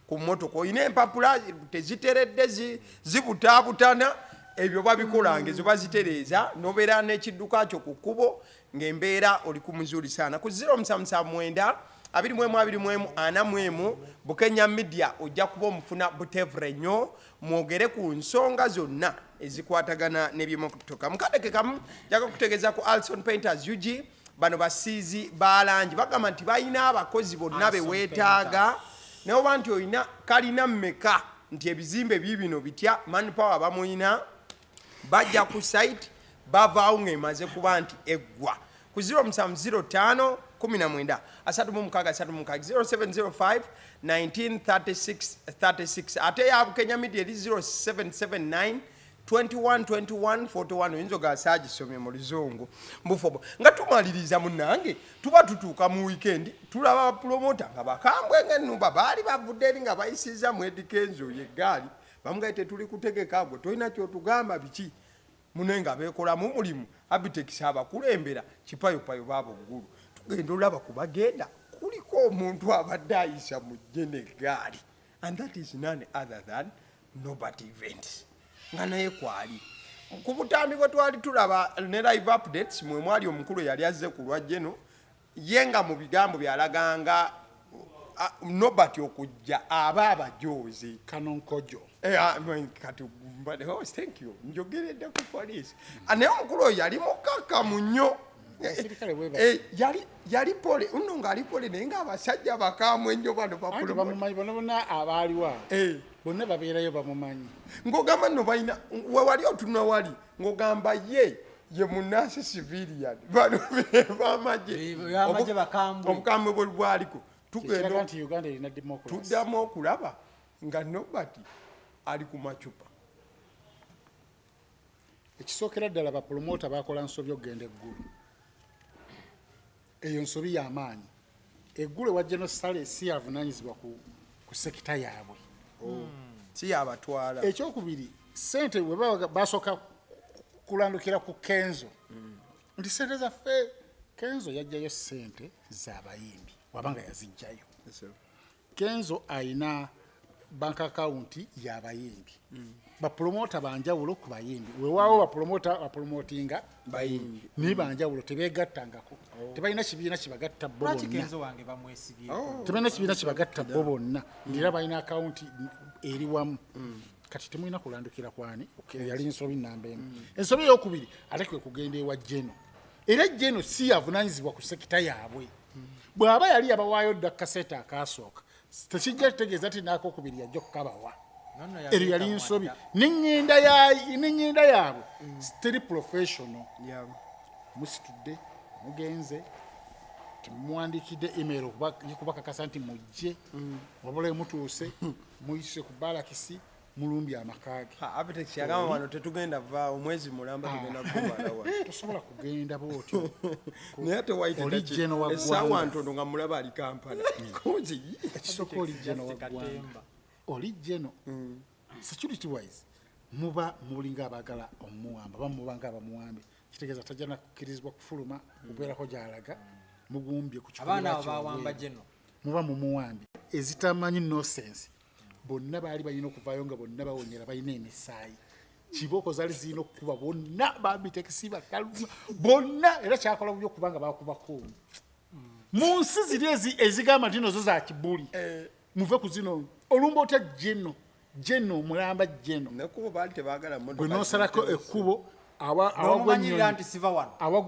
ku mmotoka. Olina empapula teziteredde zibutaabutana, ebyo babikolanga ezo bazitereeza, nobeera n'ekidduka kyo ku kkubo ng'embeera oli ku muzuri sana. Ku 0779 21 Bukenya Media ojja kuba omufuna butevre nnyo, mwogere ku nsonga zonna ezikwatagana n'ebyemmotoka. Mukadeke kamu njaga kutegeeza ku Alson Painters UG, bano basiizi balangi bagamba nti balina abakozi bonna be weetaaga, naye oba nti olina kalina mmeka nti ebizimbe bibino bitya, manpower bamuyina, bajja ku site bavaawo ng'emaze kuba nti eggwa. Ku 0705 19 0705 1936 ate ya Bukenya Media eri 0779 21 oyinza ogasaagisomye mu luzungu mbufobo. Nga tumaliriza munnange tuba tutuuka mu weekend tulaba bapromota nga bakambwe ng'ennumba baali bavudde eri nga bayisiza mu Edikenzo yeggaali bamugaye tetuli kutegeka gwe tolina kyotugamba biki mune nga beekolamu mulimu Abitex abakulembera kipayopayo baabo ggulu tugenda olaba kubagenda kuliko omuntu abadde ayisa mu jeneggaali, and that is none other than Nobody Events nga naye kwali ku butambi bwe twali tulaba ne live updates mwe mwali omukulu yali azze ku lwa jeno ye nga mu bigambo byalaganga Nobody okujja aba abajoozi Kanonkojo kati thank you njogeredde ku police naye omukulu oyo yali mukakamu nnyo yali pole nno ng'ali pole naye ng'abasajja bakaamu ennyo bano bamumanyi bona abaaliwa bonna babeerayo bamumanyi ng'ogamba nno balina wewali otunula wali ng'ogamba ye munaasi civilian bano bamagye obukambwe bwe bwaliko tugenda nti Uganda erina democracy tuddamu okulaba nga Nobody ali ku macupa. Ekisookera ddala bapromota bakola nsobi okugenda eggulu, eyo nsobi y'amaanyi. Eggulu ewa General Sale si yavunaanyizibwa ku sekita yaabwe, si yabatwala. Ekyokubiri, ssente bwe basooka kulandukira ku Kenzo nti ssente zaffe, Kenzo yajjayo ssente z'abayimbi wabanga yazijjayo. Kenzo ayina bank account y'abayimbi, bapromota banjawulo ku bayimbi, weewaawo bapromota bapromotinga bayimbi ni banjawulo tebeegattangako, tebalina kibiina kibagatta bo bonna, tebalina kibiina kibagatta bo bonna, era balina account eri wamu. Kati temulina kulandukira kwani yali nsobi nnamba emu. Ensobi eyokubiri ate kwe kugenda ewa Jeno, era Jeno si yavunaanyizibwa ku sekita yaabwe. Bw'aba yali abawaayo dda kasete akasooka tekijja kitegeeza nti n'akokubiri yajja okukabawa, eryo yali nsobi. N'ennyenda yaabwe teri professional. Musitudde mugenze temuwandiikidde email kubakakasa nti mujje, wabula mutuuse muyise ku balakisi mulumbye amakaage. Abitex yagamba wano tetugenda vaawo omwezi mulamba tugenda kumala wa tosobola kugenda bwotyo naye tewaita essaawa ntono nga mulaba ali Kampala kozi ekisooka oli Jeno wa ggwanga, oli Jeno security wise muba mulinga abaagala omuwamba bamuba nga abamuwambi, kitegeeza tajja nakukkirizibwa kufuluma okubeerako gy'alaga mugumbye ku abaana bawamba Jeno muba mumuwambi ezitamanyi nonsense. Bonna baali balina okuvaayo nga bonna bawonyera balina emisaayi, kibooko zaali zirina okukuba bonna Babitex bakaluma bonna, era kyakola bubi okubanga bakubako mu nsi ziri ezigamba nti nozo za kibuli, muve ku zino olumba otya Jeno mulamba Jeno gwe noosalako ekkubo awagwa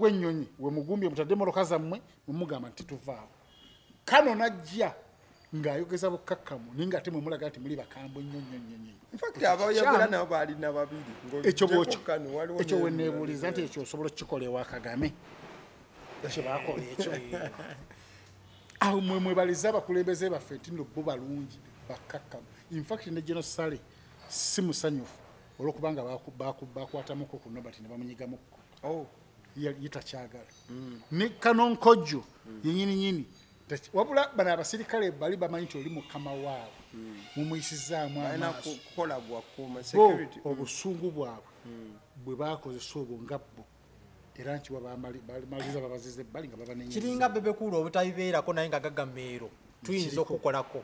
ennyonyi we mugumbye mutadde moloka zammwe mumugamba nti tuvaawo. Kano najja ng'ayogeza bukkakkamu naye ng'ate mwe mulaga nti muli bakambwe nnyo. abayagala nabo balina babiri ekyo we neebuuliza nti ekyo osobola okukikola ewa Kagame ekyo baakola ekyo awo mwebaliza abakulembeze baffe nti nno bo balungi bakkakkamu. In fact ne General Sale si musanyufu olwokubanga bakwatamuko ku Nobert ne bamunyigamuko yitakyagala ne Kanonkojjo yenyininyini wabula bano abasirikale bali bamanyi nti oli mukama waabwe mumuyisizaamu amaaso obusungu bwabwe bwe bakozesa obwo nga bo era nkiwa bamaliriza babazize ebbali nga babanenye kiringa bebekuula obutabibeerako naye nga gagameero tuyinza okukolako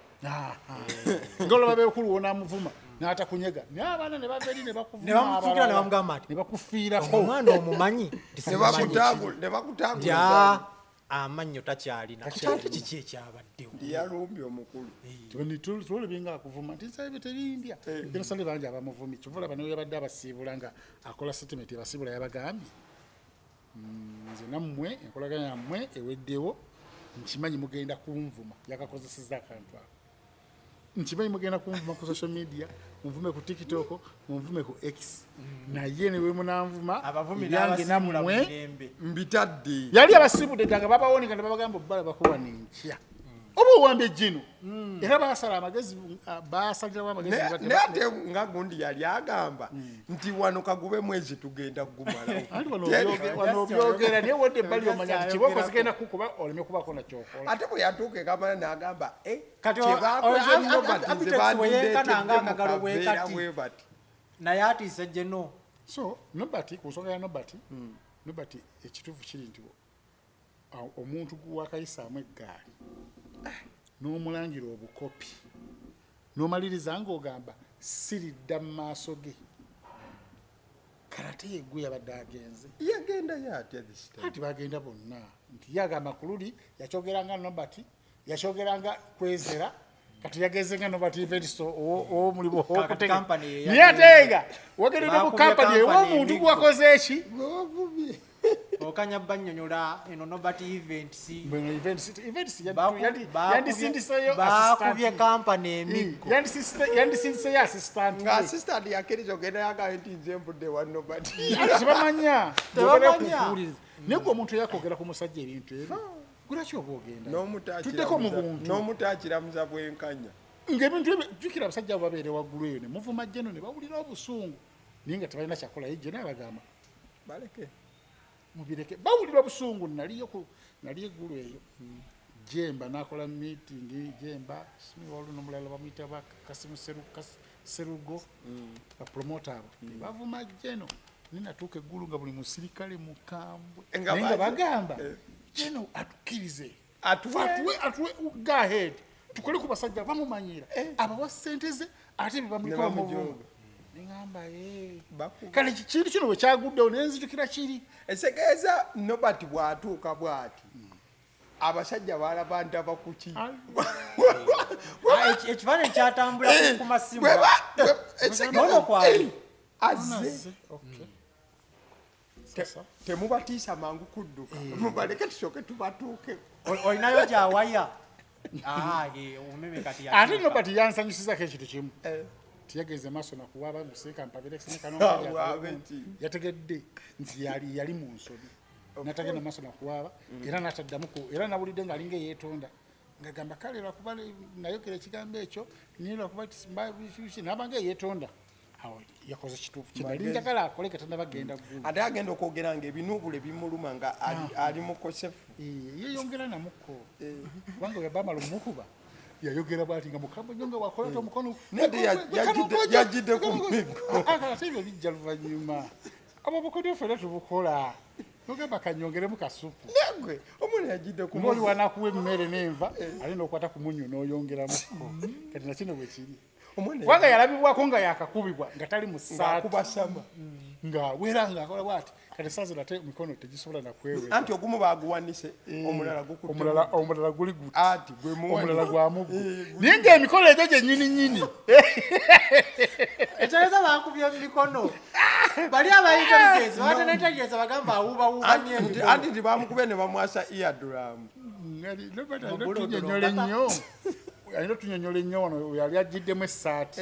ngolaba bebekuulu wonamuvuma n'atakunyega naye abaana ne bava eri ne bakufukira ne bamugamba ati ne bakufiirako omwana omumanyi ne bakutangula amannyo takyalina kintu kiki ekyabaddewo yalumbye omukulu tulabye nga akuvuma nti nsabe terindya genosale bangi abamuvumi kivula bano yabadde abasiibula nga akola statement abasiibula yabagambye nze nammwe enkolagana yammwe eweddewo nkimanyi mugenda kunvuma yakakozeseza akantu ako nkimanyi mugenda kunvuma ku social media munvume ku TikTok munvume ku X naye ne bwe munanvuma yange nammwe mbitadde yali abasibudde ddanga babawonika ne babagamba obbala bakuba nenkya oba owambye jino era basala amagezi basalirawo amagezi naye ate nga gundi yali agamba nti wano kagube mwezi tugenda wano obyogera naye wodde ebbali omanya nti kibooko zigenda kukuba oleme kubako nakyokola ate bwe yatuuka ekamana n'agamba bati naye atiise jeno so Nobert ku nsonga ya Nobert ekituufu kiri nti omuntu gwakayisaamu eggaali n'omulangira obukopi n'omaliriza ng'ogamba siridda mu maaso ge karate yeggwe yabadde agenze yagenda yatya ati bagenda bonna nti yagamba ku luli yakyogeranga Nobert yakyogeranga kwezera kati yageze nga Nobert events owo mulimu okutega naye atenga wogerere mu kampani ew'omuntu gwakoze eki okanya bannyonnyola eno Nobert events yandisindiseyo bakubye kampani emiggo yandisindiseyo assistant nga assistant yakiriza ogenda yagaye nti nze mbudde wa Nobert tebamanya kuwuliriza naye gwe omuntu yakwogera ku musajja ebintu ebyo gulaki oba ogenda tuddeko mu buntu n'omutakiramuza bwenkanya ng'ebintu ebyo jjukira abasajja abo babeere waggulu eyo ne muvuma jjeno ne bawulira obusungu naye nga tebalina kyakola ye jjeno abagamba baleke mubireke bawulira obusungu nali eggulu eyo Jemba n'akola meeting Jemba simiwalo n'omulala bamuyita Kasimu Serugo bapromota abo bavuma jjeno ninatuuka eggulu nga buli musirikale mukambwe naye nga bagamba jeno atukirize atuwe go ahead tukole ku basajja bamumanyira abawa ssente ze ate bebamulikola muvumba nengamba kale kintu kino bwe kyaguddewo nenzijukira kiri esegeeza Nobert bw'atuuka bw'ati abasajja balaba ndaba kuki ekifaananyi kyatambula ku masimu nono kwali azze temubatiisa mangu kudduka mubaleke tusooke tubatuuke olinayo gyawaya omumeme kati ate Nobert yansanyusizako ekintu kimu tiyageze maaso nakuwaaba guseeka yategedde nti yali mu nsobi natagenda maaso nakuwaaba era nataddamuku era nawulidde ng'alinga eyeetonda ngagamba kale lwakuba nayogera ekigambo ekyo niye lwakuba nabanga eyeetonda awo yakoze kituufu kinalinjagala akole katanda bagenda ggulu ate agenda okwogera ng'ebinuubule bimuluma nga ali mukosefu yeyongera namukko kubanga bwe bamala omukuba yayogera bwati nga mukambwe nnyo nga wakoleta omukono yajjidde ku miggo ate ebyo bijja luvannyuma abo obukodyo ffe tubukola nogamba kanyongeremu kasupu gwe omwana yajjidde ku oli wanakuwa emmere n'enva alina okwata ku munyu n'oyongeramuko kati nakino bwe kiri kubanga yalabibwako nga yakakubibwa nga tali mu saakubasama nga wera ng'akola bwati kati saazi ate mikono tegisobola nakwewera anti ogumu baguwanise omulala guli guti ati gwe omulala gwamuggu naye ng'emikono egyo gyennyininyini ekyaleza bakubye emikono bali abaintelligence batenetegeeza bagamba awuubawuubanye anti tibamukube ne bamwasa eardrum tunyonyola ennyo alina otunyonyola ennyo wano yali ajjiddemu essaati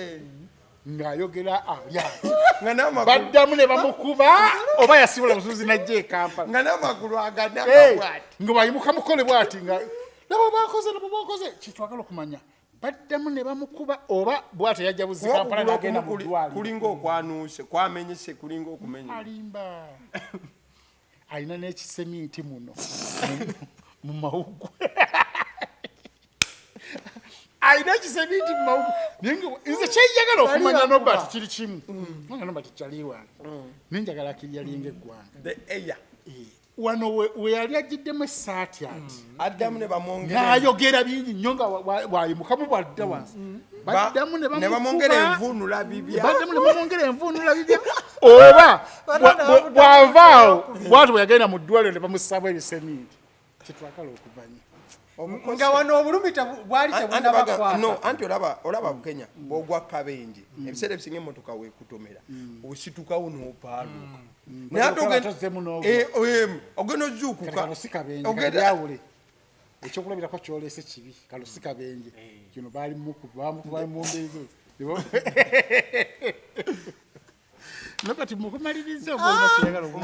ng'ayogera baddamu ne bamukuba oba yasibula busuuzi najja Kampala nga n'amagulu aganabwati nga bayimuka mukole bwati nga nabo bakoze kyetwagala okumanya baddamu ne bamukuba oba bw'atyo yajja buzi Kampala n'agenda mu ddwaliro. Kulinga okwanuuse kwamenyese kulinga okumenya. Alimba alina n'ekisemiiti muno mu mawuggwe. Alina ekisemiiti mu mawuggwe nze kyenjagala okumanya Nobert kiri kimu nga Nobert kyaliwange nenjagala akiryalinga eggwanga wano we yali agiddemu essaati ati addamu ne bamwongera n'ayogera bingi nnyo nga wayimukamu bwadda wansi baddamu ne bamwongera envuunula bibya oba bw'avaawo bw'ati bwe yagenda mu ddwaliro ne bamussamu ebisemiiti kitwakala okuvanya nga wano obulumita bwali tebunabakwata. No, anti olaba Bukenya bw'ogwa kabenje ebiseera ebisinga emmotoka weekutomera ositukawo n'opaaluuka naye ate ogenda ozuukuka ogenda ekyokulabirako kyoleese kibi kalosi kabenje kino baali mumbeezo nakati mukumaliriza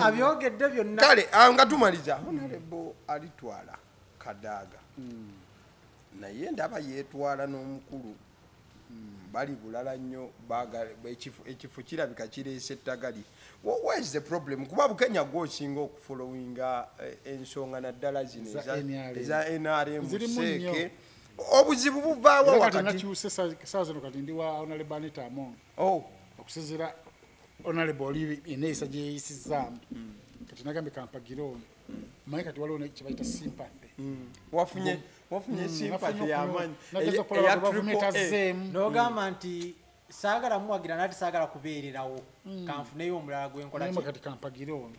abyogedde byonna kale nga tumaliza honorable alitwala Kadaga naye ndaba yeetwala n'omukulu bali bulala nnyo ekifo kirabika kireese ettagali. Where is the problem? Kuba Bukenya gwosinga okufolowinga ensonga naddala zino eza NRM seeke obuzibu buvaawo wakati saa zino kati ndi wa Honorable Anita Among okusinziira Honorable oli eneeyisa gye yeeyisizaamu kati nagambe kampagire ono manyi kati waliwo kyebayita sympathy wafunye sympathy yamanyi n'ogamba nti saagala muwagira nati saagala kubeererawo kanfuneyo omulala gwenkola kati kampagire ono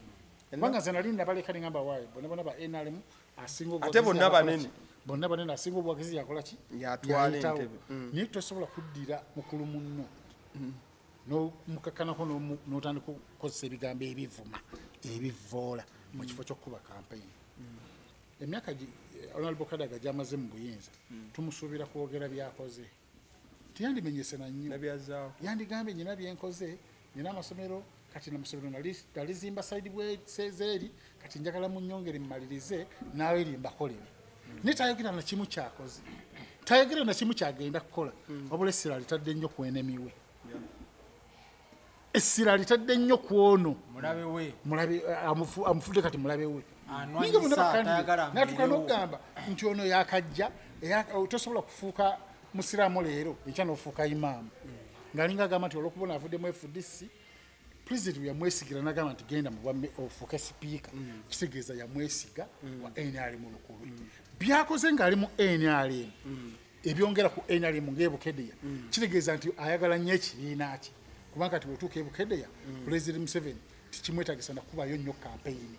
kubanga nze nali nabaleka nengamba waayo bonna ba NRM asinga ate bonna banene asinga obuwagizi yakola ki yatwala entebe naye tosobola kuddira mukulu munno n'omukakkanako n'otandika okukozesa ebigambo ebivuma ebivoola mu kifo ky'okukuba kampeyini. Emyaka Honorable Kadaga gy'amaze mu buyinza tumusuubira kwogera byakoze tiyandimenyese na nnyo yandigambye nyina byenkoze nina amasomero kati namasomero nalizimba saidi bwesezeeri kati njagala munyongere mmalirize naawe erimbakolere naye tayogera na kimu kyakoze tayogera na kimu kyagenda kukola wabula essira litadde nnyo ku enemiwe essira litadde nnyo ku ono amufudde kati mulabe we natuka n'okugamba nti ono yakajja tosobola kufuuka musiraamu leero ekya n'ofuuka imaamu ng'alinga agamba nti olw'okubona avuddemu FDC pulezidenti yamwesigira n'agamba nti genda mubwamme ofuuke sipiika kitegeeza yamwesiga wa NRM lukulu byakoze ng'ali mu NRM ebyongera ku NRM ng'ebukedeya kitegeeza nti ayagala nnyo ekibiina kye kubanga kati bw'otuuka ebukedeya pulezidenti Museveni tikimwetagisa nakubayo nnyo kampeyini